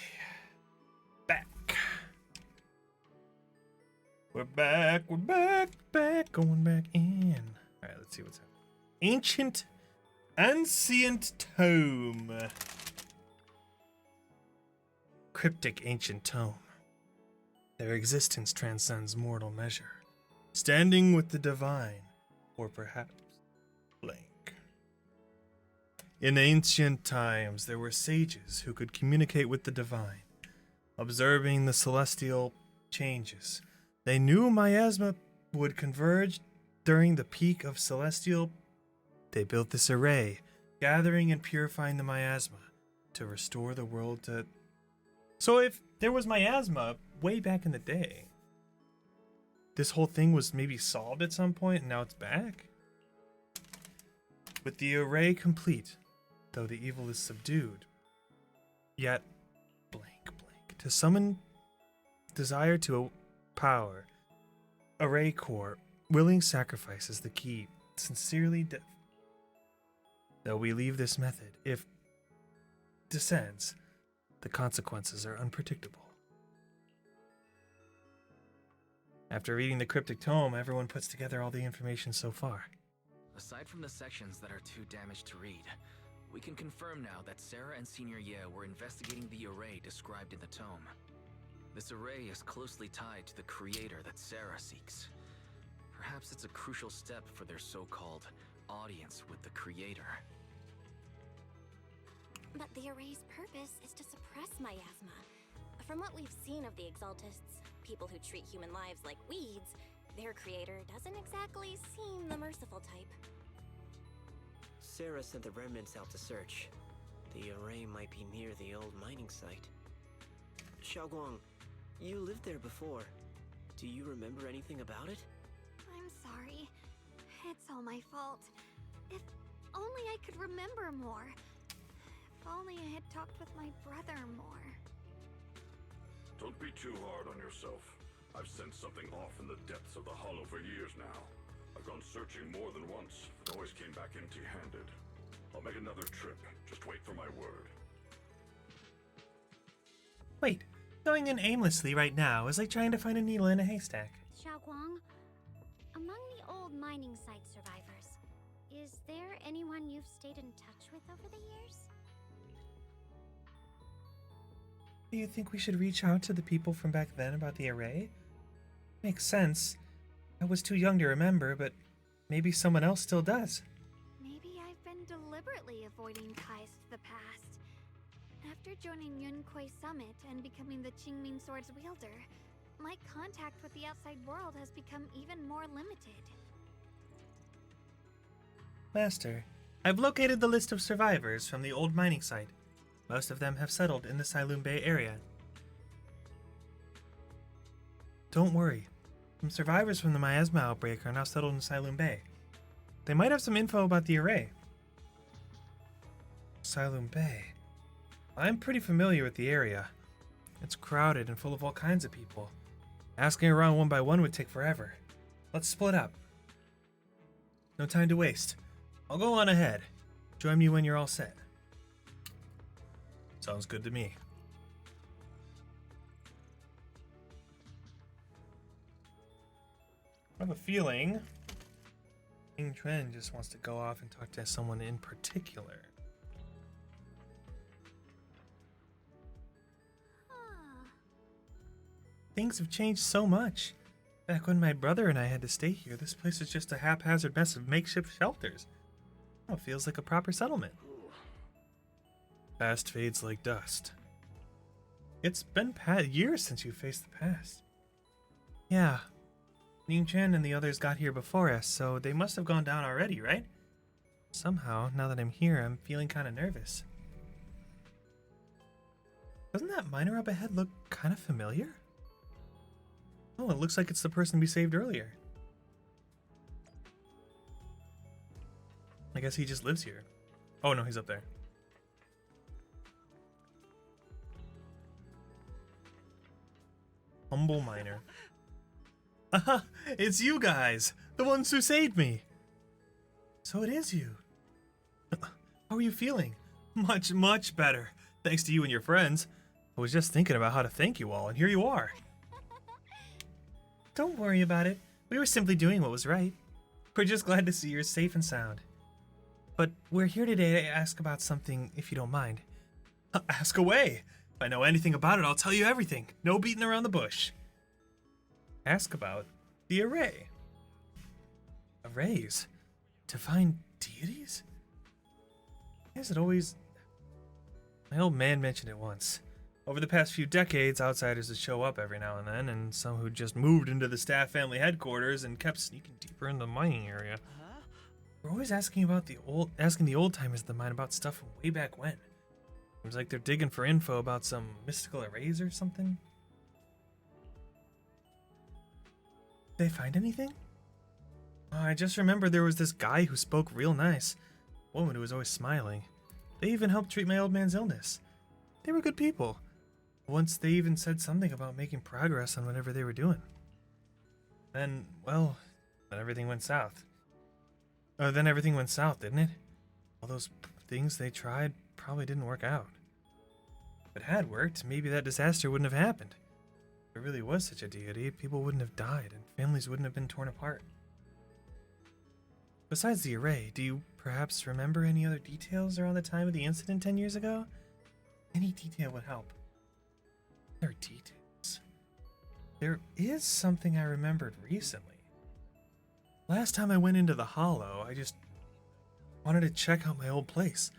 Back. We're back. We're back. Back. Going back in. Alright, let's see what's happening. Ancient Tome. Cryptic ancient tome. Their existence transcends mortal measure, standing with the divine, or perhaps blank. In ancient times, there were sages who could communicate with the divine, observing the celestial changes. They knew miasma would converge during the peak of celestial. They built this array, gathering and purifying the miasma to restore the world to. So if there was miasma way back in the day, this whole thing was maybe solved at some point and now it's back? With the array complete, though the evil is subdued, yet blank. To summon desire to power, array core, willing sacrifice is the key. Sincerely, though we leave this method, if descends, the consequences are unpredictable. After reading the cryptic tome, everyone puts together all the information so far. Aside from the sections that are too damaged to read, we can confirm now that Sarah and Senior Ye were investigating the array described in the tome. This array is closely tied to the creator that Sarah seeks. Perhaps it's a crucial step for their so-called audience with the creator. But the array's purpose is to suppress miasma. From what we've seen of the Exaltists, people who treat human lives like weeds, their creator doesn't exactly seem the merciful type. Sarah sent the remnants out to search. The array might be near the old mining site. Xiaoguang, you lived there before. Do you remember anything about it? I'm sorry. It's all my fault. If only I could remember more. If only I had talked with my brother more. Don't be too hard on yourself. I've sensed something off in the depths of the hollow for years now. I've gone searching more than once, but always came back empty-handed. I'll make another trip. Just wait for my word. Wait, going in aimlessly right now is like trying to find a needle in a haystack. Xiaoguang, among the old mining site survivors, is there anyone you've stayed in touch with over the years? Do you think we should reach out to the people from back then about the array? Makes sense. I was too young to remember, but maybe someone else still does. Maybe I've been deliberately avoiding ties to the past. After joining Yunkuei Summit and becoming the Qingming Sword's wielder, my contact with the outside world has become even more limited. Master, I've located the list of survivors from the old mining site. Most of them have settled in the Silum Bay area. Don't worry. Some survivors from the miasma outbreak are now settled in Silum Bay. They might have some info about the array. Silum Bay. I'm pretty familiar with the area. It's crowded and full of all kinds of people. Asking around one by one would take forever. Let's split up. No time to waste. I'll go on ahead. Join me when you're all set. Sounds good to me. I have a feeling King Tren just wants to go off and talk to someone in particular. Things have changed so much. Back when my brother and I had to stay here, this place was just a haphazard mess of makeshift shelters. Now it feels like a proper settlement. Past fades like dust. It's been years since you faced the past. Yeah. Ning Chen and the others got here before us, so they must have gone down already, right? Somehow, now that I'm here, I'm feeling kind of nervous. Doesn't that miner up ahead look kind of familiar? Oh, it looks like it's the person we saved earlier. I guess he just lives here. Oh no, he's up there. Humble miner. Aha! It's you guys! The ones who saved me! So it is you. How are you feeling? Much, much better. Thanks to you and your friends. I was just thinking about how to thank you all, and here you are. Don't worry about it. We were simply doing what was right. We're just glad to see you're safe and sound. But we're here today to ask about something, if you don't mind. Ask away. If I know anything about it, I'll tell you everything. No beating around the bush. Ask about the array. Arrays? To find deities? Is it always... My old man mentioned it once. Over the past few decades, outsiders would show up every now and then, and some who just moved into the staff family headquarters and kept sneaking deeper in the mining area. We're always asking the old timers of the mine about stuff from way back when. Seems like they're digging for info about some mystical arrays or something. Did they find anything? I just remember there was this guy who spoke real nice. A woman who was always smiling. They even helped treat my old man's illness. They were good people. Once they even said something about making progress on whatever they were doing. Then everything went south. Then everything went south, didn't it? All those things they tried probably didn't work out. If it had worked, maybe that disaster wouldn't have happened. If there really was such a deity, people wouldn't have died and families wouldn't have been torn apart. Besides the array, do you perhaps remember any other details around the time of the incident 10 years ago? Any detail would help. There are details. There is something I remembered recently. Last time I went into the Hollow, I just wanted to check out my old place.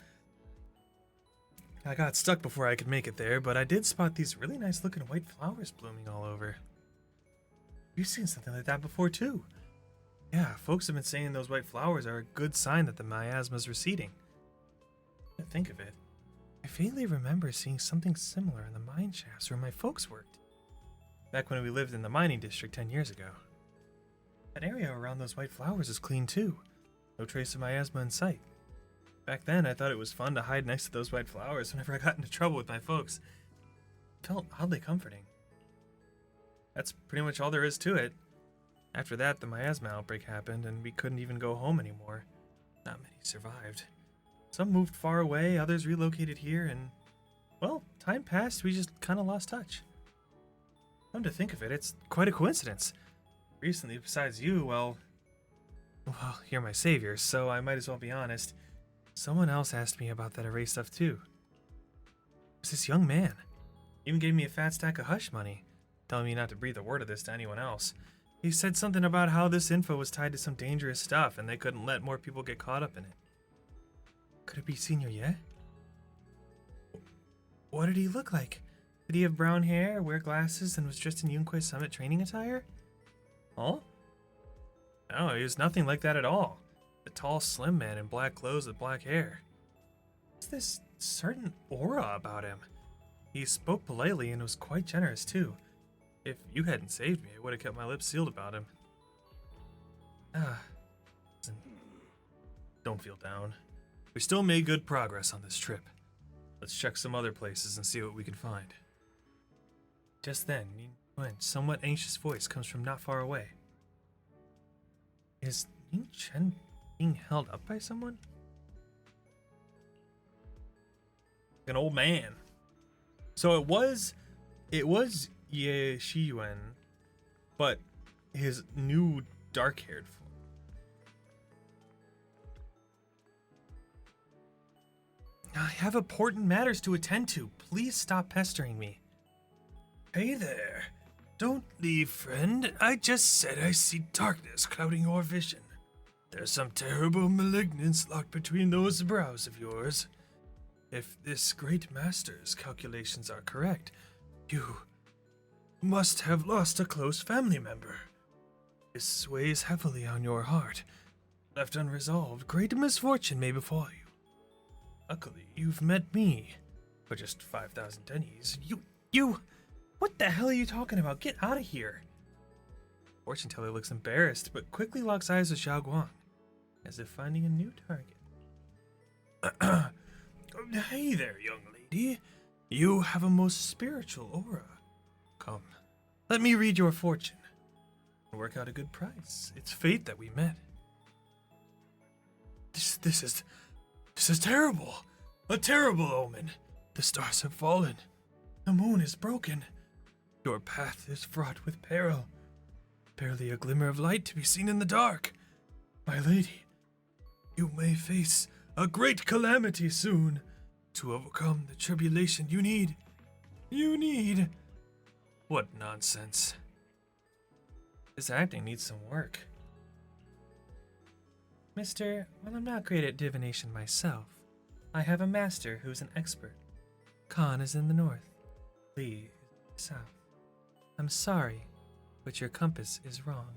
I got stuck before I could make it there, but I did spot these really nice looking white flowers blooming all over. You've seen something like that before too. Yeah, folks have been saying those white flowers are a good sign that the miasma's receding. I think of it. I vaguely remember seeing something similar in the mine shafts where my folks worked. Back when we lived in the mining district 10 years ago. That area around those white flowers is clean too. No trace of miasma in sight. Back then, I thought it was fun to hide next to those white flowers whenever I got into trouble with my folks. It felt oddly comforting. That's pretty much all there is to it. After that, the miasma outbreak happened, and we couldn't even go home anymore. Not many survived. Some moved far away, others relocated here, and, well, time passed, we just kind of lost touch. Come to think of it, it's quite a coincidence. Recently, besides you, well, you're my savior, so I might as well be honest. Someone else asked me about that array stuff too. It was this young man. He even gave me a fat stack of hush money, telling me not to breathe a word of this to anyone else. He said something about how this info was tied to some dangerous stuff and they couldn't let more people get caught up in it. Could it be Senior Ye? What did he look like? Did he have brown hair, wear glasses, and was dressed in Yunque Summit training attire? Huh? No, he was nothing like that at all. A tall, slim man in black clothes with black hair. There's this certain aura about him. He spoke politely and was quite generous too. If you hadn't saved me, I would have kept my lips sealed about him. Listen, don't feel down. We still made good progress on this trip. Let's check some other places and see what we can find. Just then, Ning's somewhat anxious voice comes from not far away. Is Ning Chen being held up by someone? An old man. So it was Ye Shiyuan, but his new dark-haired form. I have important matters to attend to. Please stop pestering me. Hey there. Don't leave, friend. I just said I see darkness clouding your vision. There's some terrible malignance locked between those brows of yours. If this great master's calculations are correct, you must have lost a close family member. This weighs heavily on your heart. Left unresolved, great misfortune may befall you. Luckily, you've met me. For just 5,000 dennies, you... What the hell are you talking about? Get out of here. Fortune teller looks embarrassed, but quickly locks eyes with Xiao Guang, as if finding a new target. Hey there, young lady. You have a most spiritual aura. Come, let me read your fortune. Work out a good price. It's fate that we met. This is terrible. A terrible omen. The stars have fallen. The moon is broken. Your path is fraught with peril. Barely a glimmer of light to be seen in the dark. My lady, you may face a great calamity soon. To overcome the tribulation you need. What nonsense. This acting needs some work. Mister, while I'm not great at divination myself, I have a master who's an expert. Khan is in the north. Lee is in the south. I'm sorry, but your compass is wrong.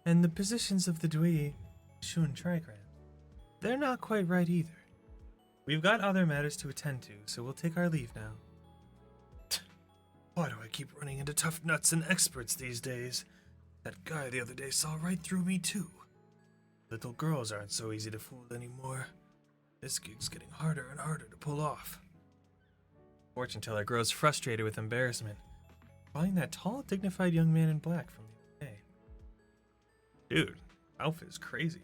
And the positions of the Dui Shun trigram, they're not quite right either. We've got other matters to attend to, so we'll take our leave now. Why do I keep running into tough nuts and experts these days? That guy the other day saw right through me too. Little girls aren't so easy to fool anymore. This gig's getting harder and harder to pull off. Fortune teller grows frustrated with embarrassment, calling that tall, dignified young man in black from the other day. Dude, outfit is crazy.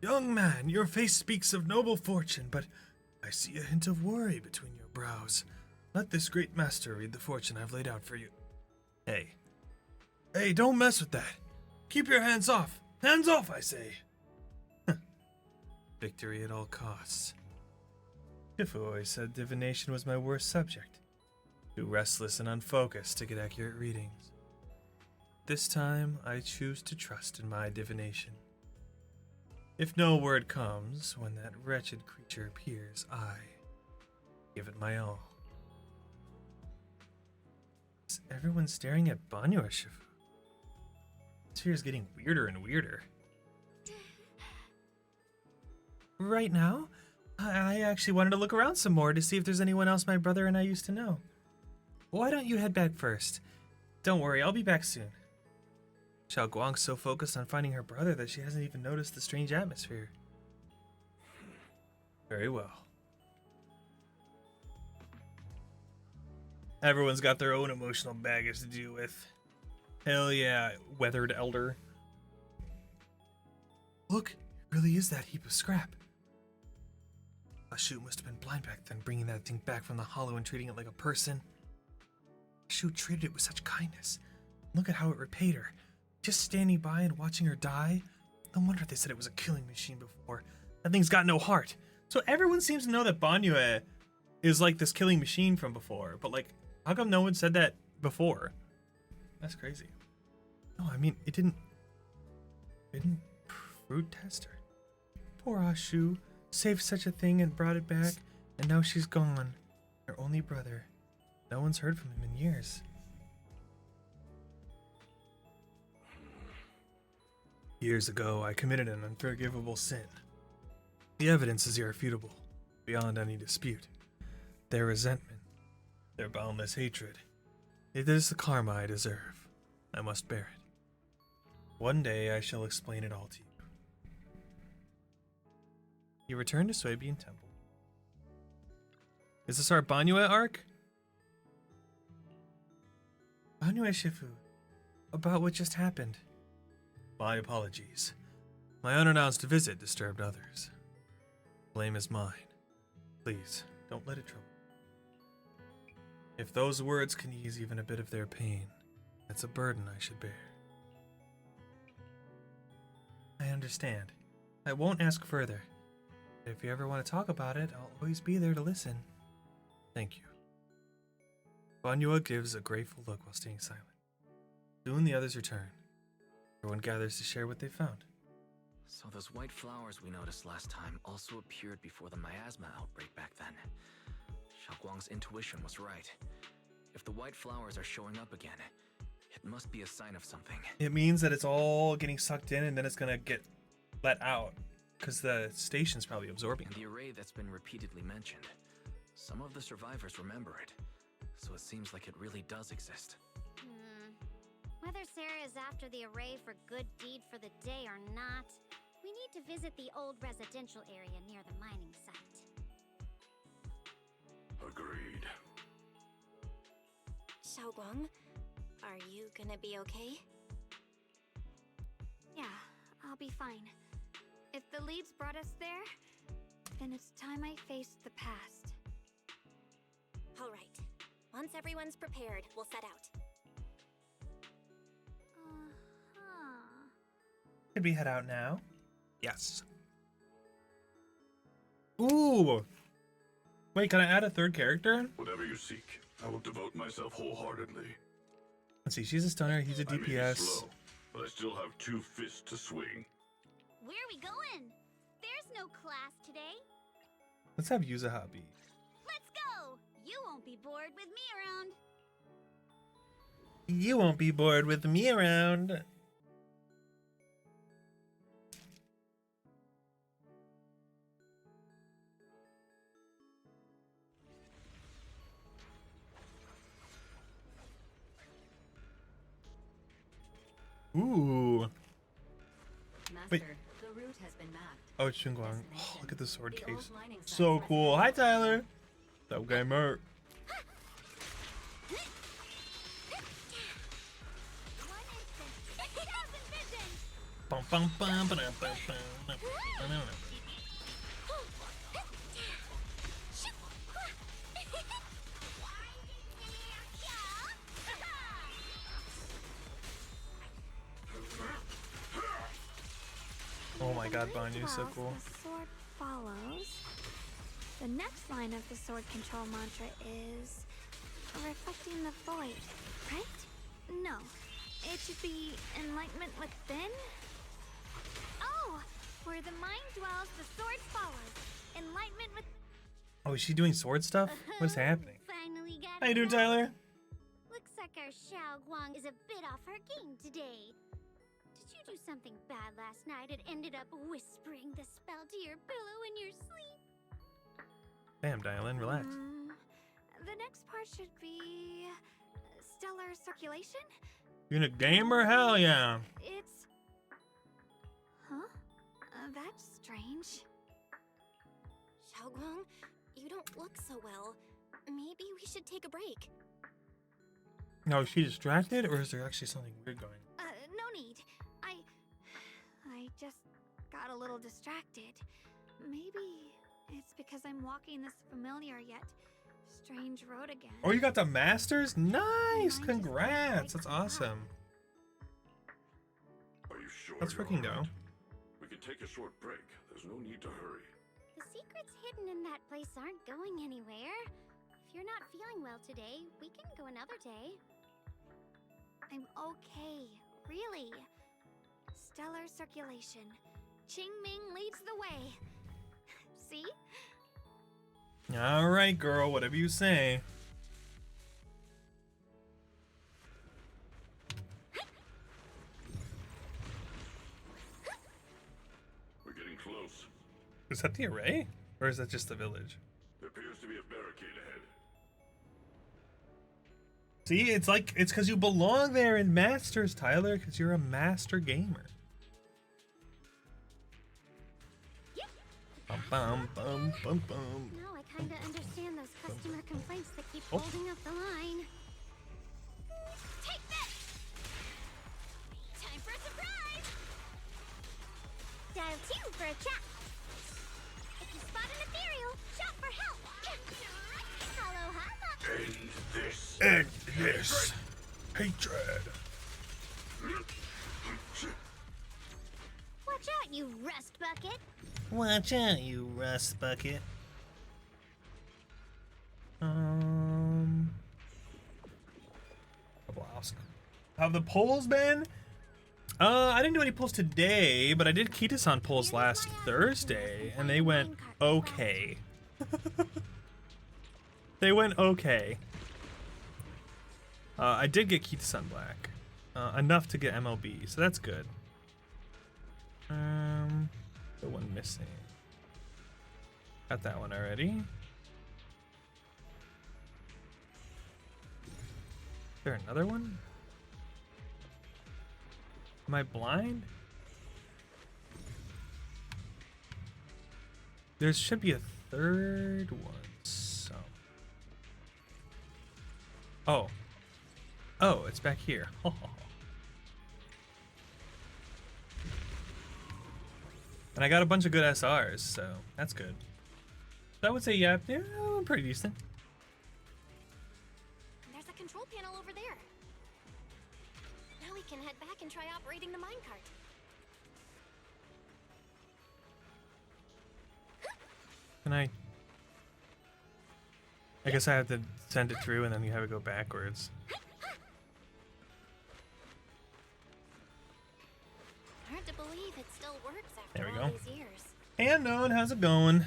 Young man, your face speaks of noble fortune, but I see a hint of worry between your brows. Let this great master read the fortune I've laid out for you. Hey, don't mess with that. Keep your hands off. Hands off, I say. Victory at all costs. Shifu always said divination was my worst subject. Too restless and unfocused to get accurate readings. This time, I choose to trust in my divination. If no word comes when that wretched creature appears, I give it my all. Is everyone staring at Banyo or Shifu? This fear is getting weirder and weirder. Right now, I actually wanted to look around some more to see if there's anyone else my brother and I used to know. Why don't you head back first? Don't worry, I'll be back soon. Xiao Guang's so focused on finding her brother that she hasn't even noticed the strange atmosphere. Very well. Everyone's got their own emotional baggage to deal with. Hell yeah, weathered elder. Look, it really is that heap of scrap. Ashu must have been blind back then, bringing that thing back from the hollow and treating it like a person. Ashu treated it with such kindness. Look at how it repaid her. Just standing by and watching her die? No wonder they said it was a killing machine before. That thing's got no heart. So everyone seems to know that Banyue is like this killing machine from before, but like, how come no one said that before? That's crazy. No, I mean, it didn't fruit test her. Poor Ashu. Saved such a thing and brought it back, and now she's gone. Her only brother. No one's heard from him in years. Years ago, I committed an unforgivable sin. The evidence is irrefutable, beyond any dispute. Their resentment, their boundless hatred. It is the karma I deserve. I must bear it. One day I shall explain it all to you. You return to Suibian Temple. Is this our Banyue arc? Banyue Shifu, about what just happened. My apologies. My unannounced visit disturbed others. Blame is mine. Please, don't let it trouble. If those words can ease even a bit of their pain, that's a burden I should bear. I understand. I won't ask further. If you ever want to talk about it, I'll always be there to listen. Thank you. Banyue gives a grateful look while staying silent. Soon the others return. Everyone gathers to share what they found. So those white flowers we noticed last time also appeared before the miasma outbreak back then. Xiaoguang's intuition was right. If the white flowers are showing up again, it must be a sign of something. It means that it's all getting sucked in and then it's gonna get let out. Because the station's probably absorbing. And the array that's been repeatedly mentioned. Some of the survivors remember it. So it seems like it really does exist. Whether Sarah is after the array for good deed for the day or not, we need to visit the old residential area near the mining site. Agreed. Xiaoguang, are you gonna be okay? Yeah, I'll be fine. If the leads brought us there, then it's time I faced the past. All right. Once everyone's prepared, we'll set out. Could we head out now? Yes. Ooh. Wait, can I add a third character? Whatever you seek, I will devote myself wholeheartedly. Let's see, she's a stunner, he's a I may be DPS. slow, but I still have 2 fists to swing. Where are we going? There's no class today. Let's have Yuzaha be. Let's go! You won't be bored with me around. You won't be bored with me around. Ooh. Master, Wait. the route has been mapped. Oh, it's Xinguang. Oh, look at the sword The case. old mining site So has cool. Hi, Tyler. That gamer. Bum, bum, bum, ba-dum, bum, bum. Oh my god, Banyu is so cool. The sword follows. The next line of the sword control mantra is reflecting the void, right? No, it should be enlightenment within. Oh, where the mind dwells, the sword follows. Enlightenment with. Oh, is she doing sword stuff? What's happening? Finally got How you it doing, right. Tyler? Looks like our Xiao Guang is a bit off her game today. Did you do something bad last night and ended up whispering the spell to your pillow in your sleep? Damn, Dylan, relax. The next part should be stellar circulation. You in a gamer? Hell yeah. It's. Huh? That's strange. Xiaoguang, you don't look so well. Maybe we should take a break. No, is she distracted, or is there actually something weird going? No need. I just got a little distracted. Maybe it's because I'm walking this familiar yet strange road again. Oh, you got the masters? Nice! Congrats! That's awesome. Are you sure? Let's you're freaking all go. right? We can take a short break. There's no need to hurry. The secrets hidden in that place aren't going anywhere. If you're not feeling well today, we can go another day. I'm okay, really. Stellar circulation. Qing Ming leads the way. See? Alright, girl, whatever you say. We're getting close. Is that the array? Or is that just the village? There appears to be a barricade ahead. See, it's like, it's because you belong there in Masters, Tyler, because you're a master gamer. Bum, bum, bum, bum, bum. Now I kinda understand those customer complaints that keep Oh. holding up the line. Take this! Time for a surprise! Dial 2 for a chat. If you spot an ethereal, shout for help. Hello, Hama. End this. End this. Hatred. Watch out, you rust bucket. Watch out, you rust bucket. Blast. How have the polls been? I didn't do any polls today, but I did Kitasan polls last Thursday, and they went okay. They went okay. I did get Kitasan Black. Enough to get MLB, so that's good. The one missing. Got that one already. Is there another one? Am I blind? There should be a third one. So. Oh. Oh, it's back here. And I got a bunch of good SRs, so that's good. So I would say, yeah, pretty decent. panel over there. Now we can head back and try operating the minecart. Can I guess I have to send it through and then you have it go backwards. Hard to believe it still works There after we all go. these years. Hey unknown, how's it going?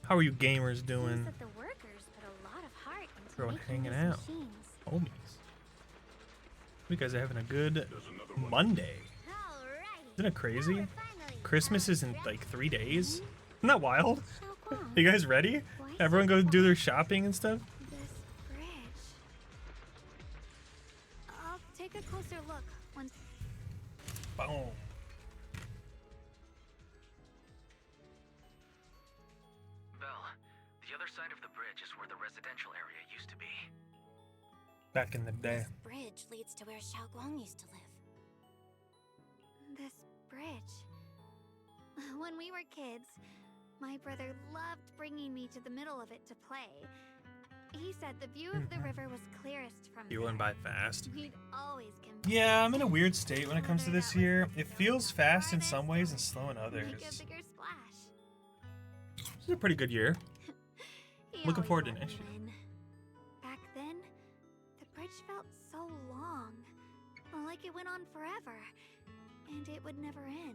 How are you gamers doing? Seems that the workers put a lot of heart into Everyone making hanging these out. machines. Homies. You guys are having a good Monday. Isn't it crazy? Christmas is in like 3 days. Isn't that wild? You guys ready? Everyone go do their shopping and stuff? This bridge. I'll take a closer look once. Boom. Belle, the other side of the bridge is where the residential area used to be. Back in the day. This bridge leads to where Xiaoguang used to live. This bridge. When we were kids, my brother loved bringing me to the middle of it to play. He said the view of the river was clearest from You there. went by fast. We'd always compete. Yeah, I'm in a weird state when it comes to this year. It feels fast in some ways and slow in Make a others. bigger splash. This is a pretty good year. He Looking always forward to let next me year. win. Back then, the bridge felt so long, like it went on forever, and it would never end.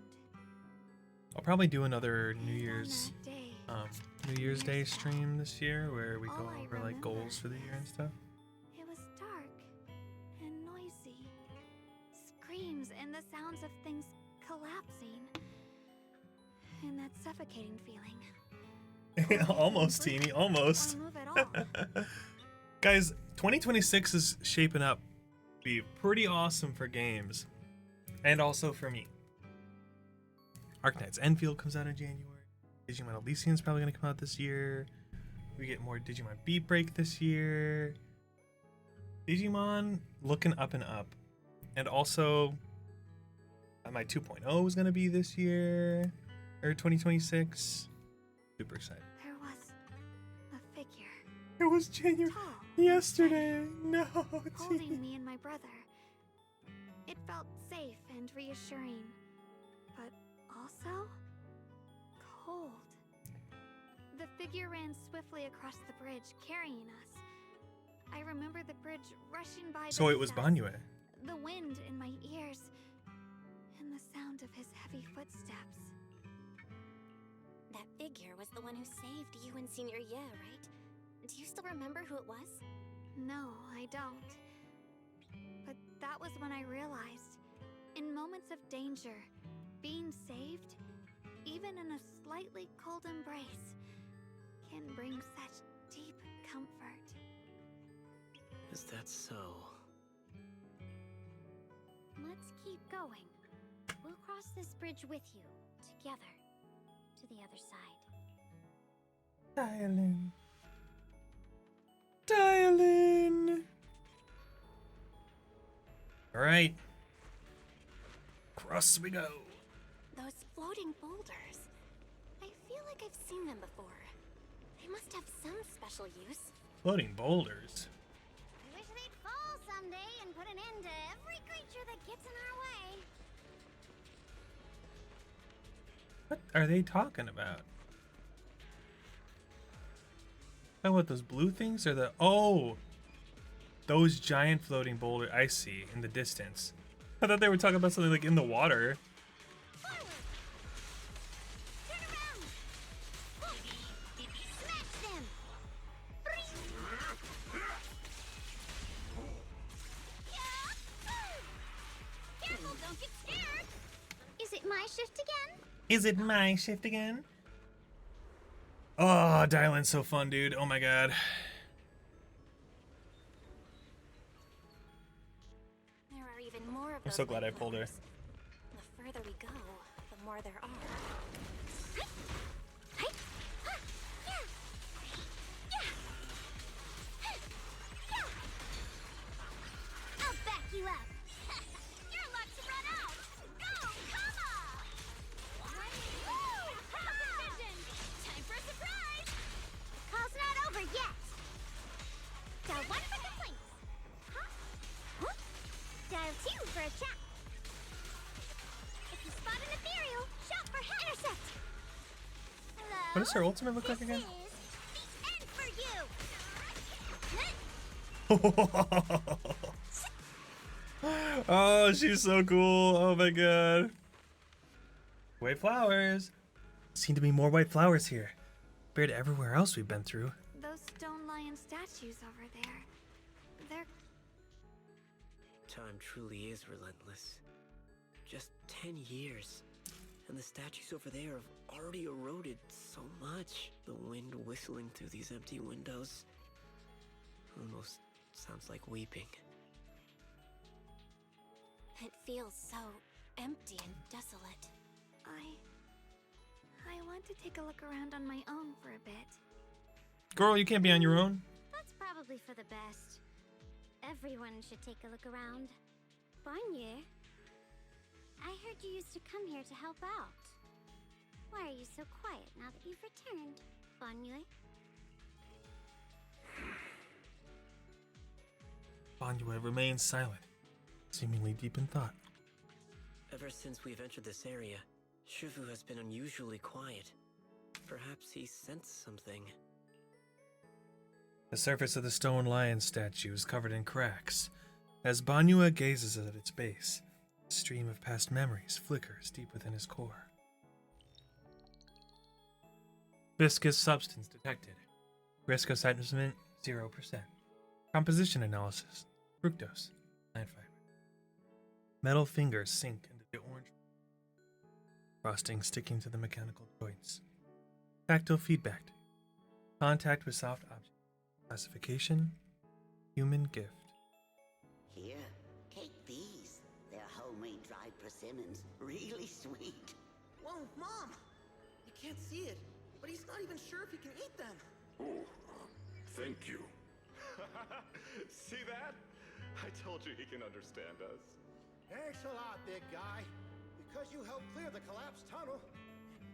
I'll probably do another New And on Year's that day, New Year's Day stream this year where we All go I over like remember goals for the year and stuff. it was dark and noisy. Screams and the sounds of things collapsing. And that suffocating feeling. Almost, teeny, almost. Or move at all. Guys, 2026 is shaping up to be pretty awesome for games. And also for me. Arknight's Enfield comes out in January. Digimon Elysium's probably going to come out this year. We get more Digimon Beat Break this year. Digimon looking up and up. And also, my 2.0 is going to be this year. Or 2026. Super excited. There was a figure. It was January. Yesterday. No, Holding me and my brother. It felt safe and reassuring. But also cold. The figure ran swiftly across the bridge, carrying us. I remember the bridge rushing by. So it beneath was us, Banyue. the wind in my ears, and the sound of his heavy footsteps. That figure was the one who saved you and Senior Ye, right? Do you still remember who it was? No, I don't. But that was when I realized, in moments of danger, being saved, even in a slightly cold embrace, can bring such deep comfort. Is that so? Let's keep going. We'll cross this bridge with you, together, to the other side. Dial-in. Dial-in. Alright. Cross we go. Those floating boulders. I feel like I've seen them before. They must have some special use. Floating boulders. I wish they'd fall someday and put an end to every creature that gets in our way. What are they talking about? Oh, what, those blue things are the... Oh! Those giant floating boulders. I see, in the distance. I thought they were talking about something like in the water. Smash them! Careful, don't get scared! Is it my shift again? Is it my shift again? Oh, Dial-In's so fun, dude. Oh my god. There are even more of I'm those so glad I light pulled her. flowers. The further we go, the more there are. I'll back you up. Your luck's run out. Go, Kama! Woo! Precision! Time for a surprise! Call's not over yet. The one for the What does her ultimate look like again? Oh, she's so cool. Oh my god. White flowers. Seem to be more white flowers here compared to everywhere else we've been through. Those stone lion statues over there. They're... Time truly is relentless. Just 10 years, and the statues over there have already eroded so much. The wind whistling through these empty windows almost sounds like weeping. It feels so empty and desolate. I want to take a look around on my own for a bit. Girl, you can't be on your own. That's probably for the best. Everyone should take a look around. Bonnier, I heard you used to come here to help out. Why are you so quiet now that you've returned, Bonnier? Bonnier remains silent, seemingly deep in thought. Ever since we've entered this area, Shifu has been unusually quiet. Perhaps he sensed something. The surface of the stone lion statue is covered in cracks. As Banyua gazes at its base, a stream of past memories flickers deep within his core. Viscous substance detected. Risk assessment 0%. Composition analysis. Fructose, plant fiber. Metal fingers sink into the orange. Frosting sticking to the mechanical joints. Tactile feedback. Contact with soft object. Classification. Human gift. Here, take these. They're homemade dried persimmons. Really sweet. Whoa, Mom! You can't see it, but he's not even sure if he can eat them. Oh, thank you. See that? I told you he can understand us. Thanks a lot, big guy. Because you helped clear the collapsed tunnel,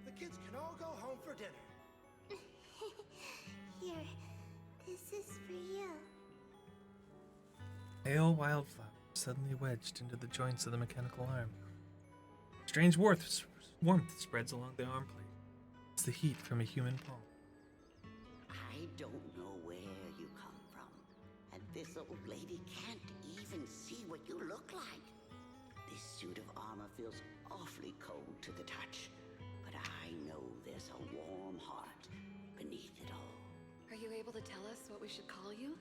the kids can all go home for dinner. Here, this is for you. Pale wildflower suddenly wedged into the joints of the mechanical arm. Strange warmth spreads along the arm plate. It's the heat from a human palm. I don't know where you come from, and this old lady can't even see what you look like. This suit of armor feels awfully cold to the touch, but I know there's a warm heart beneath it all. Are you able to tell us what we should call you?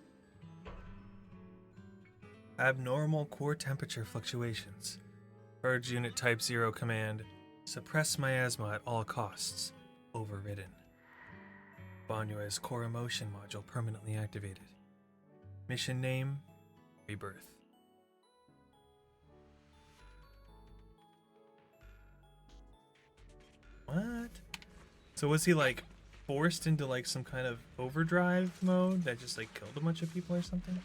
Abnormal core temperature fluctuations. Purge Unit Type 0 command. Suppress miasma at all costs. Overridden. Banyue's core emotion module permanently activated. Mission name, Rebirth. What? So was he like forced into like some kind of overdrive mode that just like killed a bunch of people or something?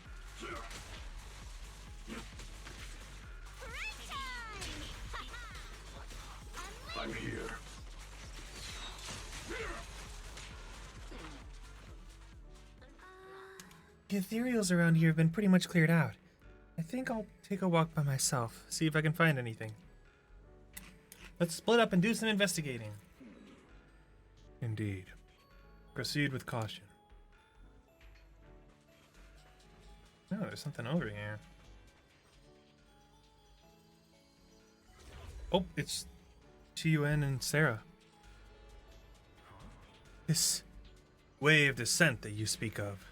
I'm here. The ethereals around here have been pretty much cleared out. I think I'll take a walk by myself, see if I can find anything. Let's split up and do some investigating. Indeed. Proceed with caution. No, there's something over here. Oh, it's Chiyuan and Sarah. This wave descent that you speak of.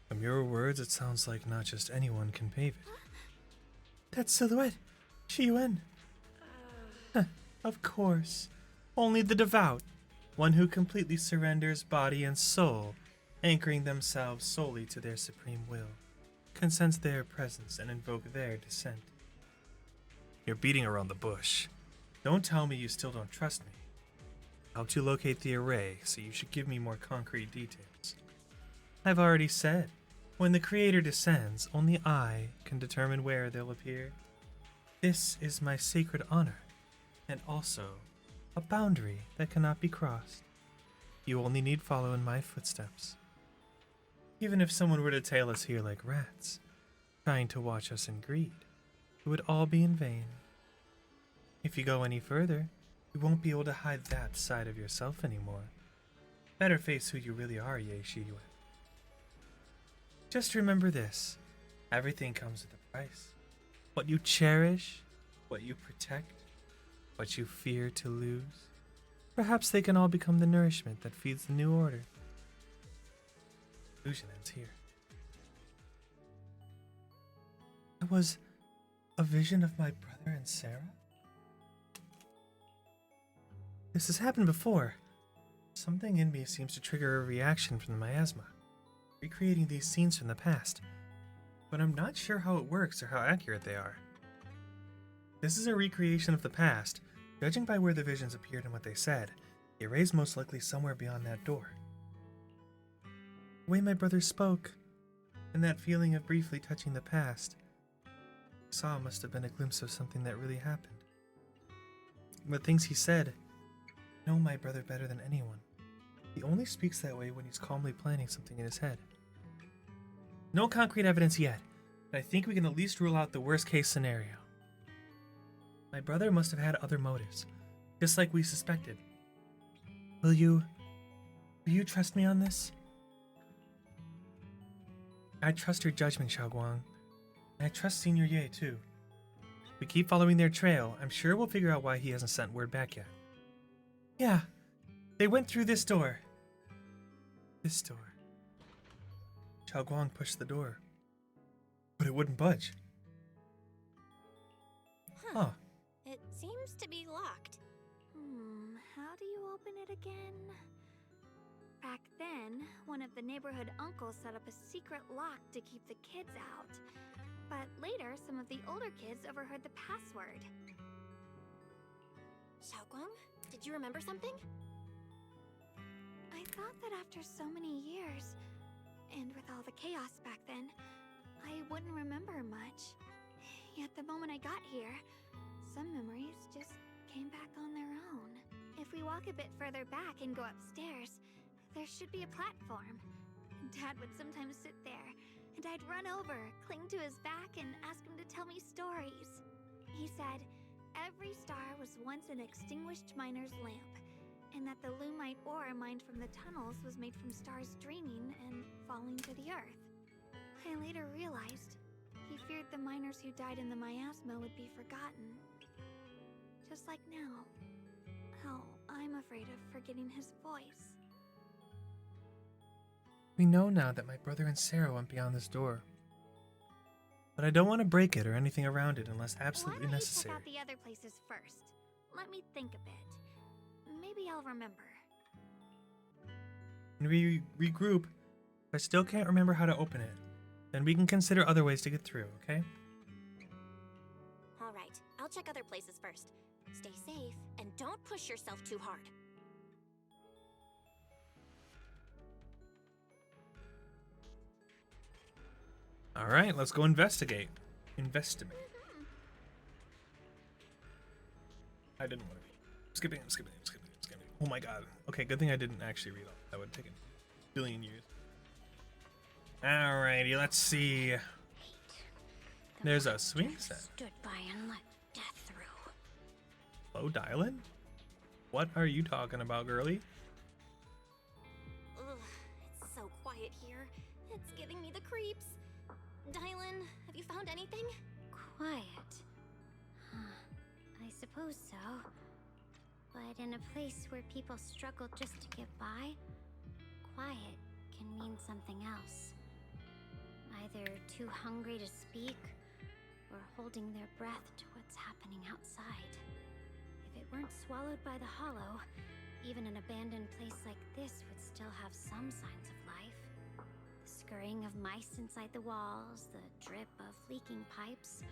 From your words, it sounds like not just anyone can pave it. That silhouette, Chiyuan. Of course. Only the devout, one who completely surrenders body and soul, anchoring themselves solely to their supreme will, can sense their presence and invoke their descent. You're beating around the bush. Don't tell me you still don't trust me. I helped you locate the array, so you should give me more concrete details. I've already said, when the Creator descends, only I can determine where they'll appear. This is my sacred honor, and also a boundary that cannot be crossed. You only need follow in my footsteps. Even if someone were to tail us here like rats, trying to watch us in greed, it would all be in vain. If you go any further, You won't be able to hide that side of yourself anymore. Better face who you really are, Ye Shiyue. Just remember this. Everything comes with a price. What you cherish, what you protect, what you fear to lose. Perhaps they can all become the nourishment that feeds the new order. Illusion ends here. It was a vision of my brother and Sarah? This has happened before. Something in me seems to trigger a reaction from the miasma, recreating these scenes from the past, but I'm not sure how it works or how accurate they are. This is a recreation of the past. Judging by where the visions appeared and what they said, the array's most likely somewhere beyond that door. The way my brother spoke, and that feeling of briefly touching the past, I saw must have been a glimpse of something that really happened. The things he said, I know my brother better than anyone. He only speaks that way when he's calmly planning something in his head. No concrete evidence yet, but I think we can at least rule out the worst case scenario. My brother must have had other motives, just like we suspected. Will you trust me on this? I trust your judgment, Xiaoguang, and I trust Senior Ye too. If we keep following their trail, I'm sure we'll figure out why he hasn't sent word back yet. Yeah, they went through this door. This door. Xiaoguang pushed the door, but it wouldn't budge. Huh. It seems to be locked. How do you open it again? Back then, one of the neighborhood uncles set up a secret lock to keep the kids out. But later, some of the older kids overheard the password. Xiaoguang, did you remember something? I thought that after so many years, and with all the chaos back then, I wouldn't remember much. Yet the moment I got here, some memories just came back on their own. If we walk a bit further back and go upstairs, there should be a platform. Dad would sometimes sit there, and I'd run over, cling to his back, and ask him to tell me stories. He said every star was once an extinguished miner's lamp, and that the lumite ore mined from the tunnels was made from stars dreaming and falling to the earth. I later realized he feared the miners who died in the miasma would be forgotten. Just like now, how I'm afraid of forgetting his voice. We know now that my brother and Sarah went beyond this door. But I don't want to break it or anything around it unless absolutely necessary. Why don't you check out the other places first? Let me think a bit. Maybe I'll remember. When we regroup, if I still can't remember how to open it, then we can consider other ways to get through, okay? Alright, I'll check other places first. Stay safe, and don't push yourself too hard. Alright, let's go investigate. Investigate. I didn't want to be. I'm skipping. Oh my god. Okay, good thing I didn't actually read all. That would have taken a billion years. Alrighty, let's see. There's a swing set. Stood by and let death through. Hello, Dylan? What are you talking about, girly? Ugh, it's so quiet here. It's giving me the creeps. Dylan, have you found anything? Quiet. I suppose so. But in a place where people struggle just to get by, quiet can mean something else. Either too hungry to speak, or holding their breath to what's happening outside. If it weren't swallowed by the hollow, even an abandoned place like this would still have some signs of life. The scurrying of mice inside the walls, the drip of leaking pipes,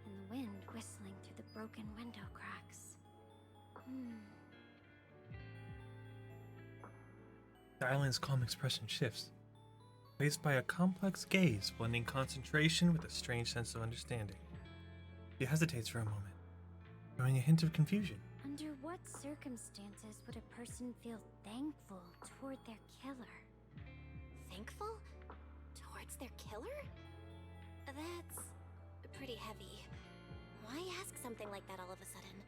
and the wind whistling through the broken window cracks. Dylan's calm expression shifts, faced by a complex gaze blending concentration with a strange sense of understanding. She hesitates for a moment, showing a hint of confusion. Under what circumstances would a person feel thankful toward their killer? Thankful? Towards their killer? That's pretty heavy. Why ask something like that all of a sudden?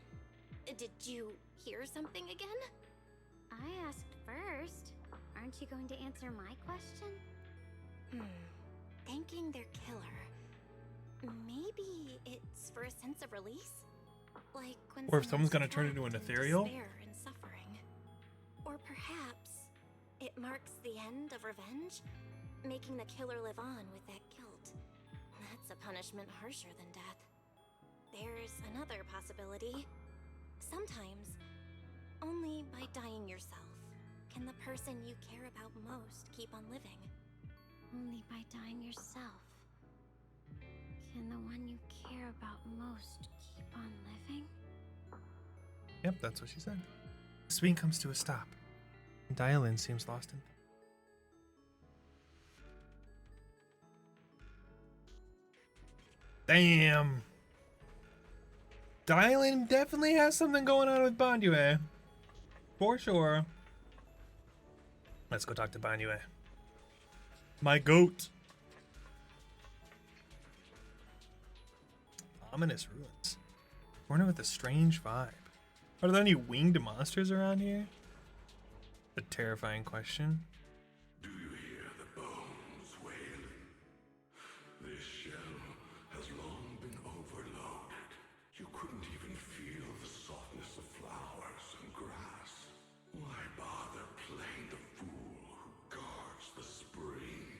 Did you hear something again? I asked first. Aren't you going to answer my question? Thanking their killer. Maybe it's for a sense of release? Like when Or if someone's gonna turn trapped into an in ethereal? despair and suffering. Or perhaps it marks the end of revenge, making the killer live on with that guilt. That's a punishment harsher than death. There's another possibility. Sometimes, only by dying yourself can the person you care about most keep on living. Only by dying yourself can the one you care about most keep on living? Yep, that's what she said. The swing comes to a stop. Dial-in seems lost in. Damn. Dial-in definitely has something going on with Banyue. For sure. Let's go talk to Banyue. My goat. Ominous ruins. Corner with a strange vibe. Are there any winged monsters around here? A terrifying question. Do you hear the bones wailing? This shell has long been overloaded. You couldn't even feel the softness of flowers and grass. Why bother playing the fool who guards the spring?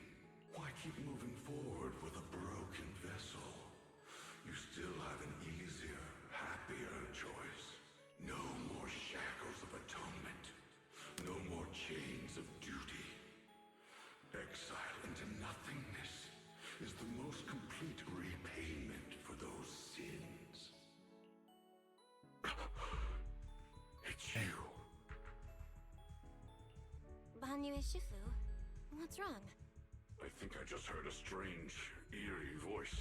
Why keep moving forward with a broken vessel? You still have an easier, happier choice. No more shackles of atonement. No more chains of duty. Exile into nothingness is the most complete repayment for those sins. It's you. Banyue Shifu, what's wrong? I think I just heard a strange, eerie voice.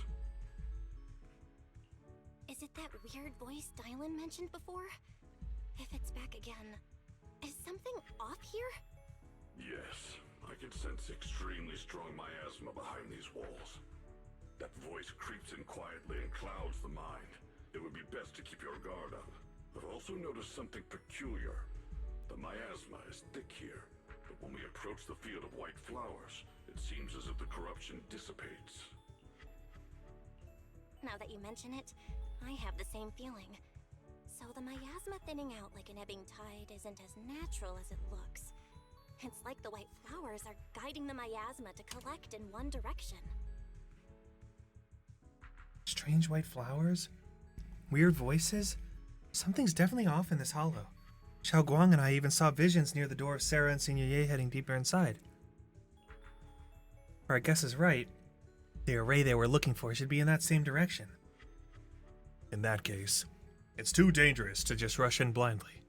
Is it that weird voice Dylan mentioned before? If it's back again, is something off here? Yes, I can sense extremely strong miasma behind these walls. That voice creeps in quietly and clouds the mind. It would be best to keep your guard up. I've also noticed something peculiar. The miasma is thick here, but when we approach the field of white flowers, it seems as if the corruption dissipates. Now that you mention it, I have the same feeling. So the miasma thinning out like an ebbing tide isn't as natural as it looks. It's like the white flowers are guiding the miasma to collect in one direction. Strange white flowers? Weird voices? Something's definitely off in this hollow. Xiao Guang and I even saw visions near the door of Sarah and Senior Ye heading deeper inside. Our guess is right. The array they were looking for should be in that same direction. In that case, it's too dangerous to just rush in blindly.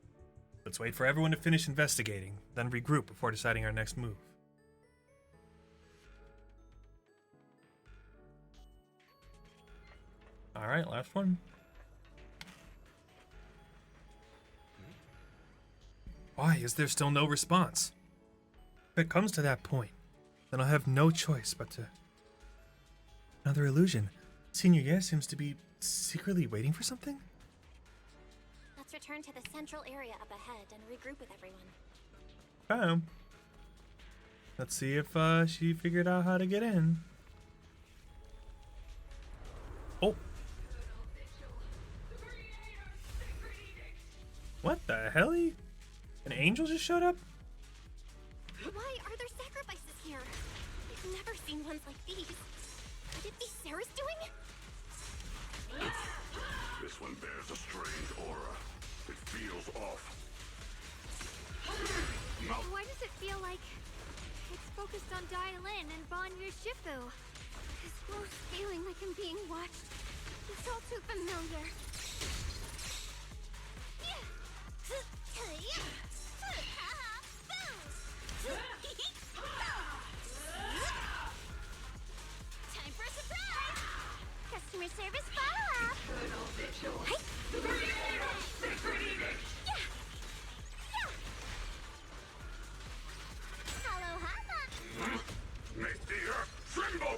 Let's wait for everyone to finish investigating, then regroup before deciding our next move. Alright, last one. Why is there still no response? If it comes to that point, then I'll have no choice but to... Another illusion. Senior Ye seems to be secretly waiting for something? Let's return to the central area up ahead and regroup with everyone. Let's see if she figured out how to get in. Oh. What the hell? An angel just showed up? Why are there sacrifices here? I've never seen ones like these. Could it be Sarah's doing? This one bears a strange aura. It feels off. Why does it feel like it's focused on Dial-In and Banyue Shifu? This close feeling like I'm being watched. It's all too familiar. Time for a surprise! Customer service follow-up! Hello, Hama! Make the earth tremble!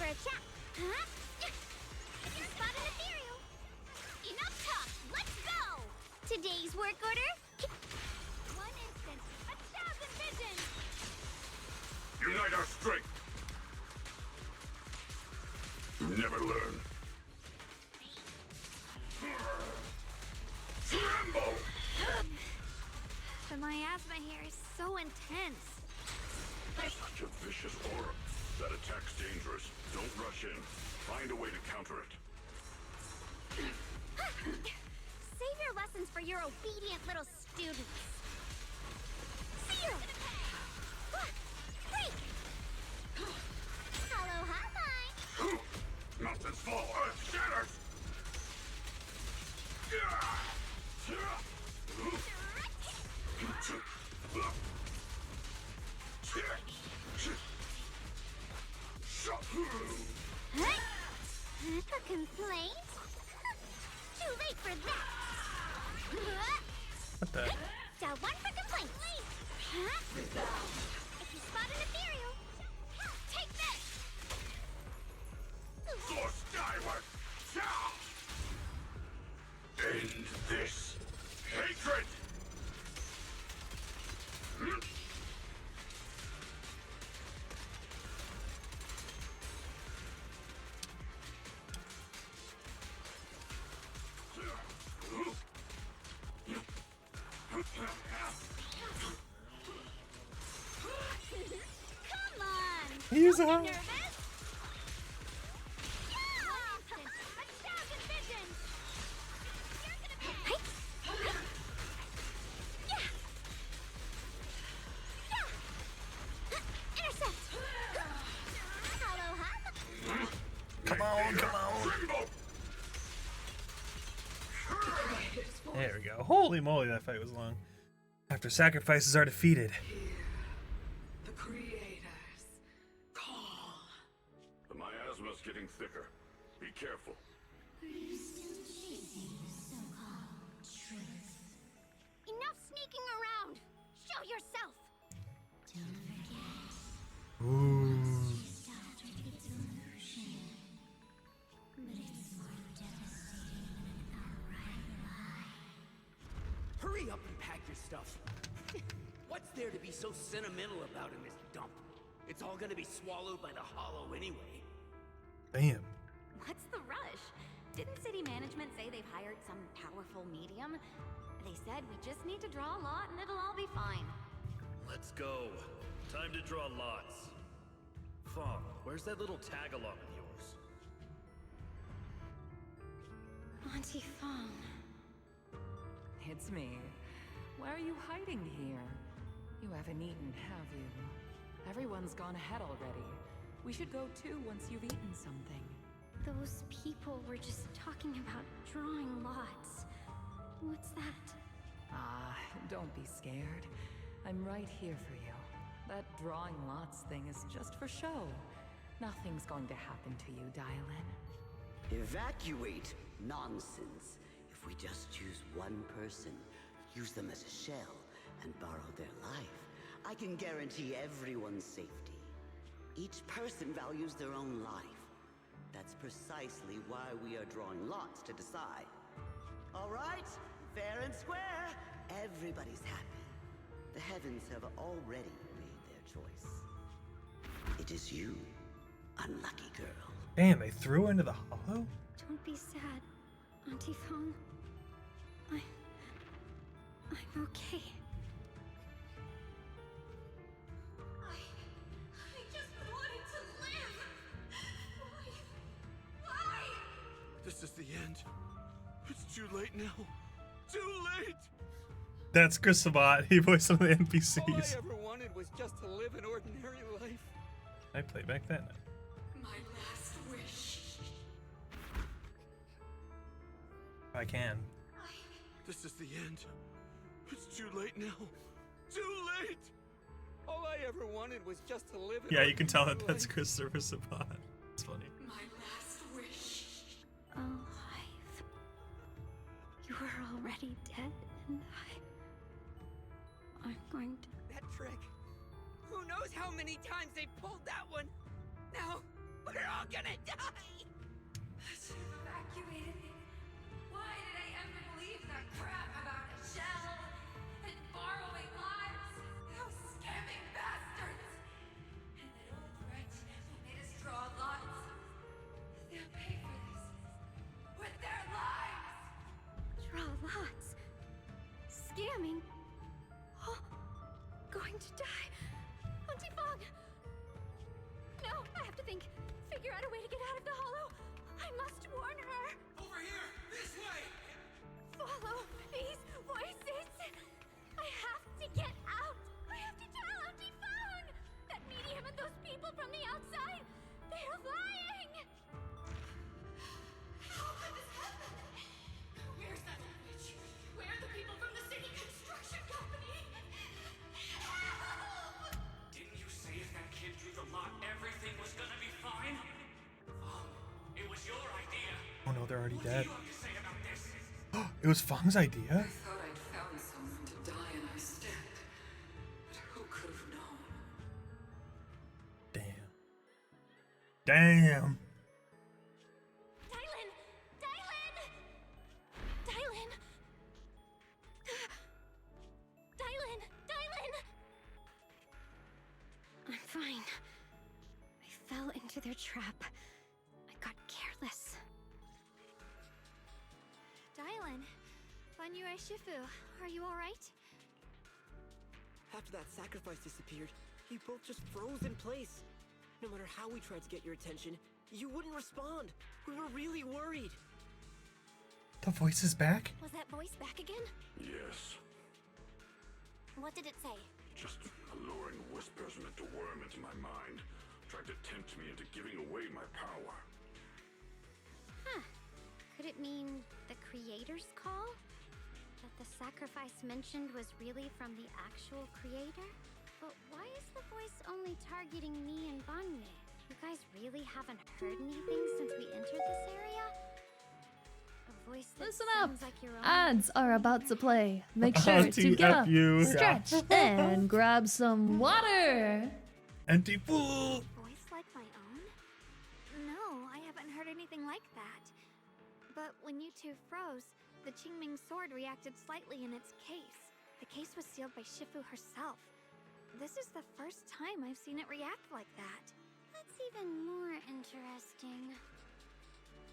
a chat. Huh? If you spot an ethereal. Enough talk. Let's go. Today's work order. One instant, 1,000 visions. Unite our strength. You never learn. Tremble! The miasma here is so intense. Such a vicious aura. That attack's dangerous. Don't rush in. Find a way to counter it. Save your lessons for your obedient little students. Zero! Freak! Hello, hotline! Mountains fall, earth shatters! A complaint? Too late for that! What the? Dial 1 for complaints! If you spot an ethereal, take this! Soar skyward! End this hatred! Come on! He's Don't a- get nervous! Yeah! 1,000 visions! You're gonna pay! Yeah! Yeah! Intercept! Hello, huh? Come on, come on. There we go. Holy moly, that fight was long. After sacrifices are defeated. The creators call. The miasma's getting thicker. Be careful. Enough sneaking around! Show yourself! Ooh. Hurry up and pack your stuff. What's there to be so sentimental about in this dump? It's all gonna be swallowed by the hollow anyway. Damn. What's the rush? Didn't city management say they've hired some powerful medium? They said we just need to draw a lot and it'll all be fine. Let's go. Time to draw lots. Fong, where's that little tag-along of yours? Auntie Fong. It's me. Why are you hiding here? You haven't eaten, have you? Everyone's gone ahead already. We should go too once you've eaten something. Those people were just talking about drawing lots. What's that? Ah, don't be scared. I'm right here for you. That drawing lots thing is just for show. Nothing's going to happen to you, Dial-In. Evacuate? Nonsense. If we just choose one person, use them as a shell, and borrow their life, I can guarantee everyone's safety. Each person values their own life. That's precisely why we are drawing lots to decide. All right? Fair and square. Everybody's happy. The heavens have already made their choice. It is you, unlucky girl. Damn, they threw her into the hollow? Don't be sad, Auntie Fong. I'm okay. I just wanted to live! Why? This is the end. It's too late now. Too late! That's Chris Sabat. He voiced some of the All I NPCs. ever wanted was just to live an ordinary life. I played back then. My last wish. I can. This is the end. It's too late now. Too late! All I ever wanted was just to live an Yeah, you can tell that ordinary that's life. Christopher Sabat. It's funny. My last wish. Alive. You are already dead, and I'm going to... That trick. Who knows how many times they pulled that one? Now, We're all gonna die! Should've evacuated me. Why did I ever believe that crap about a shell and borrowing lives? Those scamming bastards! And that old wretch who made us draw lots. They'll pay for this with their lives! Draw lots. Scamming. Oh, going to die. Auntie Fong! No, I have to think. Figure out a way to get out of the hollow. I must warn her. Over here! This way! Follow these voices. I have to get out. I have to tell Auntie Fong. That medium and those people from the outside, they're lying. How could this happen? Where's that witch? Where are the people from the city construction company? Help! Didn't you say if that kid drew the lot, everything was gonna be fine? It was your idea. Oh no, they're already What do dead. you have to say about this? It was Fong's idea? I thought I'd found someone to die in our stead. But who could have known? Damn. Damn. Dylan! Dylan! Dylan! Dylan! Dylan! I'm fine. I fell into their trap. I got careless. Dylan, Banyue Shifu, are you alright? After that sacrifice disappeared, you both just froze in place. No matter how we tried to get your attention, you wouldn't respond. We were really worried. The voice is back? Was that voice back again? Yes. What did it say? Just alluring whispers meant to worm into my mind. Tried to tempt me into giving away my power. Huh. Could it mean the creator's call? That the sacrifice mentioned was really from the actual creator? But why is the voice only targeting me and Banye? You guys really haven't heard anything since we entered this area? A voice that Listen up! sounds like your own. Ads are about to play. Make sure to get up, TFU. stretch, and grab some water. Empty fool. Voice like my own? No, I haven't heard anything like that. But when you two froze, the Qingming sword reacted slightly in its case. The case was sealed by Shifu herself. This is the first time I've seen it react like that. That's even more interesting.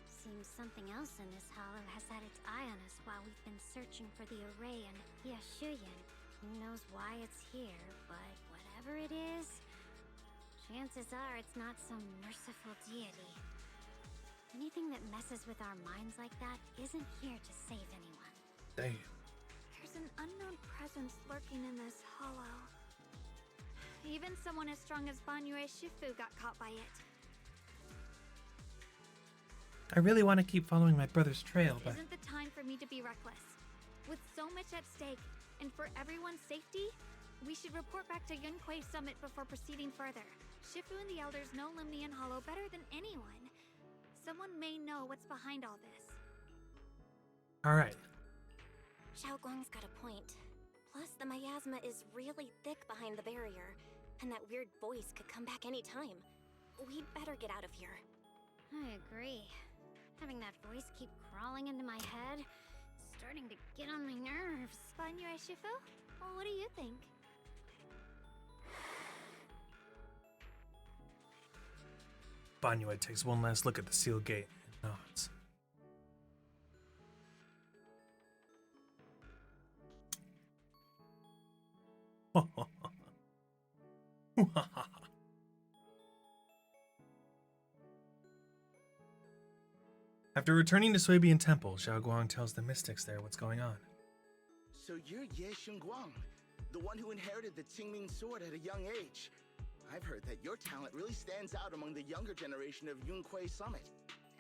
Seems something else in this hollow has had its eye on us while we've been searching for the array in Yashuyan. Who knows why it's here, but whatever it is, chances are it's not some merciful deity. Anything that messes with our minds like that isn't here to save anyone. Damn. There's an unknown presence lurking in this hollow. Even someone as strong as Banyue Shifu got caught by it. I really want to keep following my brother's trail, but Isn't the time for me to be reckless? With so much at stake, and for everyone's safety, we should report back to Yunquei Summit before proceeding further. Shifu and the elders know Limnian Hollow better than anyone. Someone may know what's behind all this. alright. Xiao Guang's got a point. Plus, the miasma is really thick behind the barrier, and that weird voice could come back anytime. We'd better get out of here. I agree. Having that voice keep crawling into my head, starting to get on my nerves. Banyue Shifu? Well, what do you think? Banyue takes one last look at the sealed gate and nods. After returning to Suibian Temple, Xiao Guang tells the mystics there what's going on. So you're Ye Xingguang, the one who inherited the Qingming sword at a young age. I've heard that your talent really stands out among the younger generation of Yunquei Summit,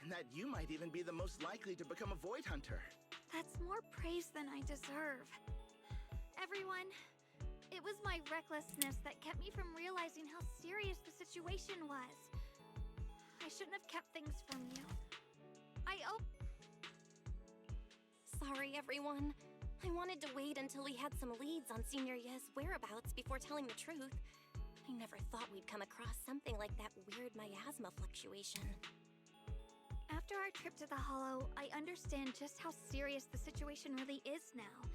and that you might even be the most likely to become a Void Hunter. That's more praise than I deserve. Everyone, it was my recklessness that kept me from realizing how serious the situation was. I shouldn't have kept things from you. Sorry, everyone. I wanted to wait until we had some leads on Senior Ye's whereabouts before telling the truth. I never thought we'd come across something like that weird miasma fluctuation. After our trip to the Hollow, I understand just how serious the situation really is now.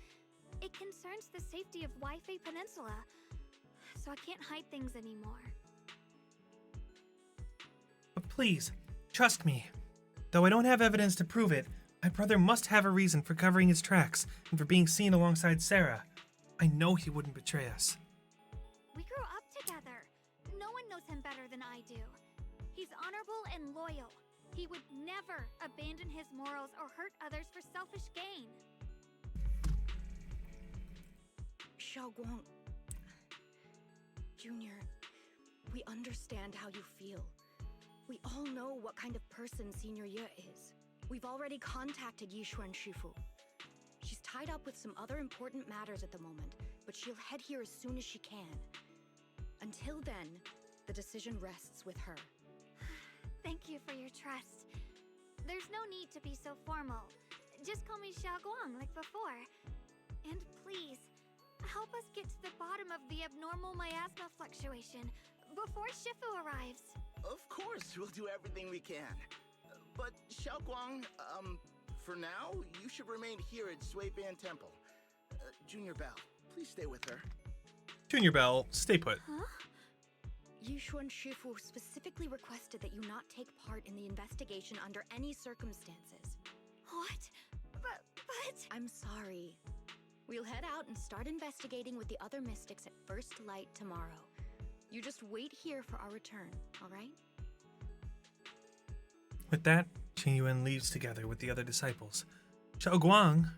It concerns the safety of Wi-Fi Peninsula, so I can't hide things anymore. But please, trust me. Though I don't have evidence to prove it, my brother must have a reason for covering his tracks and for being seen alongside Sarah. I know he wouldn't betray us. We grew up together. No one knows him better than I do. He's honorable and loyal. He would never abandon his morals or hurt others for selfish gain. Xiaoguang... Junior, we understand how you feel. We all know what kind of person Senior Ye is. We've already contacted Yishuan Shifu. She's tied up with some other important matters at the moment, but she'll head here as soon as she can. Until then, the decision rests with her. Thank you for your trust. There's no need to be so formal. Just call me Xiaoguang like before. And please, help us get to the bottom of the abnormal miasma fluctuation before Shifu arrives. Of course, we'll do everything we can. But Xiaoguang, for now, you should remain here at Suiban Temple. Junior Bell, please stay with her. Junior Bell, stay put. Huh? Yishuan Shifu specifically requested that you not take part in the investigation under any circumstances. What? But... I'm sorry. We'll head out and start investigating with the other mystics at first light tomorrow. You just wait here for our return, alright? With that, Qing Yuan leaves together with the other disciples. Xiaoguang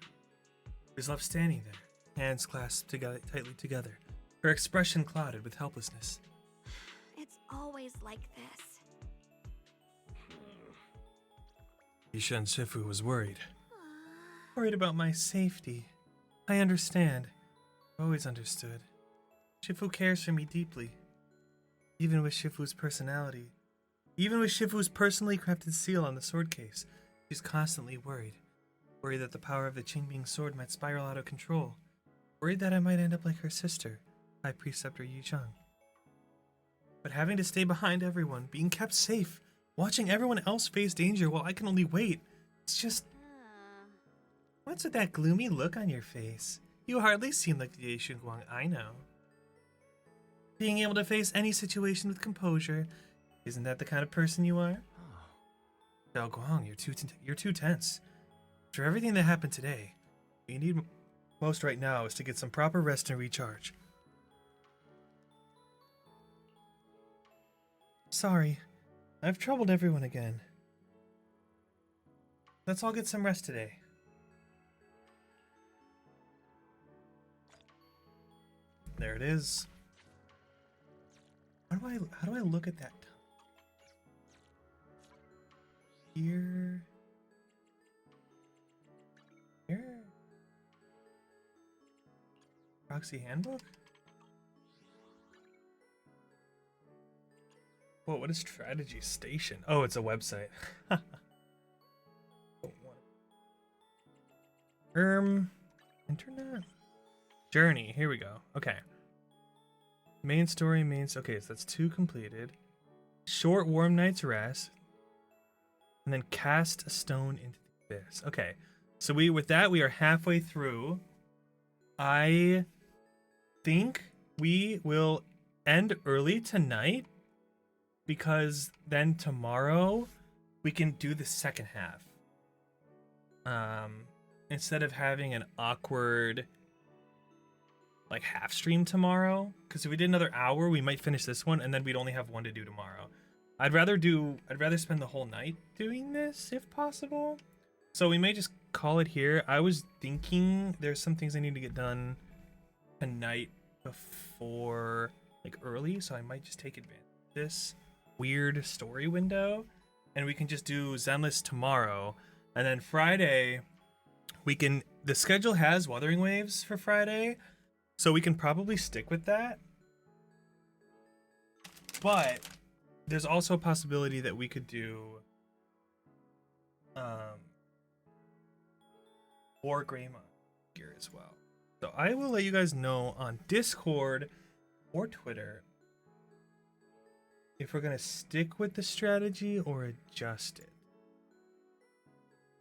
is left standing there, hands clasped tightly together, her expression clouded with helplessness. It's always like this. Yishuan Shifu was worried. Worried about my safety. I understand. I've always understood. Shifu cares for me deeply. Even with Shifu's personality. Even with Shifu's personally crafted seal on the sword case, she's constantly worried. Worried that the power of the Qingbing sword might spiral out of control. Worried that I might end up like her sister, High Preceptor Yizhang. But having to stay behind everyone, being kept safe, watching everyone else face danger while I can only wait, it's just... What's with that gloomy look on your face? You hardly seem like the Yishuguang I know. Being able to face any situation with composure, isn't that the kind of person you are? Xiaoguang, you're too tense. After everything that happened today, what you need most right now is to get some proper rest and recharge. Sorry, I've troubled everyone again. Let's all get some rest today. There it is. How do I look at that? Here. Proxy handbook? Whoa, what is strategy station? Oh, it's a website. Internet? Journey, here we go. Okay. Main story, okay, so that's 2 completed. Short warm night's rest. And then cast a stone into the abyss. Okay. So with that we are halfway through. I think we will end early tonight because then tomorrow we can do the second half. Instead of having an awkward like half stream tomorrow, because if we did another hour we might finish this one and then we'd only have one to do tomorrow. I'd rather spend the whole night doing this if possible. So we may just call it here. I was thinking there's some things I need to get done tonight before like early, so I might just take advantage of this weird story window and we can just do Zenless tomorrow, and then Friday the schedule has Wuthering Waves for Friday, so we can probably stick with that. But there's also a possibility that we could do or Greymon here as well. So I will let you guys know on Discord or Twitter if we're gonna stick with the strategy or adjust it.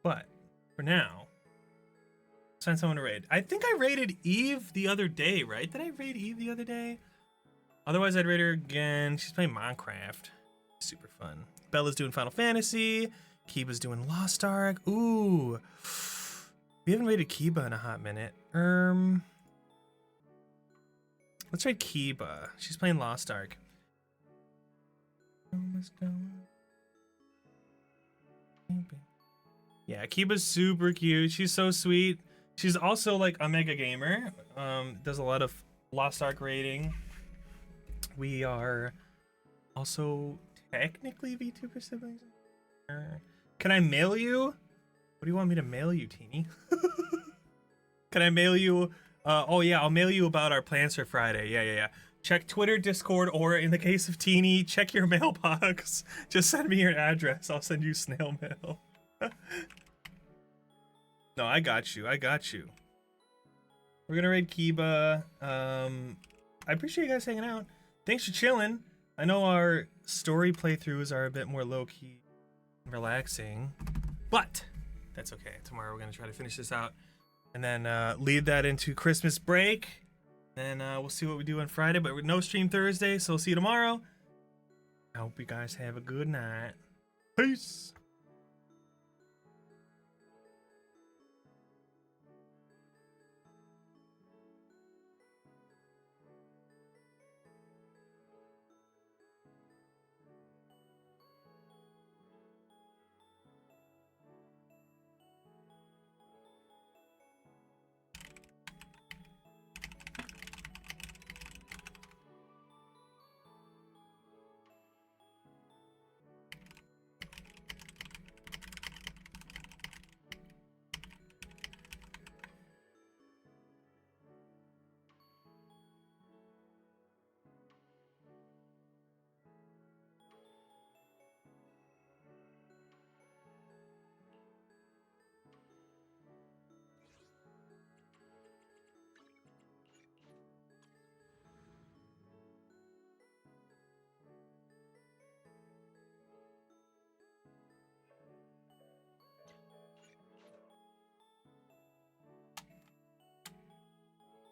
But for now, send someone to raid. I think I raided Eve the other day, right? Did I raid Eve the other day? Otherwise, I'd raid her again. She's playing Minecraft. Super fun. Bella's doing Final Fantasy. Kiba's doing Lost Ark. Ooh. We haven't raided Kiba in a hot minute. Let's raid Kiba. She's playing Lost Ark. Yeah, Kiba's super cute. She's so sweet. She's also like a mega gamer. Does a lot of Lost Ark raiding. We are also technically VTuber siblings. Can I mail you? What do you want me to mail you, Teeny? Can I mail you? Oh yeah, I'll mail you about our plans for Friday. Yeah. Check Twitter, Discord, or in the case of Teeny, check your mailbox. Just send me your address. I'll send you snail mail. No, I got you. We're gonna raid Kiba. I appreciate you guys hanging out. Thanks for chilling. I know our story playthroughs are a bit more low-key and relaxing, but that's okay. Tomorrow we're gonna try to finish this out and then lead that into Christmas break. Then we'll see what we do on Friday, but with no stream Thursday, so we'll see you tomorrow. I hope you guys have a good night. Peace.